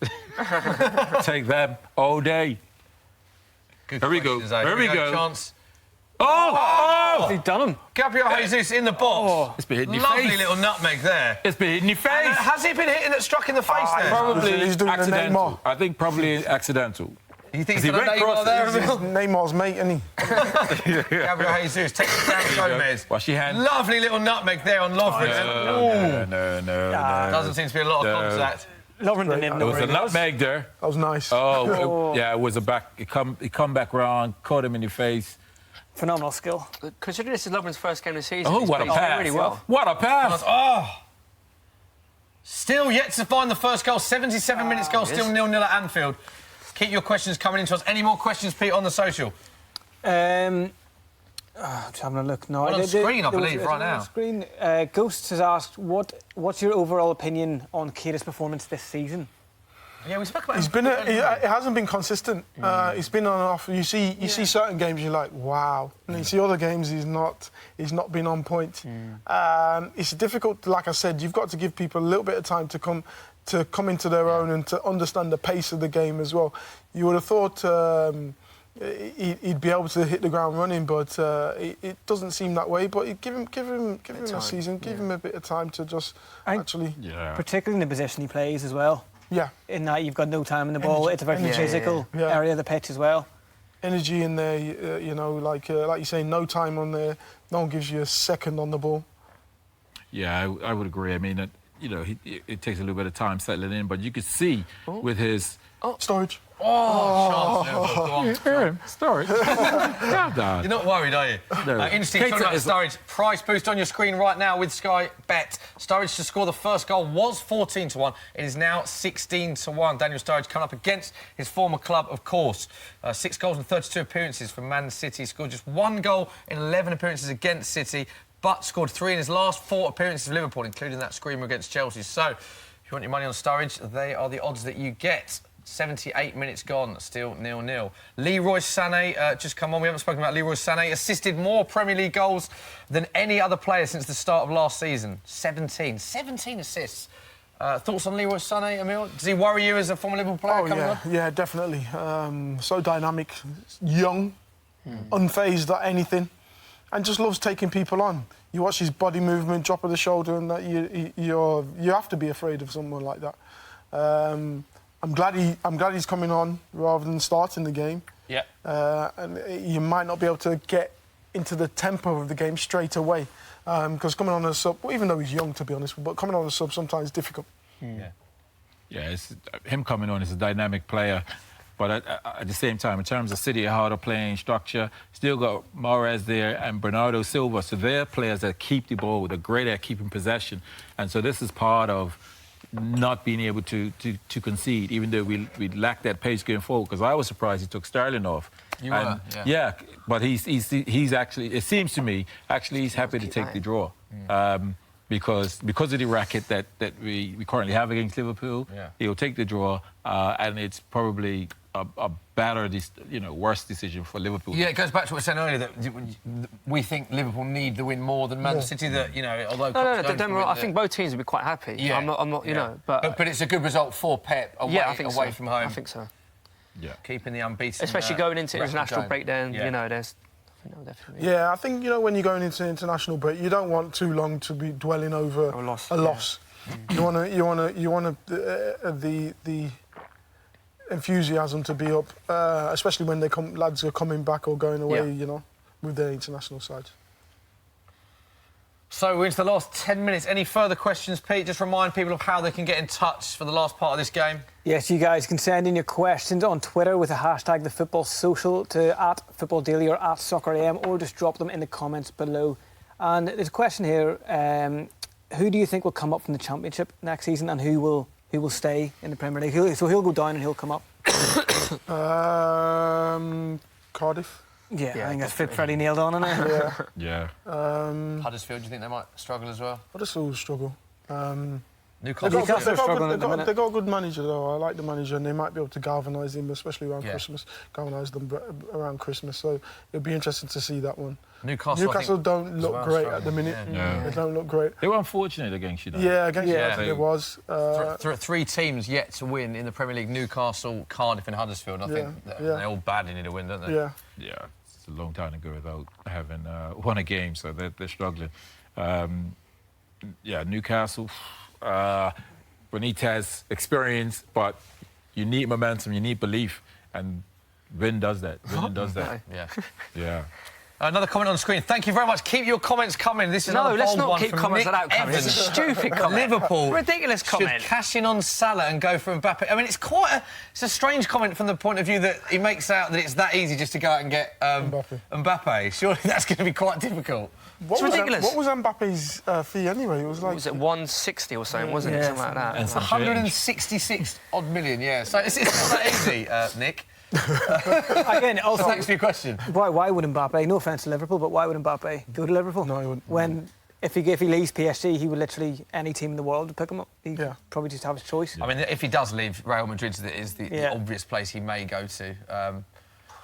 Speaker 4: Take them all day.
Speaker 1: Good
Speaker 4: Here we go.
Speaker 1: questions, eh?
Speaker 4: Here we go.
Speaker 1: Chance.
Speaker 4: Oh!
Speaker 5: He's done him.
Speaker 1: Gabriel Jesus in the box.
Speaker 4: It's been hitting your
Speaker 1: Lovely
Speaker 4: face.
Speaker 1: little nutmeg there.
Speaker 4: It's been hitting your face.
Speaker 1: And, has it been hitting that struck in the face there?
Speaker 4: Probably
Speaker 3: He's doing the
Speaker 4: accidental.
Speaker 3: Neymar.
Speaker 4: I think probably accidental.
Speaker 1: You think
Speaker 4: Is he
Speaker 1: it's
Speaker 4: red
Speaker 1: Neymar
Speaker 4: cross?
Speaker 1: there,
Speaker 3: He's
Speaker 1: Emile?
Speaker 3: Neymar's mate, isn't he?
Speaker 1: Gabriel Jesus takes it down to Gomez.
Speaker 4: Wash your hands.
Speaker 1: Lovely little nutmeg there on Lovren.
Speaker 4: No.
Speaker 1: Doesn't seem to be a lot of contact.
Speaker 5: Lovren didn't
Speaker 4: There was a
Speaker 5: really.
Speaker 4: nutmeg there.
Speaker 3: That was nice.
Speaker 4: It was a back. It come back round, caught him in the face.
Speaker 5: Phenomenal skill.
Speaker 2: Considering this is Lovren's first game of the season,
Speaker 4: Oh,
Speaker 2: he's
Speaker 4: what a
Speaker 2: played
Speaker 4: pass!
Speaker 2: really well.
Speaker 4: What a pass!
Speaker 1: Oh! Still yet to find the first goal. 77 minutes goal, still 0-0 at Anfield. Keep your questions coming into us. Any more questions, Pete, on the social?
Speaker 5: Just having a look now.
Speaker 1: Well, on screen, I
Speaker 5: there
Speaker 1: believe, right now.
Speaker 5: On screen. Ghosts has asked, what's your overall opinion on Keita's performance this season?
Speaker 1: Yeah, we spoke about
Speaker 3: He's been. It hasn't been consistent. It's been on and off. You see certain games, you're like, wow, and you see other games, he's not been on point. It's difficult. Like I said, you've got to give people a little bit of time to come into their own and to understand the pace of the game as well. You would have thought he'd be able to hit the ground running, but it doesn't seem that way. But give him a season, give him a bit of time to just actually.
Speaker 4: Yeah.
Speaker 5: Particularly in the position he plays as well.
Speaker 3: Yeah.
Speaker 5: In that you've got no time in the ball. It's a very physical
Speaker 3: Yeah.
Speaker 5: area of the pitch as well.
Speaker 3: Energy in there, like you say, no time on there. No one gives you a second on the ball.
Speaker 4: Yeah, I would agree. I mean, it takes a little bit of time settling in, but you could see with his
Speaker 3: Storage.
Speaker 4: story. Calm down.
Speaker 1: You're not worried, are you?
Speaker 4: No.
Speaker 1: Interesting. Talking about Sturridge. Price boost on your screen right now with Sky Bet. Sturridge to score the first goal was 14-1. It is now 16-1. Daniel Sturridge coming up against his former club, of course. 6 goals and 32 appearances for Man City. Scored just 1 goal in 11 appearances against City, but scored 3 in his last 4 appearances for Liverpool, including that screamer against Chelsea. So, if you want your money on Sturridge, they are the odds that you get. 78 minutes gone, still 0-0. Leroy Sané just come on. We haven't spoken about Leroy Sané. Assisted more Premier League goals than any other player since the start of last season. 17 assists. Thoughts on Leroy Sané, Emile? Does he worry you as a former Liverpool player coming on?
Speaker 3: Yeah, definitely. So dynamic, young, unfazed at anything, and just loves taking people on. You watch his body movement, drop of the shoulder, and that you have to be afraid of someone like that. I'm glad he's coming on rather than starting the game.
Speaker 1: Yeah.
Speaker 3: And you might not be able to get into the tempo of the game straight away, because coming on as a sub, well, even though he's young, to be honest, but coming on as a sub sometimes is difficult.
Speaker 4: Yeah, him coming on is a dynamic player. But at the same time, in terms of City, how they're playing structure, still got Mahrez there and Bernardo Silva. So they're players that keep the ball. They're great at keeping possession. And so this is part of not being able to concede, even though we lack that pace going forward. Because I was surprised he took Sterling off.
Speaker 1: You were,
Speaker 4: yeah. But he's actually, it seems to me, actually he's happy to take the draw. Because of the racket that we currently have against Liverpool, he'll take the draw, and it's probably a better, worse decision for Liverpool.
Speaker 1: Yeah, it goes back to what we were saying earlier that we think Liverpool need the win more than Man City. That although
Speaker 2: no, don't get me wrong, I think both teams would be quite happy.
Speaker 1: Yeah,
Speaker 2: I'm not,
Speaker 1: but it's a good result for Pep away from home.
Speaker 2: I think so.
Speaker 4: Yeah,
Speaker 1: keeping the unbeaten,
Speaker 2: especially going into
Speaker 1: record
Speaker 2: international
Speaker 1: going.
Speaker 2: break. Then there's.
Speaker 3: Yeah, I think when you're going into international break, you don't want too long to be dwelling over a loss. You want the enthusiasm to be up, especially when lads are coming back or going away, with their international sides.
Speaker 1: So we're into the last 10 minutes. Any further questions, Pete? Just remind people of how they can get in touch for the last part of this game.
Speaker 5: Yes, you guys can send in your questions on Twitter with the hashtag #TheFootballSocial to @FootballDaily or @SoccerAM, or just drop them in the comments below. And there's a question here. Who do you think will come up from the Championship next season, and who will stay in the Premier League? He'll go down and he'll come up.
Speaker 3: Cardiff.
Speaker 5: Yeah, I think that's pretty nailed on, isn't it?
Speaker 4: Yeah.
Speaker 1: Huddersfield, do you think they might struggle as well?
Speaker 3: Huddersfield will struggle.
Speaker 1: Newcastle
Speaker 3: they've got a good manager, though. I like the manager, and they might be able to galvanise him, especially around Christmas. Galvanise them around Christmas. So it'll be interesting to see that one. Newcastle don't look great at the minute.
Speaker 4: Yeah.
Speaker 3: They don't look great.
Speaker 4: They were unfortunate against United.
Speaker 3: Yeah, against United there was.
Speaker 1: Three teams yet to win in the Premier League: Newcastle, Cardiff, and Huddersfield. I think they're all badly need to win, don't they?
Speaker 3: Yeah.
Speaker 4: Yeah. It's a long time to go without having won a game, so they're struggling. Newcastle. Benitez, experience, but you need momentum, you need belief, and Vin does that. Yeah.
Speaker 1: Another comment on the screen. Thank you very much. Keep your comments coming. This is another
Speaker 2: let's
Speaker 1: bold
Speaker 2: not
Speaker 1: one
Speaker 2: keep
Speaker 1: from
Speaker 2: comments
Speaker 1: Nick
Speaker 2: like that coming.
Speaker 1: Evans.
Speaker 2: It's a stupid comment.
Speaker 1: Liverpool
Speaker 2: ridiculous comment.
Speaker 1: should cash in on Salah and go for Mbappe. I mean, it's a strange comment from the point of view that he makes out that it's that easy just to go out and get Mbappe. Surely that's going to be quite difficult.
Speaker 2: It's ridiculous.
Speaker 3: What was Mbappe's fee anyway? It was like...
Speaker 2: Was it 160 or something, wasn't it? Something like that.
Speaker 4: And
Speaker 1: 166 odd million, yeah. So it's not that easy, Nick.
Speaker 5: Again, also,
Speaker 1: thanks for your question.
Speaker 5: Why would Mbappe, no offence to Liverpool, but why would Mbappe go to Liverpool?
Speaker 3: No, he wouldn't.
Speaker 5: If he leaves PSG, he would literally, any team in the world would pick him up. He'd probably just have his choice.
Speaker 1: I mean, if he does leave, Real Madrid is the obvious place he may go to.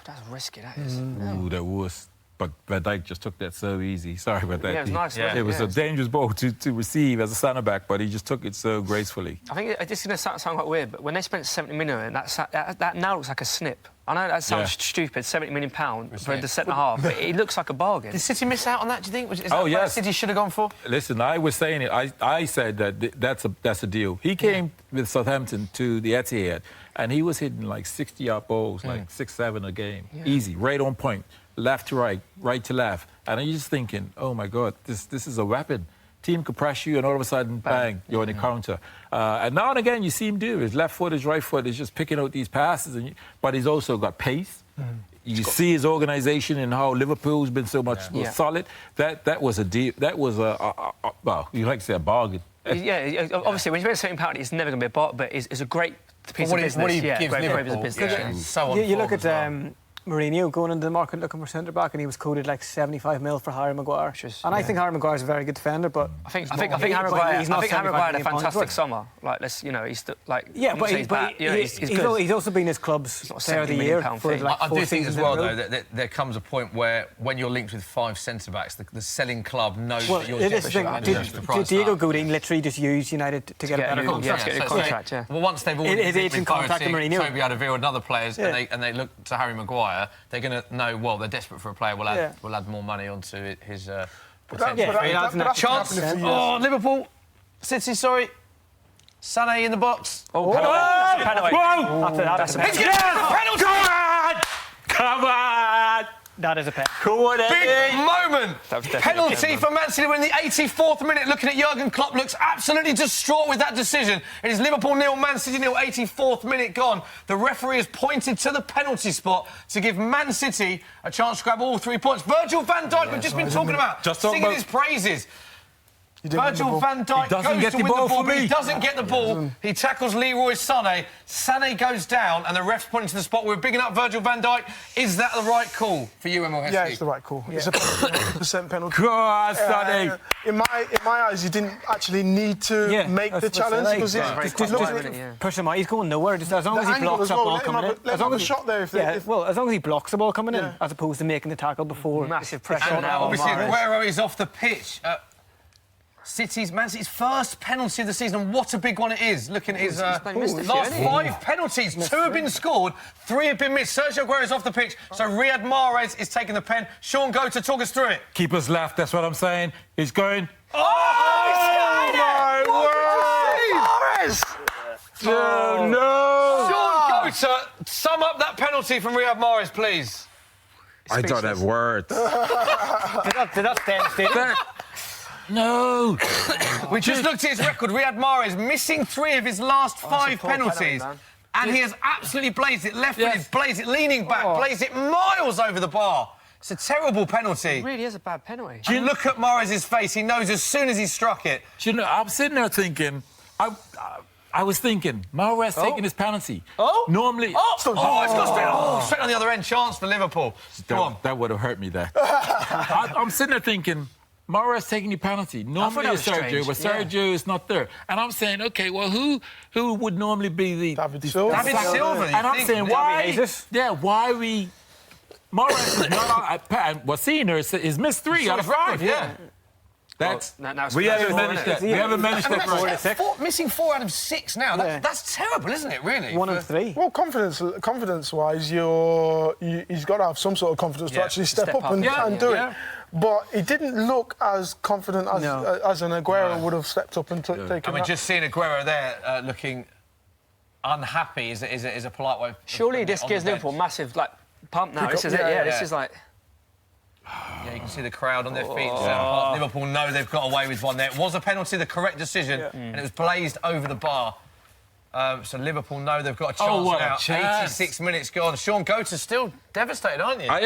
Speaker 2: That's risky, that is.
Speaker 4: Ooh, that was... But Van Dijk just took that so easy. Sorry about that.
Speaker 2: Yeah, it was nice.
Speaker 4: It was a dangerous ball to receive as a centre-back, but he just took it so gracefully.
Speaker 2: I think this is going to sound quite weird, but when they spent 70 million on it, that now looks like a snip. I know that sounds stupid, £70 million for the centre-half, but it looks like a bargain.
Speaker 1: Did City miss out on that, do you think? Is
Speaker 4: that
Speaker 1: what City should have gone for?
Speaker 4: Listen, I was saying it. I said that that's a deal. He came with Southampton to the Etihad, and he was hitting like 60-yard balls, like 6-7 a game. Yeah. Easy, right on point. Left to right, right to left. And you're just thinking, oh, my God, this is a weapon. Team could press you, and all of a sudden, bang, you're on the counter. And now and again, you see him do it. His left foot, his right foot is just picking out these passes. But he's also got pace. You see his organisation and how Liverpool's been so much solid. That was a deal. That was well, you like to say a bargain.
Speaker 2: Yeah, obviously, when you spend £70, it's never going to be a bargain, but it's a great piece of business.
Speaker 1: What he gives
Speaker 2: great
Speaker 1: Liverpool,
Speaker 2: business.
Speaker 1: So
Speaker 5: you look at Mourinho going into the market looking for centre-back, and he was quoted like 75 mil for Harry Maguire. I think Harry Maguire's a very good defender, but
Speaker 2: I think Harry Maguire had a fantastic summer. Like, he's like
Speaker 5: he's also been his club's player of the year for like
Speaker 1: I do think as well though that there comes a point where when you're linked with 5 centre-backs, the selling club knows that you're
Speaker 5: Diego Godin literally just used United to get a better contract.
Speaker 1: Well, once they've already
Speaker 5: his agent contacted Mourinho,
Speaker 1: Toby Alderweireld and other players, and they look to Harry Maguire, they're going to know, well, they're desperate for a player. We'll add more money onto his potential. Chance. Oh, Liverpool. City, sorry. Sané in the box.
Speaker 2: Oh, penalty. That's a penalty.
Speaker 1: He's penalty.
Speaker 4: Come on!
Speaker 5: That is a pen.
Speaker 1: Big moment. Penalty for Man City in the 84th minute. Looking at Jurgen Klopp, looks absolutely distraught with that decision. It is Liverpool 0, Man City 0, 84th minute gone. The referee has pointed to the penalty spot to give Man City a chance to grab all 3 points. Virgil van Dijk, we've just been talking about, singing his praises.
Speaker 3: He didn't win the
Speaker 1: Virgil
Speaker 3: ball.
Speaker 1: van Dijk
Speaker 4: He doesn't
Speaker 1: goes
Speaker 4: get
Speaker 1: to
Speaker 4: the
Speaker 1: win
Speaker 4: ball
Speaker 1: the ball,
Speaker 4: for
Speaker 1: but he
Speaker 4: me.
Speaker 1: doesn't get the ball. He tackles Leroy Sané. Sané goes down, and the ref's pointing to the spot. We're bigging up Virgil van Dijk. Is that the right call for you, Emile Heskey?
Speaker 3: Yeah, it's the right call. It's a 100% penalty.
Speaker 4: God, Sonny.
Speaker 3: In my eyes, he didn't actually need to make the challenge because
Speaker 5: push him out. He's going nowhere. Just as long as he blocks that ball coming in.
Speaker 3: As long as shot there.
Speaker 5: As long as he blocks the ball coming in, as opposed to making the tackle before.
Speaker 2: Massive pressure
Speaker 1: And
Speaker 2: now on
Speaker 1: obviously,
Speaker 2: Mahrez.
Speaker 1: Aguero is off the pitch. Man City's first penalty of the season, and what a big one it is. Looking at his last 5 penalties, 2 have been scored, 3 have been missed. Sergio Aguero is off the pitch, so Riyad Mahrez is taking the pen. Shaun, go to talk us through it.
Speaker 4: Keeper's left, that's what I'm saying. He's going...
Speaker 1: Oh, my word! Mahrez!
Speaker 4: Oh, no!
Speaker 1: Shaun, go to sum up that penalty from Riyad Mahrez, please.
Speaker 4: I don't have words.
Speaker 5: Did that stay in the stadium?
Speaker 4: No!
Speaker 1: We just looked at his record. Riyad Mahrez missing 3 of his last 5 penalties. And he has absolutely blazed it. Left-footed, blazed it, leaning back, blazed it miles over the bar. It's a terrible penalty.
Speaker 2: It really is a bad penalty.
Speaker 1: Do you look at Mahrez's face? He knows as soon as he struck it.
Speaker 4: Do you know, I'm sitting there thinking... I was thinking, Mahrez taking his penalty. Normally...
Speaker 1: It's gone straight on the other end. Chance for Liverpool. Come on.
Speaker 4: That would have hurt me there. I'm sitting there thinking... Mahrez taking the penalty. Normally it's Sergio, but Sergio is not there. And I'm saying, OK, well, who would normally be the...
Speaker 3: David Silva.
Speaker 1: David Silva.
Speaker 4: And I'm saying, why we... Mahrez is not... And Wassiner is missed 3 out of 5.
Speaker 1: Yeah.
Speaker 4: We haven't managed that. We haven't managed that.
Speaker 1: Missing 4 out of 6 now. That's terrible, isn't it, really?
Speaker 5: 1 and 3.
Speaker 3: Well, confidence-wise, he's got to have some sort of confidence to actually step up and do it. But he didn't look as confident as an Aguero would have stepped up and taken that.
Speaker 1: I mean, just seeing Aguero there looking unhappy is a polite way.
Speaker 2: Surely this gives Liverpool massive pump now. This is it. This is like.
Speaker 1: Yeah, you can see the crowd on their feet. Liverpool know they've got away with one there. It was a penalty, the correct decision, and it was blazed over the bar. So Liverpool know they've got a chance now. 86 minutes gone. Shaun, Goater's still devastated, aren't you?
Speaker 4: I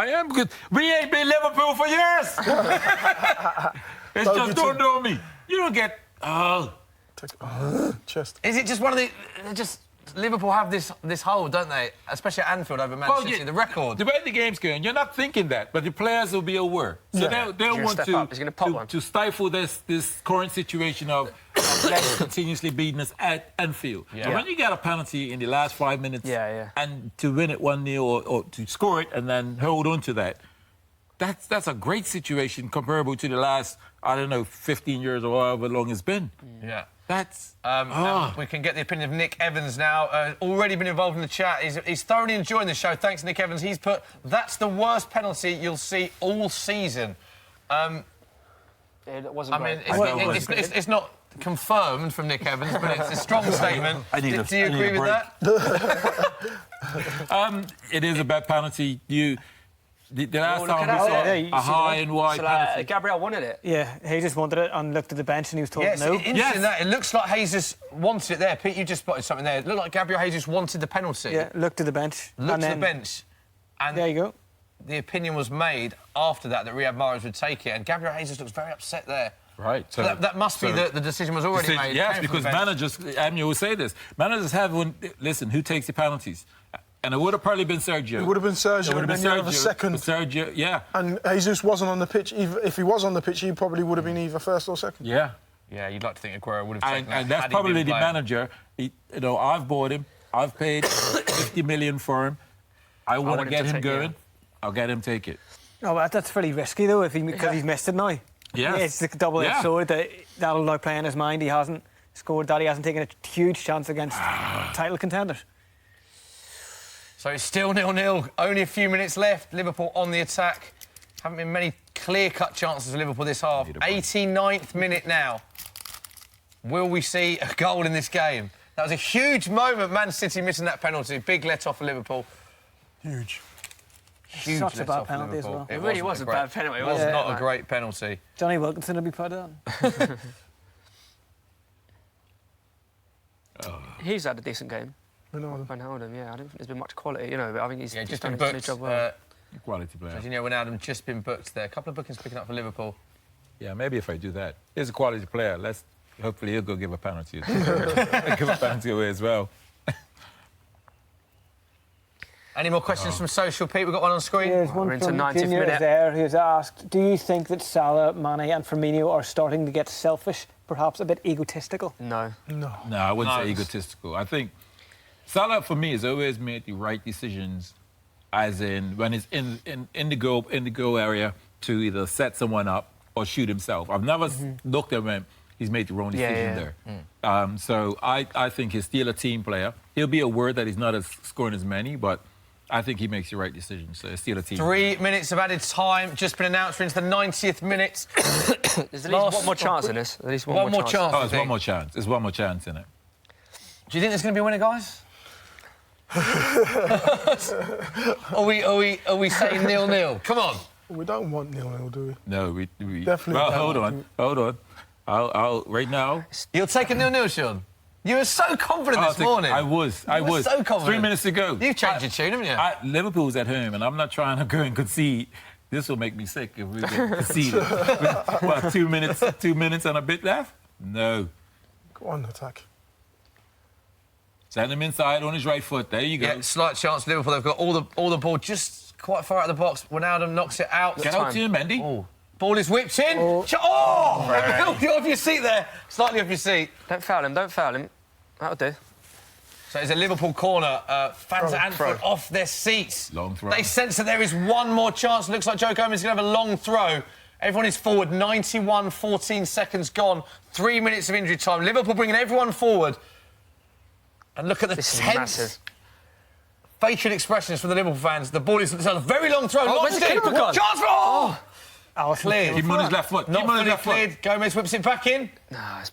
Speaker 4: am, because we ain't been Liverpool for years. It's just don't know me. You don't get...
Speaker 3: Chest.
Speaker 1: Is it just one of the... Liverpool have this hold, don't they? Especially at Anfield over Man City, the record.
Speaker 4: The way the game's going, you're not thinking that, but the players will be aware. So they'll want to stifle this current situation of players continuously beating us at Anfield. And when you get a penalty in the last 5 minutes and to win it 1-0 or to score it and then hold on to that, that's a great situation comparable to the last, 15 years or however long it's been.
Speaker 1: Yeah.
Speaker 4: That's...
Speaker 1: we can get the opinion of Nick Evans now. Already been involved in the chat. He's thoroughly enjoying the show. Thanks, Nick Evans. He's put, that's the worst penalty you'll see all season.
Speaker 2: It wasn't great.
Speaker 1: It's not confirmed from Nick Evans, but it's a strong statement. Do you agree with that?
Speaker 4: It is a bad penalty. The last time we saw a high and wide penalty.
Speaker 2: Gabriel wanted it.
Speaker 5: Yeah, he just wanted it and looked at the bench and he was told no.
Speaker 1: Interesting that. It looks like Jesus wanted it there. Pete, you just spotted something there. It looked like Gabriel Jesus wanted the penalty.
Speaker 5: Yeah, looked at the bench.
Speaker 1: Looked at the bench. And
Speaker 5: there you go.
Speaker 1: The opinion was made after that Riyad Mahrez would take it, and Gabriel Jesus looks very upset there.
Speaker 4: Right.
Speaker 1: So that must be the decision was already made.
Speaker 4: Yes, because managers, Emile will say this, managers have one... Listen, who takes the penalties? And it would have probably been Sergio.
Speaker 3: It would have been Sergio. It would have been Sergio. Second.
Speaker 4: Sergio, yeah.
Speaker 3: And Jesus wasn't on the pitch. If he was on the pitch, he probably would have been either first or second.
Speaker 4: Yeah.
Speaker 1: Yeah, you'd like to think Aguero would have taken that.
Speaker 4: And that's probably the manager. I've bought him. I've paid 50 million for him. I want to get him going. I'll get him take it.
Speaker 5: No, but that's pretty risky, though, because he's missed it now.
Speaker 4: Yeah.
Speaker 5: It's a double-edged sword that'll now play in his mind. He hasn't scored that. He hasn't taken a huge chance against title contenders.
Speaker 1: So it's still 0-0. Only a few minutes left. Liverpool on the attack. Haven't been many clear-cut chances for Liverpool this half. 89th minute now. Will we see a goal in this game? That was a huge moment, Man City missing that penalty. Big let-off for Liverpool.
Speaker 3: Huge.
Speaker 1: Huge
Speaker 5: Such a bad penalty as well.
Speaker 1: It
Speaker 2: really was a bad penalty.
Speaker 1: It was not a great penalty.
Speaker 5: Johnny Wilkinson will be proud of that.
Speaker 2: He's had a decent game.
Speaker 3: Wijnaldum.
Speaker 2: Yeah. I don't think there's been much quality, but I think he's
Speaker 1: just
Speaker 2: done
Speaker 1: been
Speaker 2: his
Speaker 1: booked.
Speaker 2: job well.
Speaker 4: Quality player.
Speaker 1: As you know, Wijnaldum just been booked there. A couple of bookings picking up for Liverpool.
Speaker 4: Yeah, maybe if I do that. He's a quality player. Hopefully he'll go give a penalty. Give a penalty away as well.
Speaker 1: Any more questions from social, Pete? We've got one on screen.
Speaker 5: There's one
Speaker 2: We're into
Speaker 5: from
Speaker 2: 90th
Speaker 5: Junior
Speaker 2: minute.
Speaker 5: there who's asked, do you think that Salah, Mane and Firmino are starting to get selfish, perhaps a bit egotistical?
Speaker 2: No.
Speaker 3: No.
Speaker 4: No, I wouldn't
Speaker 1: No.
Speaker 4: say egotistical. I think Salah, for me, has always made the right decisions, as in when he's in the goal area to either set someone up or shoot himself. I've never looked at when he's made the wrong decision there. So I think he's still a team player. He'll be aware that he's not scoring as many, but I think he makes the right decision. So he's still a team.
Speaker 1: 3 minutes of added time just been announced. We're into the 90th minute.
Speaker 2: There's at least one more chance in this. At least one more chance.
Speaker 4: Oh, there's one more chance. There's one more chance in it.
Speaker 1: Do you think there's going to be a winner, guys? Are we saying 0-0? Come on.
Speaker 3: We don't want 0-0, do we?
Speaker 4: No, we
Speaker 3: Definitely
Speaker 4: Well,
Speaker 3: don't.
Speaker 4: hold on. I'll right now.
Speaker 1: You'll take a 0-0, Shaun. You were so confident this morning.
Speaker 4: I was.
Speaker 1: You were so confident.
Speaker 4: 3 minutes ago.
Speaker 1: You've changed your tune, haven't you?
Speaker 4: Liverpool's at home, and I'm not trying to go and concede. This will make me sick if we get conceded. What, 2 minutes? 2 minutes and a bit left? No.
Speaker 3: Go on, attack.
Speaker 4: Send him inside on his right foot. There you go.
Speaker 1: Yeah, slight chance Liverpool. They've got all the ball just quite far out of the box. Wijnaldum knocks it out.
Speaker 4: Get out to him, Mendy.
Speaker 1: Oh. Ball is whipped in. You're off your seat there. Slightly off your seat.
Speaker 2: Don't foul him. That'll do.
Speaker 1: So it's a Liverpool corner. Fans at Anfield off their seats.
Speaker 4: Long throw.
Speaker 1: They sense that there is one more chance. Looks like Joe Gomez is going to have a long throw. Everyone is forward. 91, 14 seconds gone. 3 minutes of injury time. Liverpool bringing everyone forward. And look at the tense facial expressions from the Liverpool fans. The ball is a very long throw.
Speaker 2: where's the keeper gone?
Speaker 1: Chance for...
Speaker 5: Alisson.
Speaker 1: Cleared.
Speaker 4: Keep him on his left foot.
Speaker 1: Not
Speaker 4: Keep him on his
Speaker 1: fully
Speaker 4: left foot.
Speaker 1: cleared. Gomez whips it back in.
Speaker 2: Nah, it's...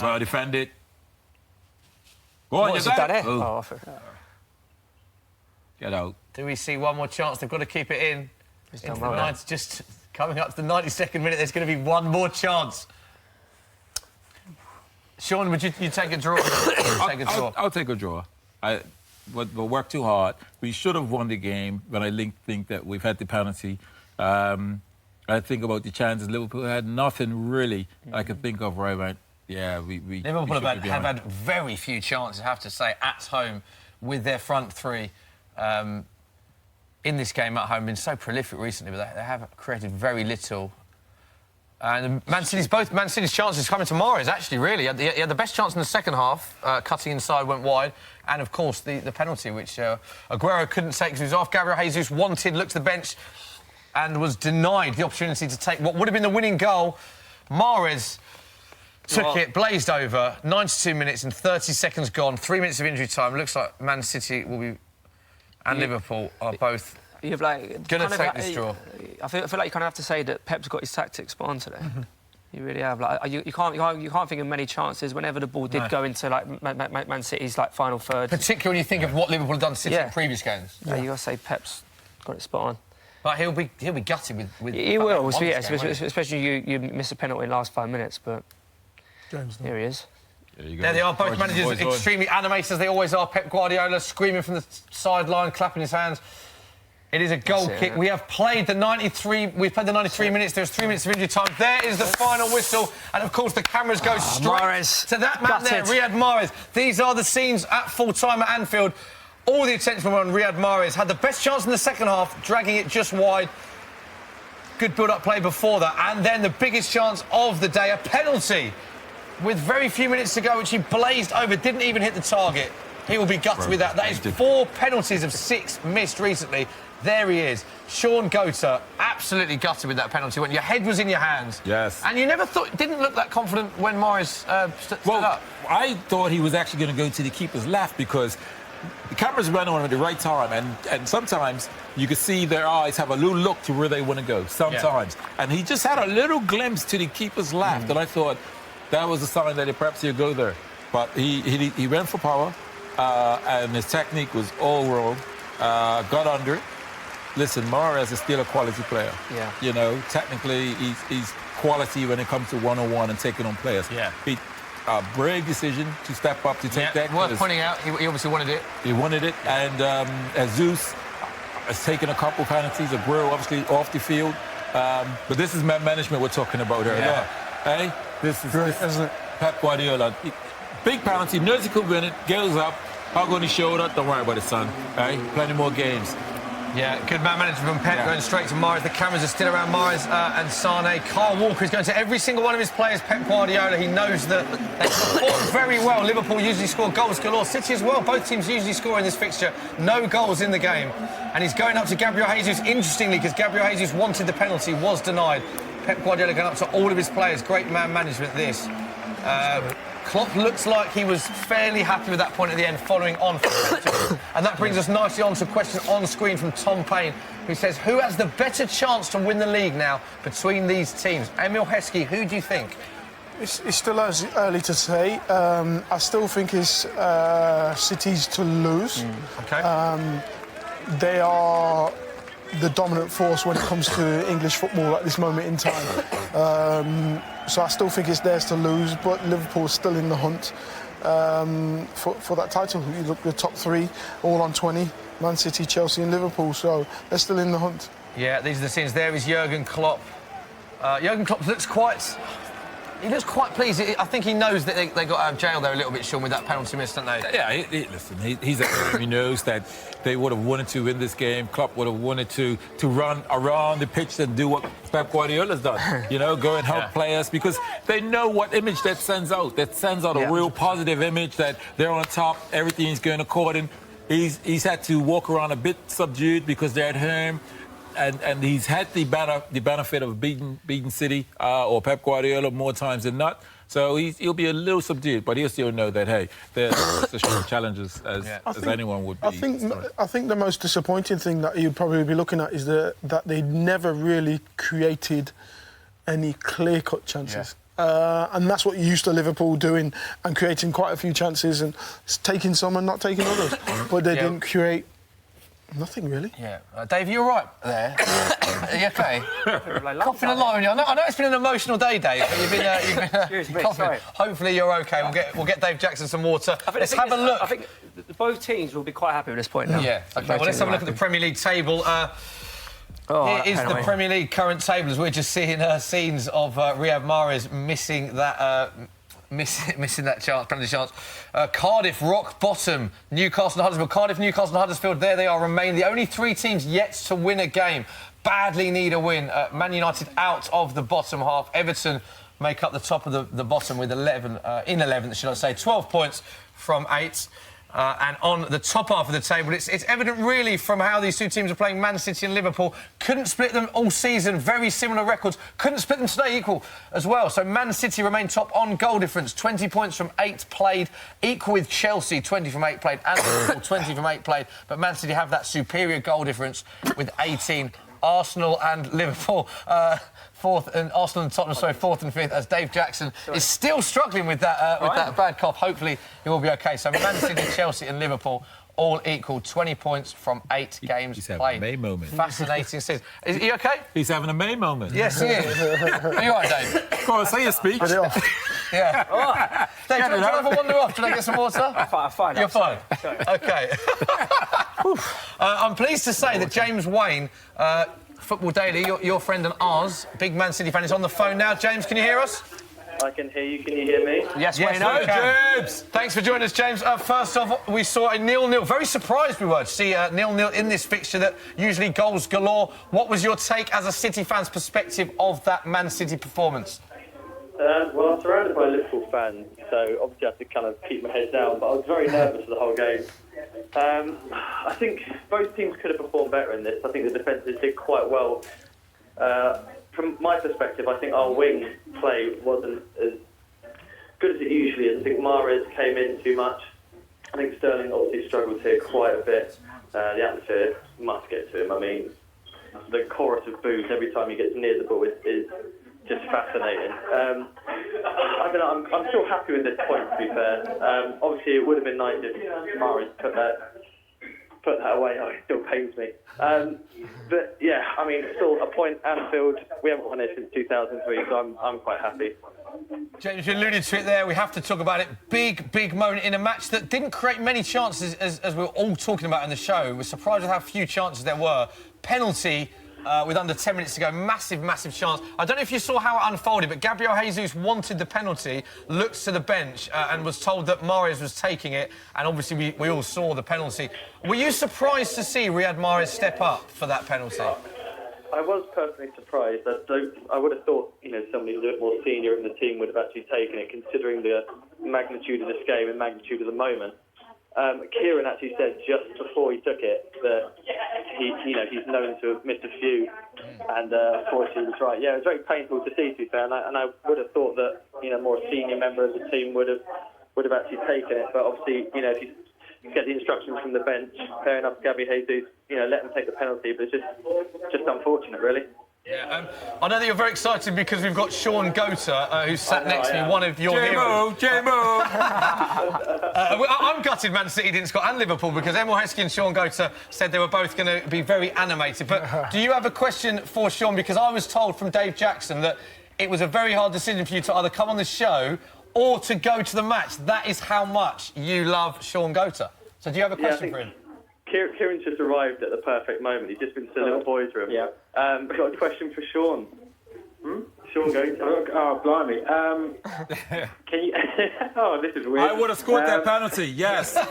Speaker 4: Well defended. Go on,
Speaker 2: What's
Speaker 4: you're
Speaker 2: it done
Speaker 4: back.
Speaker 2: here?
Speaker 4: Oh,
Speaker 2: Oh, off it.
Speaker 4: get out.
Speaker 1: Do we see one more chance? They've got to keep it in.
Speaker 2: He's
Speaker 1: Into
Speaker 2: done
Speaker 1: the
Speaker 2: well.
Speaker 1: 90, just coming up to the 92nd minute, there's going to be one more chance. Shaun, would you take a draw? Take a draw.
Speaker 4: I'll take a draw. We'll work too hard. We should have won the game, but I think that we've had the penalty. I think about the chances Liverpool had. Nothing really I could think of where I went, yeah, we
Speaker 1: Liverpool
Speaker 4: we should
Speaker 1: have
Speaker 4: be
Speaker 1: had
Speaker 4: behind.
Speaker 1: very few chances, I have to say, at home with their front three. In this game at home, been so prolific recently, but they have created very little. And Man City's chances coming to Mahrez, actually, really. He had the best chance in the second half, cutting inside, went wide. And, of course, the penalty, which Aguero couldn't take because he was off. Gabriel Jesus wanted, looked to the bench and was denied the opportunity to take what would have been the winning goal. Mahrez took it, blazed over, 92 minutes and 30 seconds gone, 3 minutes of injury time. Looks like Man City will be... and Liverpool are both...
Speaker 2: You've like
Speaker 1: Gonna take this draw.
Speaker 2: I feel like you kind of have to say that Pep's got his tactics spot on today. You really have. Like you can't think of many chances whenever the ball did go into like Man City's like final third.
Speaker 1: Particularly when you think of what Liverpool have done to City in previous games.
Speaker 2: Yeah, you got to say Pep's got it spot on.
Speaker 1: But he'll be gutted with
Speaker 2: He will,
Speaker 1: especially.
Speaker 2: especially you miss a penalty in the last 5 minutes. But
Speaker 3: James, no.
Speaker 2: here he is.
Speaker 1: There they are, both managers extremely animated as they always are. Pep Guardiola screaming from the sideline, clapping his hands. It is a goal kick. We have played the 93. We've played the 93 minutes. There's 3 minutes of injury time. There is the final whistle, and of course the cameras go straight
Speaker 2: Mahrez.
Speaker 1: to that man there, Riyad Mahrez. These are the scenes at full time at Anfield. All the attention were on Riyad Mahrez. Had the best chance in the second half, dragging it just wide. Good build-up play before that, and then the biggest chance of the day, a penalty with very few minutes to go, which he blazed over, didn't even hit the target. He will be gutted with that. That is 4 penalties of 6 missed recently. There he is. Shaun Goater, absolutely gutted with that penalty when your head was in your hands.
Speaker 4: Yes.
Speaker 1: And you never didn't look that confident when Mahrez stood up.
Speaker 4: I thought he was actually going to go to the keeper's left because the cameras went on at the right time, and sometimes you could see their eyes have a little look to where they want to go, sometimes. Yeah. And he just had a little glimpse to the keeper's left, and I thought that was a sign that perhaps he'll go there. But he went for power, and his technique was all wrong, got under it. Listen, Mahrez is still a quality player.
Speaker 2: Yeah.
Speaker 4: You know, technically, he's quality when it comes to one-on-one and taking on players.
Speaker 1: Yeah.
Speaker 4: A brave decision to step up to take that.
Speaker 1: Worth pointing out, he obviously wanted it.
Speaker 4: He wanted it, and Jesus has taken a couple penalties. Aguero obviously off the field. But this is management we're talking about here.
Speaker 1: Yeah.
Speaker 4: Hey, this is
Speaker 3: Great, isn't it?
Speaker 4: Pep Guardiola. Big penalty, knows he could win it, goes up, hug on his shoulder, don't worry about it, son. Hey, plenty more games.
Speaker 1: Yeah, good man management from Pep, going straight to Mahrez. The cameras are still around Mahrez and Sane. Kyle Walker is going to every single one of his players. Pep Guardiola, he knows that they perform very well. Liverpool usually score goals galore. City as well. Both teams usually score in this fixture. No goals in the game. And he's going up to Gabriel Jesus, interestingly, because Gabriel Jesus wanted the penalty, was denied. Pep Guardiola going up to all of his players. Great man management, this. Klopp looks like he was fairly happy with that point at the end, following on. And that brings us nicely on to a question on screen from Tom Payne, who says, who has the better chance to win the league now between these teams? Emile, Heskey, who do you think?
Speaker 3: It's still early to say. I still think it's City's to lose.
Speaker 1: OK.
Speaker 3: They are the dominant force when it comes to English football at this moment in time. So I still think it's theirs to lose, but Liverpool's still in the hunt for that title. You look at the top three, all on 20, Man City, Chelsea and Liverpool, so they're still in the hunt.
Speaker 1: Yeah, these are the scenes. There is Jurgen Klopp. Jurgen Klopp looks quite... He looks quite pleased. I think he knows that they got out of jail there a little bit, Shaun, with that penalty miss, don't they?
Speaker 4: Yeah, listen, he knows that they would have wanted to win this game. Klopp would have wanted to run around the pitch and do what Pep Guardiola's done. You know, go and help players, because they know what image that sends out. That sends out a real positive image that they're on top, everything's going according. He's had to walk around a bit subdued because they're at home. And he's had the benefit of beating City or Pep Guardiola more times than not. So he'll be a little subdued, but he'll still know that, hey, they're as strong challenges as anyone would be.
Speaker 3: I think the most disappointing thing that you'd probably be looking at is that they never really created any clear-cut chances. Yeah. And that's what you used to Liverpool doing, and creating quite a few chances and taking some and not taking others. But they didn't create nothing, really.
Speaker 1: Yeah. Dave, you all right there? Are you OK? Coughing a lot. I know it's been an emotional day, Dave, but you've been coughing.
Speaker 5: Sorry.
Speaker 1: Hopefully you're OK. We'll get Dave Jackson some water. Let's have a look.
Speaker 2: I think both teams will be quite happy with this point now.
Speaker 1: Yeah. OK, well, let's have a look at the Premier League table. Here is the Premier League current table, as we're just seeing scenes of Riyad Mahrez missing that... Missing that chance, penalty chance. Cardiff, rock bottom. Newcastle and Huddersfield. Cardiff, Newcastle and Huddersfield, there they are, remain the only three teams yet to win a game. Badly need a win. Man United out of the bottom half. Everton make up the top of the bottom with 11th, should I say. 12 points from 8. And on the top half of the table, it's evident really from how these two teams are playing. Man City and Liverpool couldn't split them all season. Very similar records. Couldn't split them today equal as well. So Man City remain top on goal difference. 20 points from 8 played. Equal with Chelsea, 20 from 8 played. And Liverpool, 20 from 8 played. But Man City have that superior goal difference with 18. Arsenal and Liverpool... fourth, and Arsenal and Tottenham, fourth and fifth, as Dave Jackson is still struggling with that bad cough. Hopefully he will be OK. So Man City, Chelsea and Liverpool all equal, 20 points from 8 games
Speaker 4: He's
Speaker 1: played.
Speaker 4: having a May moment.
Speaker 1: Fascinating season. Is he OK?
Speaker 4: He's having a May moment.
Speaker 1: Yes, he is. Are you all right, Dave?
Speaker 4: Go on, say your speech.
Speaker 1: Yeah. Right. Dave, do you have a wander off? Should I get some water?
Speaker 5: I'm fine.
Speaker 1: You're fine? OK. I'm pleased to say that James Wayne... Football Daily, your friend and ours, big Man City fan, is on the phone now. James, can you hear us?
Speaker 6: I can hear you. Can you hear me?
Speaker 1: Yes,
Speaker 2: we know.
Speaker 1: James. Thanks for joining us, James. First off, we saw a 0-0. Very surprised we were to see a 0-0 in this fixture that usually goals galore. What was your take as a City fan's perspective of that Man City performance?
Speaker 6: Well, I'm surrounded by Liverpool fans, so obviously I have to kind of keep my head down, but I was very nervous for the whole game. I think both teams could have performed better in this. I think the defences did quite well. From my perspective, I think our wing play wasn't as good as it usually is. I think Mahrez came in too much. I think Sterling obviously struggled here quite a bit. The atmosphere must get to him. I mean, the chorus of boos every time he gets near the ball is just fascinating. I don't know, I'm still happy with this point, to be fair. Obviously, it would have been nice if Mahrez put that away. Oh, it still pains me. But, yeah, I mean, still a point, Anfield. We haven't won it since 2003, so I'm quite happy.
Speaker 1: James, you alluded to it there. We have to talk about it. Big moment in a match that didn't create many chances, as we were all talking about in the show. We're surprised with how few chances there were. Penalty, with under 10 minutes to go. Massive chance. I don't know if you saw how it unfolded, but Gabriel Jesus wanted the penalty, looked to the bench and was told that Mahrez was taking it, and obviously we all saw the penalty. Were you surprised to see Riyad Mahrez step up for that penalty?
Speaker 6: I was personally surprised. I would have thought, somebody who's a bit more senior in the team would have actually taken it, considering the magnitude of this game and magnitude of the moment. Kieran actually said just before he took it that he's known to have missed a few, and unfortunately he was right. Yeah, it was very painful to see, to be fair, and I would have thought that a more senior member of the team would have actually taken it. But obviously, if you get the instructions from the bench, fair enough, Gabby Jesus, let him take the penalty, but it's just unfortunate, really.
Speaker 1: Yeah, I know that you're very excited because we've got Shaun Gota, who's sat next to me, one of your heroes.
Speaker 4: J-Mo!
Speaker 1: I'm gutted Man City didn't score, and Liverpool, because Emile Heskey and Shaun Gota said they were both going to be very animated. But do you have a question for Shaun? Because I was told from Dave Jackson that it was a very hard decision for you to either come on the show or to go to the match. That is how much you love Shaun Gota. So do you have a question for him?
Speaker 6: Kieran's just arrived at the perfect moment. He's just been to the little boys' room. Yeah. I've got a question for Shaun. Shaun Gota.
Speaker 7: Oh, blimey. Can you... oh, this is weird.
Speaker 4: I would have scored that penalty, yes.
Speaker 7: I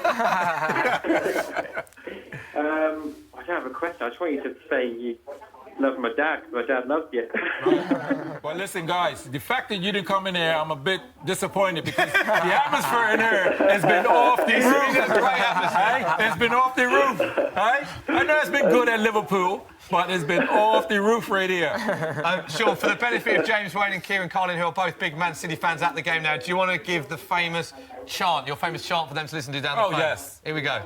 Speaker 7: don't have a question. I just want you to say you love my dad, because my dad loves you.
Speaker 4: Well, listen, guys, the fact that you didn't come in here, I'm a bit disappointed because the atmosphere in here has been off the roof. Hey? It's been off the roof. Hey? I know it's been good at Liverpool, but it's been off the roof right here.
Speaker 1: Shaun, for the benefit of James Wayne and Kieran Carlin, who are both big Man City fans at the game now, do you want to give the famous chant, your famous chant for them to listen to down the phone?
Speaker 4: Oh, yes.
Speaker 1: Here we go.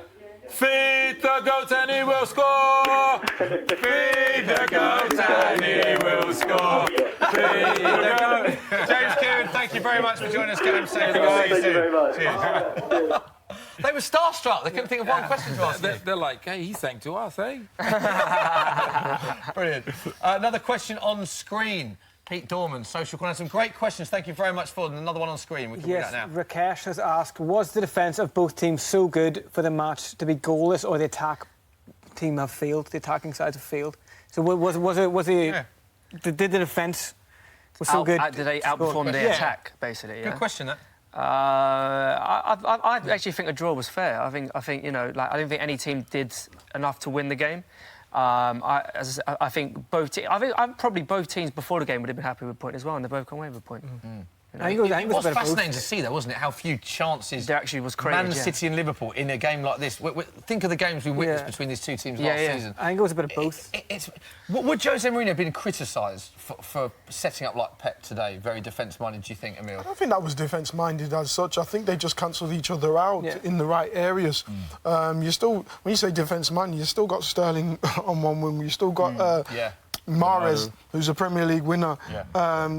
Speaker 4: Feed the goat and he will score! Feed the goat and he will score! Feed the goat!
Speaker 1: James, Kieran, thank you very much for joining us. Game safe.
Speaker 6: Thank you very much.
Speaker 1: Cheers. They were starstruck. They couldn't think of one question to ask you.
Speaker 4: They're like, hey, he sang to us, eh?
Speaker 1: Brilliant. Another question on screen. Pete Dorman, Social Corner. Some great questions. Thank you very much for them. Another one on screen. We can read that now.
Speaker 5: Rakesh has asked, was the defence of both teams so good for the match to be goalless, or the attack team have failed? The attacking sides have failed. So did the defence was so good?
Speaker 2: Did they outperform the attack, basically? Yeah?
Speaker 1: Good question, that.
Speaker 2: I actually think a draw was fair. I think I don't think any team did enough to win the game. I think both teams. Probably both teams before the game would have been happy with a point as well, and they both come away with a point.
Speaker 1: It was fascinating to see, though, wasn't it? How few chances
Speaker 2: there actually was created.
Speaker 1: Man City and Liverpool in a game like this. Think of the games we witnessed between these two teams last season.
Speaker 5: I think it was a bit of both.
Speaker 1: Would Jose Mourinho have been criticised for setting up like Pep today? Very defence-minded, do you think, Emile?
Speaker 3: I don't think that was defence-minded as such. I think they just cancelled each other out in the right areas. You still, when you say defence-minded, you still got Sterling on one wing. You still got Mahrez, who's a Premier League winner,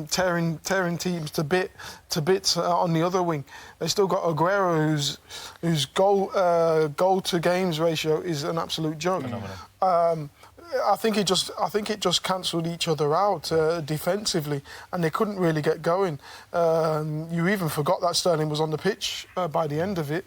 Speaker 3: tearing teams to bits on the other wing. They still got Aguero, whose goal to games ratio is an absolute joke. I think it just cancelled each other out defensively, and they couldn't really get going. You even forgot that Sterling was on the pitch by the end of it.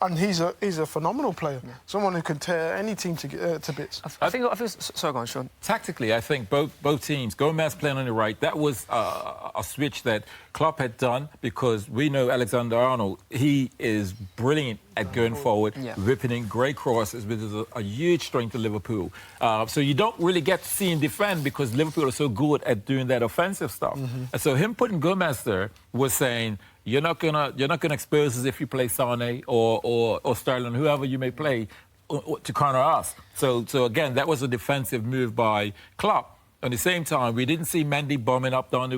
Speaker 3: And he's a phenomenal player, someone who can tear any team to bits.
Speaker 2: I think. Sorry, go on, Shaun.
Speaker 4: Tactically, I think both teams, Gomez playing on the right, that was a switch that Klopp had done, because we know Alexander-Arnold, he is brilliant at going forward, ripping in great crosses, which is a huge strength to Liverpool. So you don't really get to see him defend because Liverpool are so good at doing that offensive stuff. And so him putting Gomez there was saying, you're not gonna expose us if you play Sane or Sterling, whoever you may play, to counter us. So again, that was a defensive move by Klopp. At the same time, we didn't see Mendy bombing up down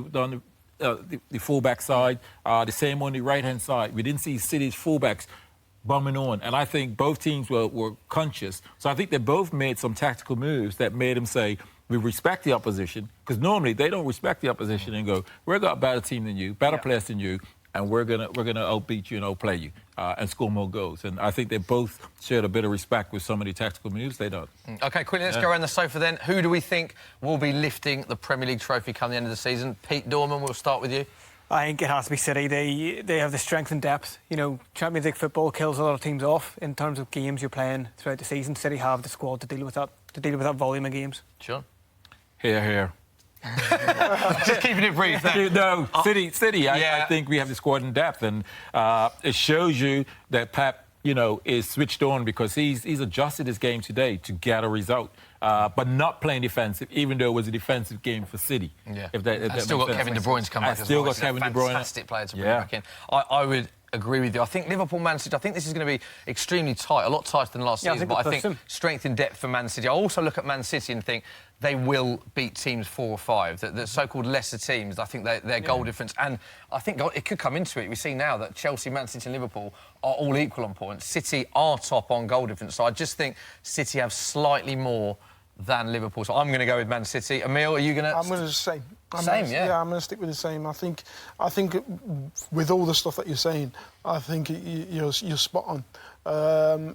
Speaker 4: the fullback side. The same on the right-hand side. We didn't see City's fullbacks bombing on. And I think both teams were conscious. So I think they both made some tactical moves that made them say, we respect the opposition, because normally they don't respect the opposition and go, we've got a better team than you, better players than you, and we're gonna outbeat you and outplay you and score more goals. And I think they both shared a bit of respect with some of the tactical moves they done.
Speaker 1: OK, quickly, let's go around the sofa then. Who do we think will be lifting the Premier League trophy come the end of the season? Pete Dorman, we'll start with you.
Speaker 5: I think it has to be City. They have the strength and depth. You know, Champions League football kills a lot of teams off in terms of games you're playing throughout the season. City have the squad to deal with that. to deal with that volume of games.
Speaker 1: Shaun?
Speaker 4: Here.
Speaker 1: Just keeping it brief there.
Speaker 4: No, City.
Speaker 1: Yeah.
Speaker 4: I think we have the squad in depth, and it shows you that Pep, is switched on because he's adjusted his game today to get a result, but not playing defensive, even though it was a defensive game for City.
Speaker 1: Yeah.
Speaker 4: If that
Speaker 1: Still got
Speaker 4: makes
Speaker 1: Kevin De
Speaker 4: sense.
Speaker 1: Bruyne to come back as
Speaker 4: Still
Speaker 1: well.
Speaker 4: got Kevin De Bruyne.
Speaker 1: Fantastic player to bring back in. I would agree with you. I think Liverpool, Man City, I think this is going to be extremely tight, a lot tighter than last season, but I think strength in depth for Man City. I also look at Man City and think they will beat teams 4 or 5, the so-called lesser teams. I think their goal difference, and I think it could come into it. We see now that Chelsea, Man City and Liverpool are all equal on points. City are top on goal difference, so I just think City have slightly more than Liverpool. So I'm going to go with Man City. Emile, are you going to...
Speaker 3: I'm going to say...
Speaker 1: Yeah,
Speaker 3: I'm going to stick with the same. I think with all the stuff that you're saying, I think you're spot on.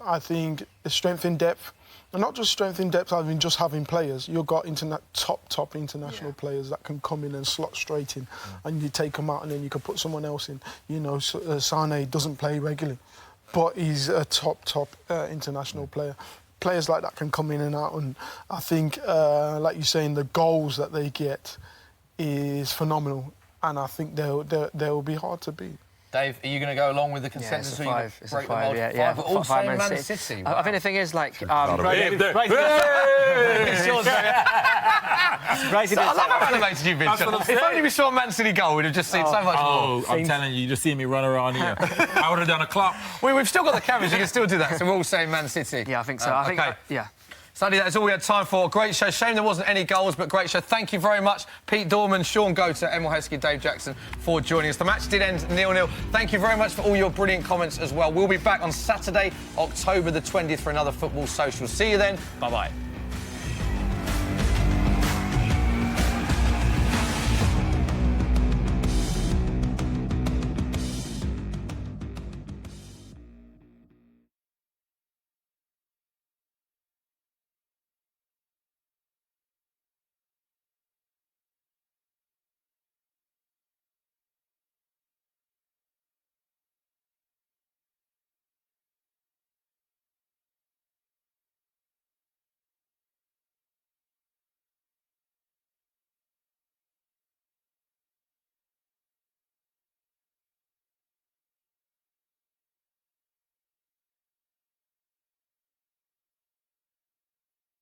Speaker 3: I think the strength in depth, and not just strength in depth, just having players. You've got top international players that can come in and slot straight in, and you take them out, and then you can put someone else in. Sané doesn't play regularly, but he's a top international player. Players like that can come in and out, and I think, like you're saying, the goals that they get is phenomenal, and I think they'll be hard to beat.
Speaker 1: Dave, are you going to go along with the consensus?
Speaker 2: Yeah, it's a 5. It's a 5,
Speaker 1: yeah.
Speaker 2: yeah.
Speaker 1: But all
Speaker 2: Five
Speaker 1: saying
Speaker 2: Man
Speaker 1: Man
Speaker 2: City.
Speaker 1: City.
Speaker 2: I think the thing is, like...
Speaker 1: I love how animated you've been. If only we saw a Man City goal, we'd have just seen so much more.
Speaker 4: Oh, I'm telling you, you just see me run around here. I would have done a clap.
Speaker 1: We've still got the cameras, you can still do that, so we're all saying Man City.
Speaker 2: Yeah, I think so.
Speaker 1: Okay. Sadly, that's all we had time for. Great show. Shame there wasn't any goals, but great show. Thank you very much, Pete Dorman, Shaun Goater, Emile Heskey, Dave Jackson, for joining us. The match did end 0-0. Thank you very much for all your brilliant comments as well. We'll be back on Saturday, October the 20th, for another Football Social. See you then. Bye-bye.